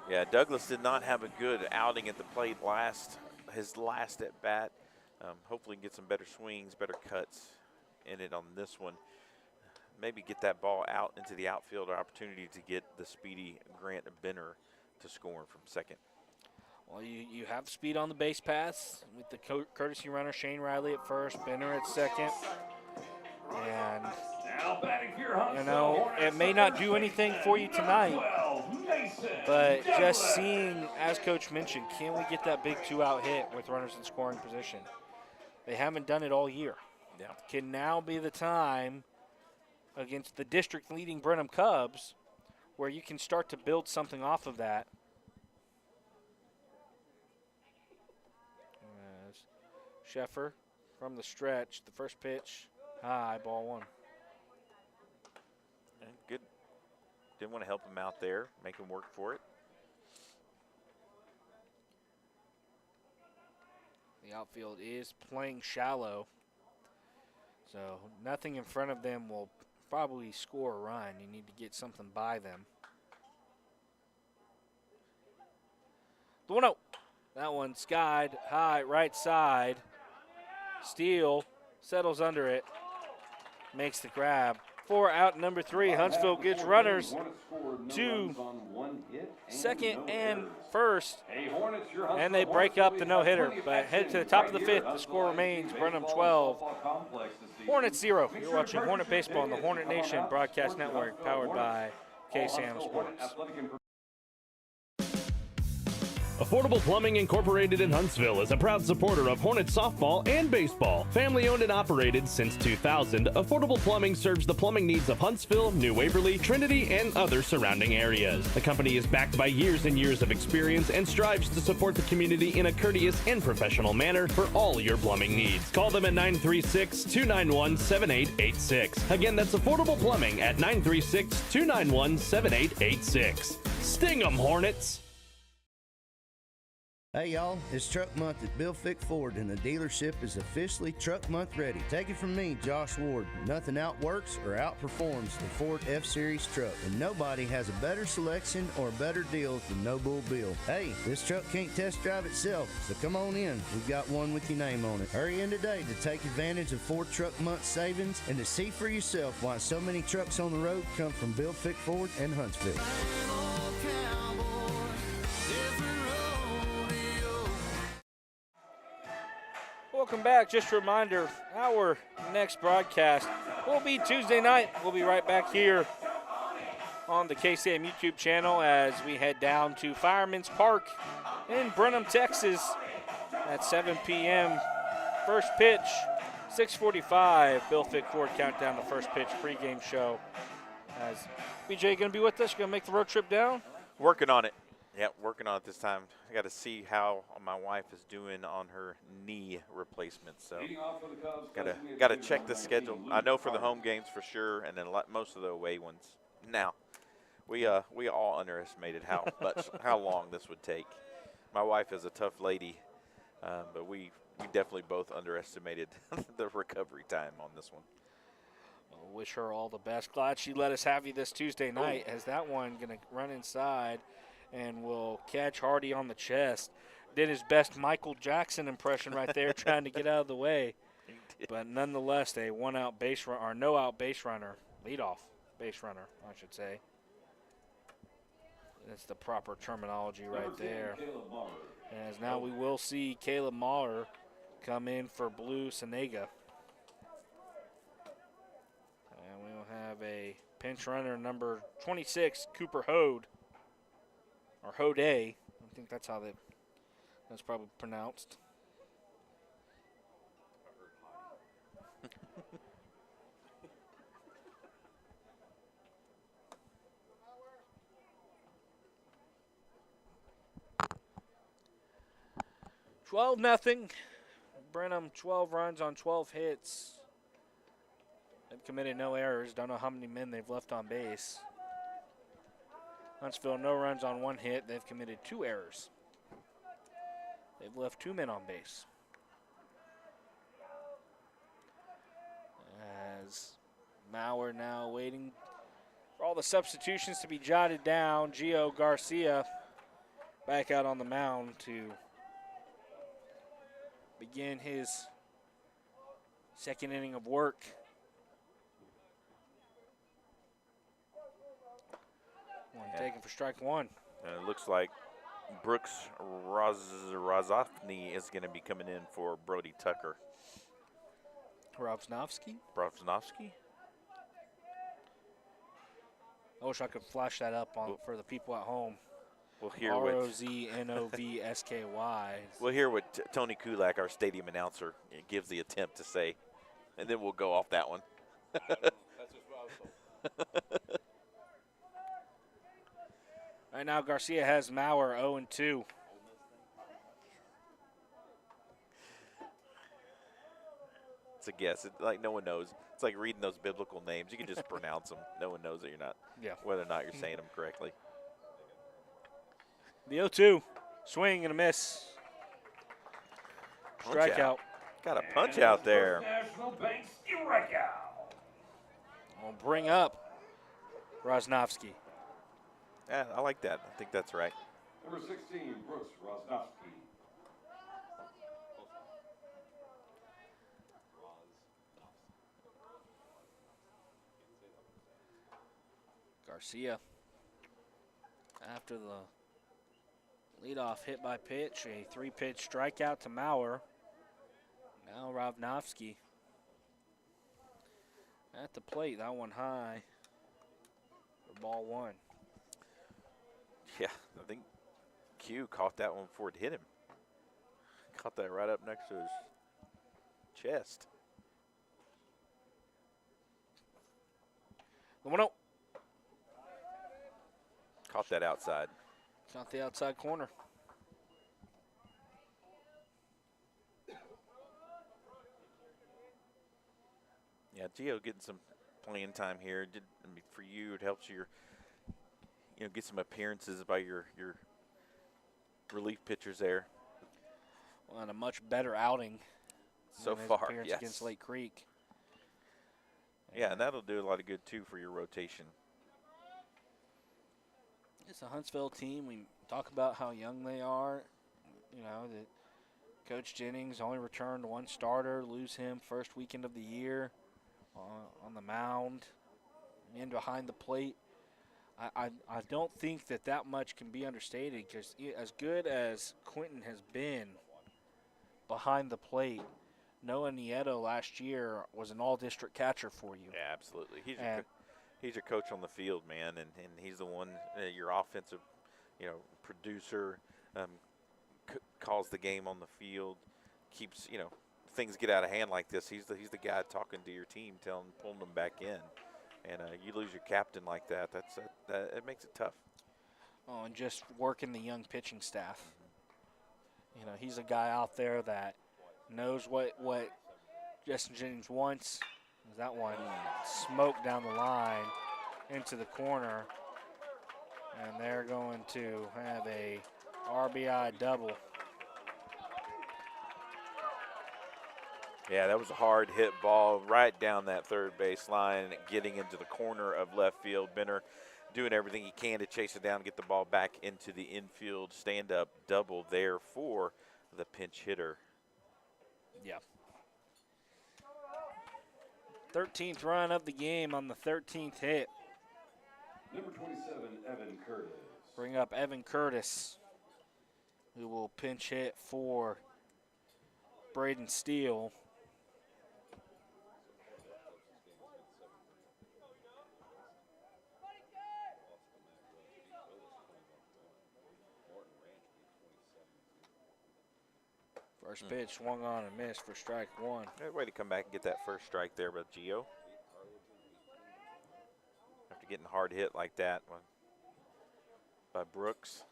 Yeah, Douglas did not have a good outing at the plate his last at bat. Hopefully get some better swings, better cuts in it on this one. Maybe get that ball out into the outfield, or opportunity to get the speedy Grant Benner to score from second. Well, you have speed on the base paths with the courtesy runner Shane Riley at first, Benner at second. And, it may not do anything for you tonight, but just seeing, as Coach mentioned, can we get that big 2-out hit with runners in scoring position? They haven't done it all year. Yeah. Can now be the time against the district-leading Brenham Cubs where you can start to build something off of that. Scheffer from the stretch, the first pitch, high, ball 1. And good. Didn't want to help him out there, make him work for it. The outfield is playing shallow, so nothing in front of them will probably score a run. You need to get something by them. The 1-0. That one skied high, right side. Steele settles under it, makes the grab. 4 out, number 3. Huntsville gets runners to second and first, and they break up the no-hitter. But head to the top of the 5th. The score remains Brenham 12, Hornets 0. You're watching Hornet Baseball on the Hornet Nation Broadcast Network, powered by KSAM Sports. Affordable Plumbing Incorporated in Huntsville is a proud supporter of Hornet softball and baseball. Family owned and operated since 2000, Affordable Plumbing serves the plumbing needs of Huntsville, New Waverly, Trinity, and other surrounding areas. The company is backed by years and years of experience and strives to support the community in a courteous and professional manner for all your plumbing needs. Call them at 936-291-7886. Again, that's Affordable Plumbing at 936-291-7886. Sting 'em, Hornets! Hey y'all, it's Truck Month at Bill Fick Ford and the dealership is officially Truck Month ready. Take it from me, Josh Ward. Nothing outworks or outperforms the Ford F-Series truck, and nobody has a better selection or a better deal than No Bull Bill. Hey, this truck can't test drive itself, so come on in. We've got one with your name on it. Hurry in today to take advantage of Ford Truck Month savings and to see for yourself why so many trucks on the road come from Bill Fick Ford and Huntsville. Welcome back. Just a reminder, our next broadcast will be Tuesday night. We'll be right back here on the KSAM YouTube channel as we head down to Fireman's Park in Brenham, Texas at 7 p.m. First pitch, 6:45. Bill Fick Ford countdown to first pitch pregame show. As BJ going to be with us? Going to make the road trip down? Working on it. Yeah, working on it this time. I got to see how my wife is doing on her knee replacement. So, got to check the schedule. I know for the home games for sure, and then most of the away ones. Now, we all underestimated how long this would take. My wife is a tough lady, but we definitely both underestimated the recovery time on this one. Well, wish her all the best. Glad she let us have you this Tuesday night. As that one going to run inside and will catch Hardy on the chest. Did his best Michael Jackson impression right there, trying to get out of the way. But nonetheless, a one-out base run, or no-out base runner, leadoff base runner, I should say. That's the proper terminology right there. As now we will see Caleb Mahler come in for Blue Senega. And we will have a pinch runner, number 26, Cooper Hode. Or Hode, I think that's how that's probably pronounced. $12-0. Brenham 12 runs on 12 hits. They've committed no errors. Don't know how many men they've left on base. Huntsville, no runs on 1 hit. They've committed 2 errors. They've left 2 men on base. As Mauer now waiting for all the substitutions to be jotted down. Gio Garcia back out on the mound to begin his second inning of work. Taken for strike one. It looks like Brooks Rozofny is going to be coming in for Brody Tucker. Rovsnovsky? I wish I could flash that up for the people at home. We'll hear Roznovsky. We'll hear what Tony Kulak, our stadium announcer, gives the attempt to say, and then we'll go off that one. That's just what I was told. Right now, Garcia has Mauer 0-2. It's a guess. Like no one knows. It's like reading those biblical names. You can just pronounce them. No one knows that you're not. Yeah. Whether or not you're saying them correctly. The 0-2, swing and a miss. Strikeout. Got a punch out there. National Bank strikeout. We'll bring up Roznovsky. Yeah, I like that. I think that's right. Number 16, Brooks Rosnowski. Garcia, after the leadoff hit by pitch, a 3-pitch strikeout to Maurer. Now Ravnovsky at the plate, that one high for ball 1. Yeah, I think Q caught that one before it hit him. Caught that right up next to his chest. The 1-0. Caught that outside. Caught the outside corner. Yeah, Gio getting some playing time here. For you, it helps you get some appearances by your relief pitchers there. Well, and a much better outing so than his far, appearance yes. against Lake Creek. Yeah, and that'll do a lot of good, too, for your rotation. It's a Huntsville team. We talk about how young they are. You know, that Coach Jennings only returned 1 starter, lose him first weekend of the year on the mound, in behind the plate. I don't think that much can be understated, because as good as Quentin has been behind the plate, Noah Nieto last year was an all-district catcher for you. Yeah, absolutely. He's your coach on the field, man, and he's the one, your offensive, producer, calls the game on the field, keeps, things get out of hand like this. He's the guy talking to your team, pulling them back in. And you lose your captain like that, it makes it tough. Oh, and just working the young pitching staff. You know, he's a guy out there that knows what Justin Jennings wants. That one smoked down the line into the corner. And they're going to have a RBI double. Yeah, that was a hard hit ball right down that third base line, getting into the corner of left field. Benner doing everything he can to chase it down, get the ball back into the infield. Stand-up double there for the pinch hitter. Yeah. 13th run of the game on the 13th hit. Number 27, Evan Curtis. Bring up Evan Curtis, who will pinch hit for Braden Steele. First pitch swung on and missed for strike 1. Good way to come back and get that first strike there by Gio. After getting hard hit like that by Brooks.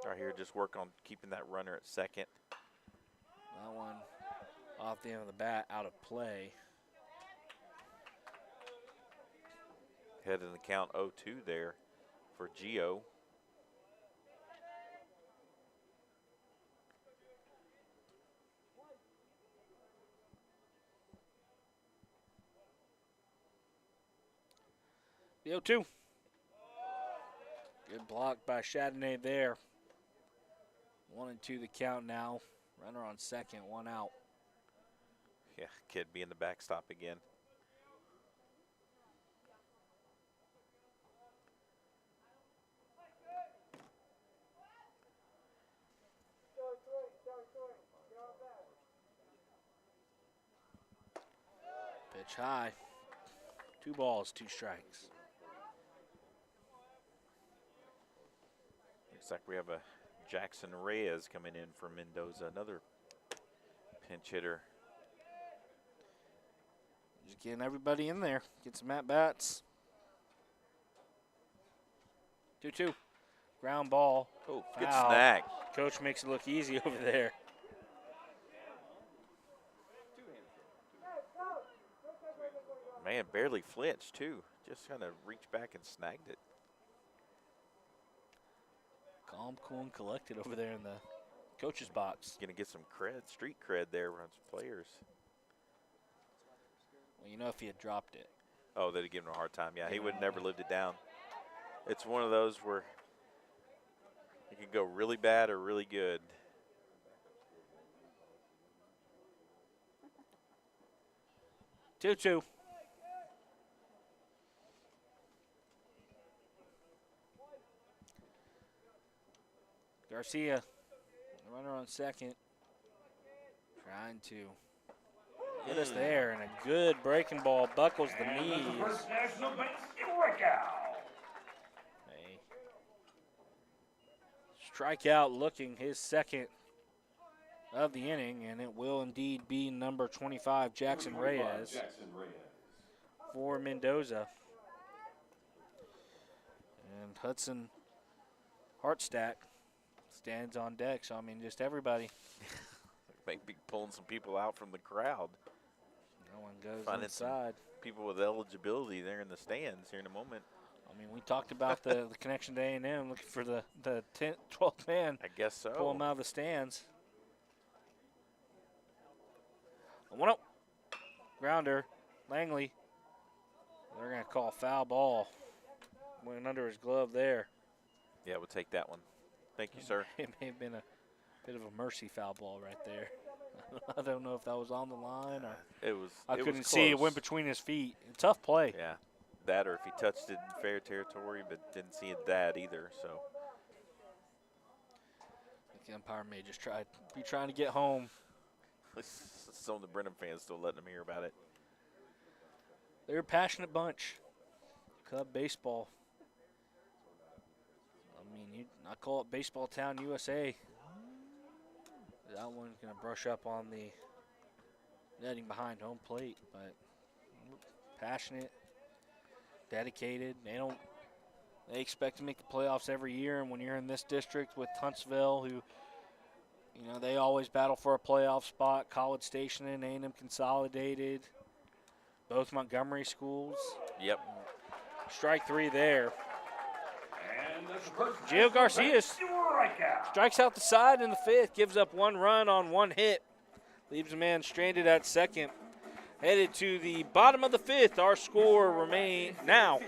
Right here, just work on keeping that runner at second. That one off the end of the bat, out of play. Head in the count 0-2 there for Gio. The 0-2. Good block by Chardonnay there. 1-2 the count now. Runner on second, 1 out. Yeah, kid being the backstop again. Pitch high. 2 balls, 2 strikes. Looks like we have a Jackson Reyes coming in for Mendoza, another pinch hitter. Just getting everybody in there. Get some at-bats. 2-2. Ground ball. Oh, good Foul. snag. Coach makes it look easy over there. Man, barely flinched, too. Just kind of reached back and snagged it. Calm, cool, and collected over there in the coach's box. Going to get some cred, street cred there from some players. Well, you know, if he had dropped it. Oh, they'd have given him a hard time. Yeah, he would have never lived it down. It's one of those where it could go really bad or really good. Two-two. Garcia, runner on second, trying to get us there, and a good breaking ball buckles the knees. First National Bank strikeout. Strikeout looking his second of the inning, and it will indeed be number 25, Jackson Reyes, for Mendoza. And Hudson Hartstack stands on deck, so I mean, just everybody. Might be pulling some people out from the crowd. No one goes Finding inside. People with eligibility there in the stands here in a moment. I mean, we talked about the connection to A&M, looking for the 10th, 12th man. I guess so. Pull them out of the stands. 1-0. Grounder. Langley. They're going to call foul ball. Went under his glove there. Yeah, we'll take that one. Thank you, sir. It may have been a bit of a mercy foul ball right there. I don't know if that was on the line or it was. I couldn't see. It went between his feet. Tough play. Yeah, that or if he touched it in fair territory, but didn't see it that either. So I think the umpire may just be trying to get home. Some of the Brenham fans still letting them hear about it. They're a passionate bunch. Cub baseball. I mean, I call it Baseball Town USA. That one's going to brush up on the netting behind home plate, but passionate, dedicated. They expect to make the playoffs every year, and when you're in this district with Huntsville, who, they always battle for a playoff spot, College Station and A&M Consolidated, both Montgomery schools. Yep. Strike three there. Gio Garcia strikes out the side in the fifth, gives up one run on one hit, leaves a man stranded at second. Headed to the bottom of the fifth, our score remain now.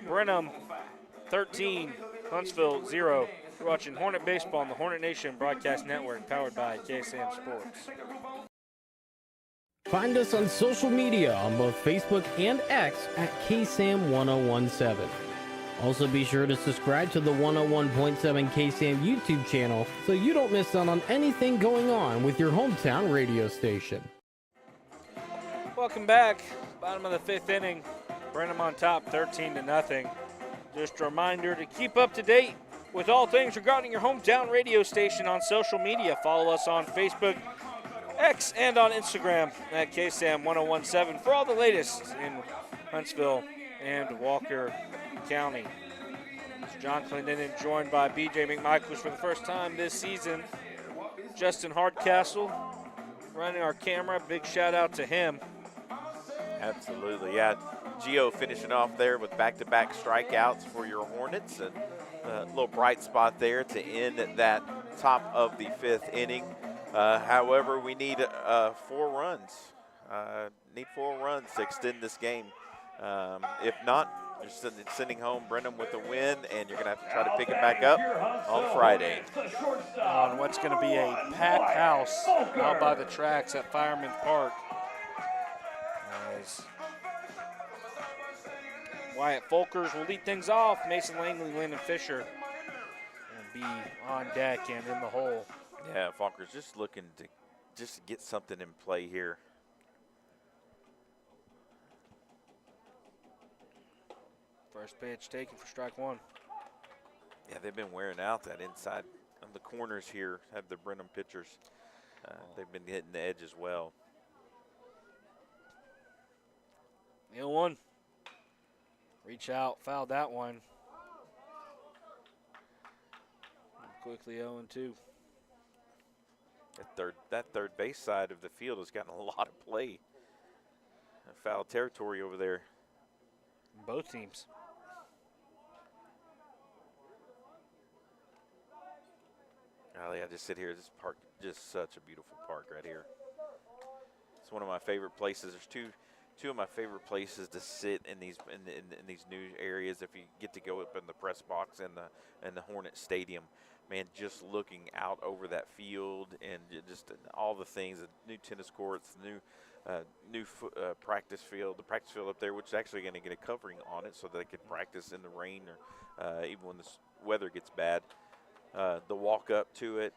Brenham 13, Huntsville 0. You're watching Hornet Baseball on the Hornet Nation Broadcast Network, powered by KSAM Sports. Find us on social media on both Facebook and X at KSAM-1017. Also be sure to subscribe to the 101.7 KSAM YouTube channel so you don't miss out on anything going on with your hometown radio station. Welcome back. Bottom of the fifth inning. Brenham on top, 13-0. Just a reminder to keep up to date with all things regarding your hometown radio station on social media. Follow us on Facebook, X, and on Instagram at KSAM-1017 for all the latest in Huntsville and Walker County. It's John Clendenin joined by B.J. McMichael for the first time this season. Justin Hardcastle running our camera. Big shout out to him. Absolutely, yeah. Gio finishing off there with back-to-back strikeouts for your Hornets. And a little bright spot there to end that top of the fifth inning. However, we need 4 runs. Need 4 runs to extend this game. If not, you're sending home Brenham with a win, and you're going to have to try to pick it back up on Friday. On what's going to be a packed house out by the tracks at Fireman's Park. As Wyatt Folkers will lead things off. Mason Langley, Landon Fisher will be on deck and in the hole. Yeah, Folkers just looking to just get something in play here. First pitch taken for strike one. Yeah, they've been wearing out that inside of the corners here, have the Brenham pitchers. They've been hitting the edge as well. 0-1. Reach out, fouled that one. Quickly 0-2. That third base side of the field has gotten a lot of play. Foul territory over there. Both teams. Golly, I just sit here. This park, just such a beautiful park right here. It's one of my favorite places. There's two of my favorite places to sit in these new areas. If you get to go up in the press box and the Hornet Stadium, man, just looking out over that field and just all the things, the new tennis courts, new practice field, the practice field up there, which is actually going to get a covering on it so that they can practice in the rain or even when the weather gets bad. the walk up to it,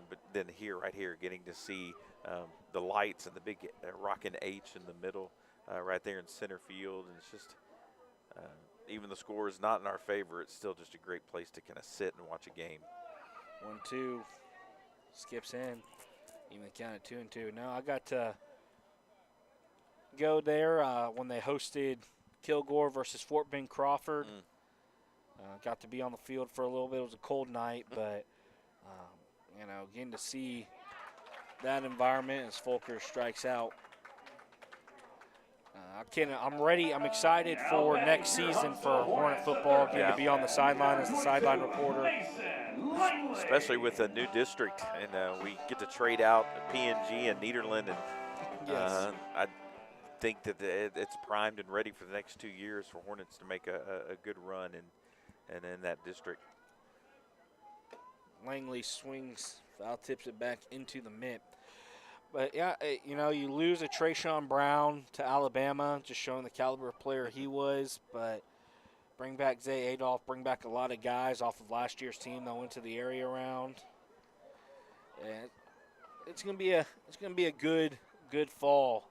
but then right here, getting to see the lights and the big rocking H in the middle right there in center field. And it's just, even the score is not in our favor, it's still just a great place to kind of sit and watch a game. 1-2, skips in, even counted 2-2. Now I got to go there when they hosted Kilgore versus Fort Bend Crawford. Got to be on the field for a little bit. It was a cold night, but getting to see that environment as Fulker strikes out. I'm ready. I'm excited for next season for Hornet football. Getting to be on the sideline as the sideline reporter. Especially with a new district, and we get to trade out PNG and Nederland, and I think that it's primed and ready for the next 2 years for Hornets to make a good run and in that district. Langley swings, foul tips it back into the mitt. But, you lose a Trayshawn Brown to Alabama, just showing the caliber of player he was. But bring back Zay Adolph, bring back a lot of guys off of last year's team that went to the area round. And it's gonna be a good fall.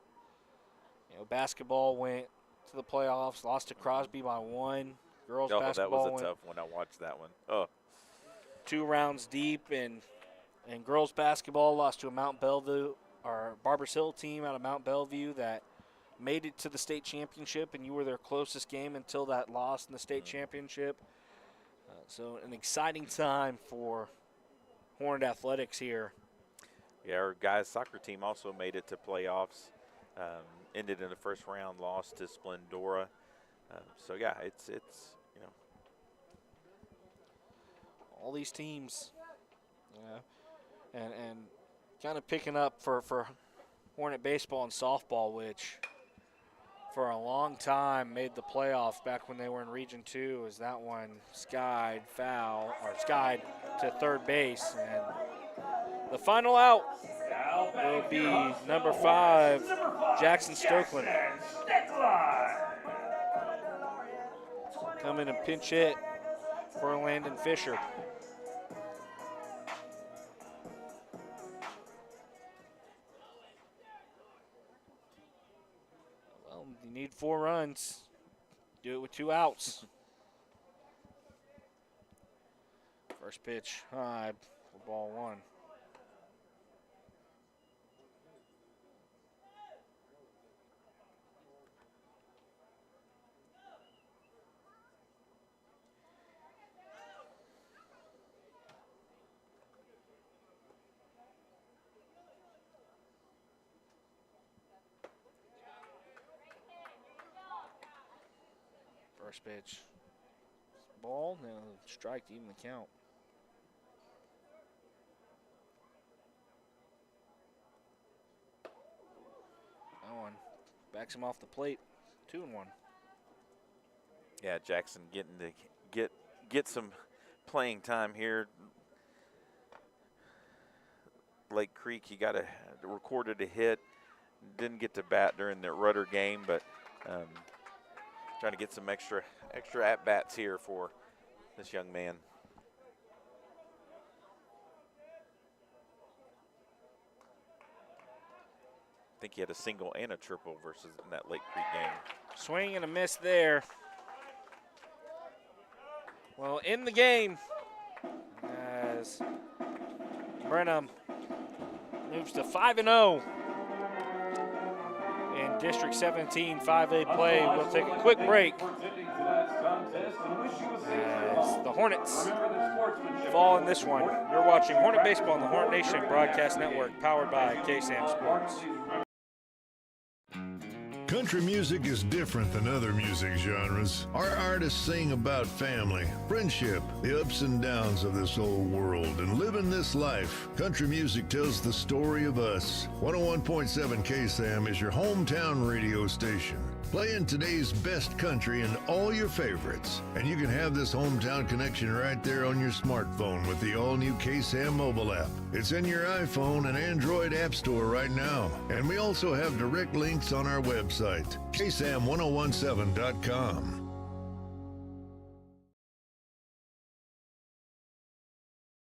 Basketball went to the playoffs, lost to Crosby by 1. Girls basketball that was a tough one. I watched that one. Oh. 2 rounds deep, and girls basketball lost to a Mount Bellevue, or Barbers Hill team out of Mount Bellevue that made it to the state championship, and you were their closest game until that loss in the state championship. So an exciting time for Hornet athletics here. Yeah, our guys' soccer team also made it to playoffs. Ended in the first round, lost to Splendora. It's all these teams, and kind of picking up for Hornet baseball and softball, which for a long time made the playoffs back when they were in Region 2, as that one skied to third base, and the final out will be number 5, Jackson Stokeland. Come in and pinch hit for Landon Fisher. Well, you need 4 runs. Do it with 2 outs. First pitch high for ball 1. First pitch, ball, now strike to even the count. That one backs him off the plate, 2-1. Yeah, Jackson getting to get some playing time here. Lake Creek, he recorded a hit, didn't get to bat during the Rudder game, but trying to get some extra at-bats here for this young man. I think he had a single and a triple versus in that Lake Creek game. Swing and a miss there. Well, in the game, as Brenham moves to 5-0 in District 17 5A play. We'll take a quick break as the Hornets fall in this one. You're watching Hornet Baseball on the Hornet Nation Broadcast Network, powered by KSAM Sports. Country music is different than other music genres. Our artists sing about family, friendship, the ups and downs of this old world, and living this life. Country music tells the story of us. 101.7 KSAM is your hometown radio station, playing today's best country and all your favorites. And you can have this hometown connection right there on your smartphone with the all-new KSAM mobile app. It's in your iPhone and Android app store right now. And we also have direct links on our website, ksam1017.com.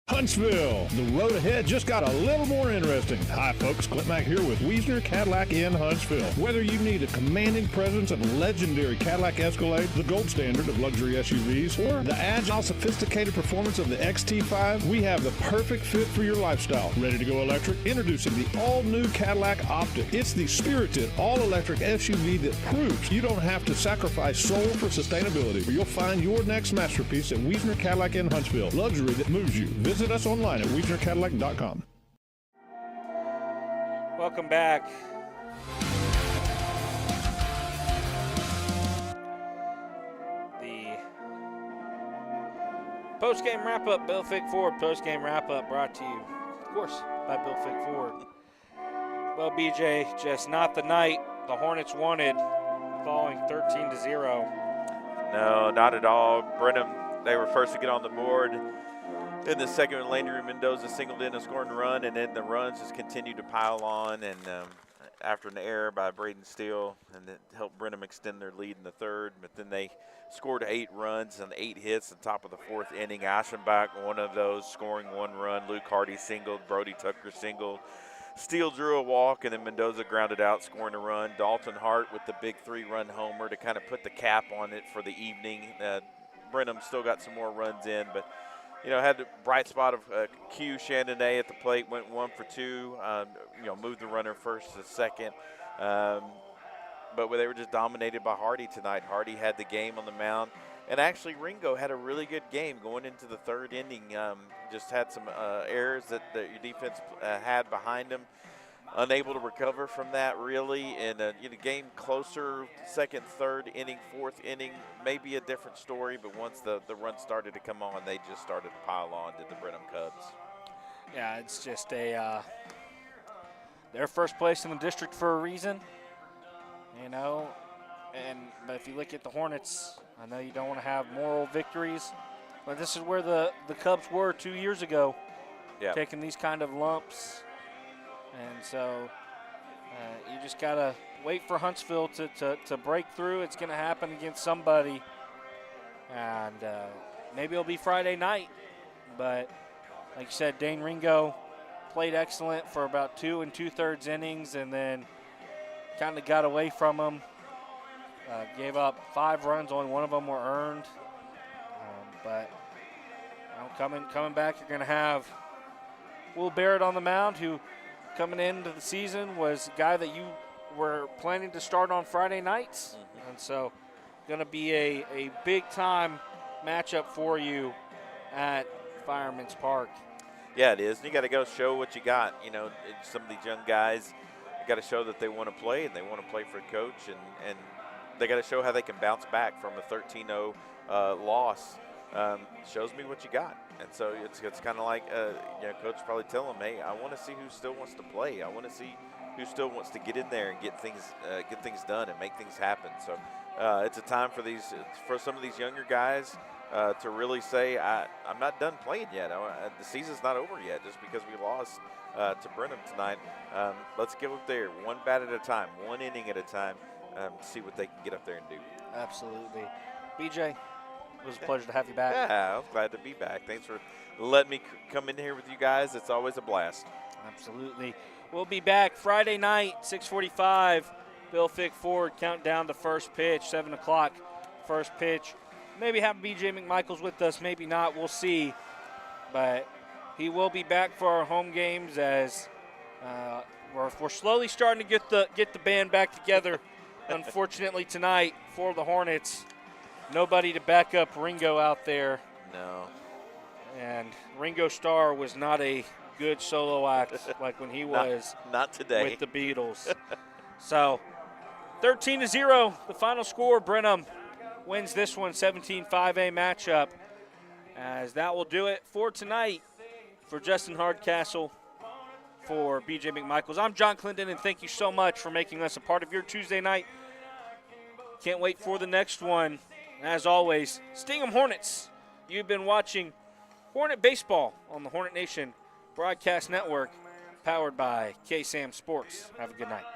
Huntsville, the road ahead just got a little more interesting. Hi folks, Clint Mack here with Wiesner Cadillac in Huntsville. Whether you need a commanding presence and legendary Cadillac Escalade, the gold standard of luxury SUVs, or the agile, sophisticated performance of the XT5, we have the perfect fit for your lifestyle. Ready to go electric? Introducing the all-new Cadillac Optic. It's the spirited, all-electric SUV that proves you don't have to sacrifice soul for sustainability. You'll find your next masterpiece at Wiesner Cadillac in Huntsville. Luxury that moves you. Visit us online at WiesnerCadillac.com. Welcome back. The postgame wrap-up, Bill Fick Ford. Postgame wrap-up brought to you, of course, by Bill Fick Ford. Well, BJ, just not the night the Hornets wanted, falling 13-0. No, not at all. Brenham, they were first to get on the board. In the second, when Landry Mendoza singled in a scoring run, and then the runs just continued to pile on. And after an error by Braden Steele, and it helped Brenham extend their lead in the third. But then they scored 8 runs and 8 hits at the top of the fourth inning. Aschenbach, one of those, scoring 1 run. Luke Hardy singled. Brody Tucker singled. Steele drew a walk, and then Mendoza grounded out, scoring a run. Dalton Hart with the big 3-run homer to kind of put the cap on it for the evening. Brenham still got some more runs in, but had the bright spot of Q Chandonnet at the plate, went 1 for 2, moved the runner first to second. But they were just dominated by Hardy tonight. Hardy had the game on the mound. And actually, Ringo had a really good game going into the third inning. Just had some errors that your defense had behind him. Unable to recover from that, really. And game closer, second, third inning, fourth inning, maybe a different story. But once the run started to come on, they just started to pile on to the Brenham Cubs. Yeah, it's just they're first place in the district for a reason, But if you look at the Hornets, I know you don't want to have moral victories, but this is where the Cubs were 2 years ago, taking these kind of lumps. And so you just got to wait for Huntsville to break through. It's going to happen against somebody. And maybe it'll be Friday night. But like you said, Dane Ringo played excellent for about 2 2/3 innings and then kind of got away from him. Gave up 5 runs. Only one of them were earned. But coming back, you're going to have Will Barrett on the mound, who – coming into the season was a guy that you were planning to start on Friday nights. Mm-hmm. And so going to be a big-time matchup for you at Fireman's Park. Yeah, it is. You got to go show what you got. Some of these young guys got to show that they want to play, and they want to play for a coach, and they got to show how they can bounce back from a 13-0 loss. Shows me what you got. And so it's kind of like, coach probably tell him, hey, I want to see who still wants to play. I want to see who still wants to get in there and get things done and make things happen. So it's a time for some of these younger guys to really say, I'm not done playing yet. The season's not over yet just because we lost to Brenham tonight. Let's get up there one bat at a time, 1 inning at a time, see what they can get up there and do. Absolutely. BJ, it was a pleasure to have you back. Yeah, I was glad to be back. Thanks for letting me come in here with you guys. It's always a blast. Absolutely. We'll be back Friday night, 6:45. Bill Fick Ford count down to first pitch, 7 o'clock first pitch. Maybe have BJ McMichaels with us, maybe not. We'll see. But he will be back for our home games as we're slowly starting to get the band back together. Unfortunately tonight for the Hornets, nobody to back up Ringo out there. No. And Ringo Starr was not a good solo act like when he was not today with the Beatles. So 13-0, the final score. Brenham wins this one, 17-5A matchup. As that will do it for tonight. For Justin Hardcastle, for BJ McMichaels, I'm John Clendenin, and thank you so much for making us a part of your Tuesday night. Can't wait for the next one. As always, Sting 'em Hornets. You've been watching Hornet Baseball on the Hornet Nation Broadcast Network, powered by KSAM Sports. Have a good night.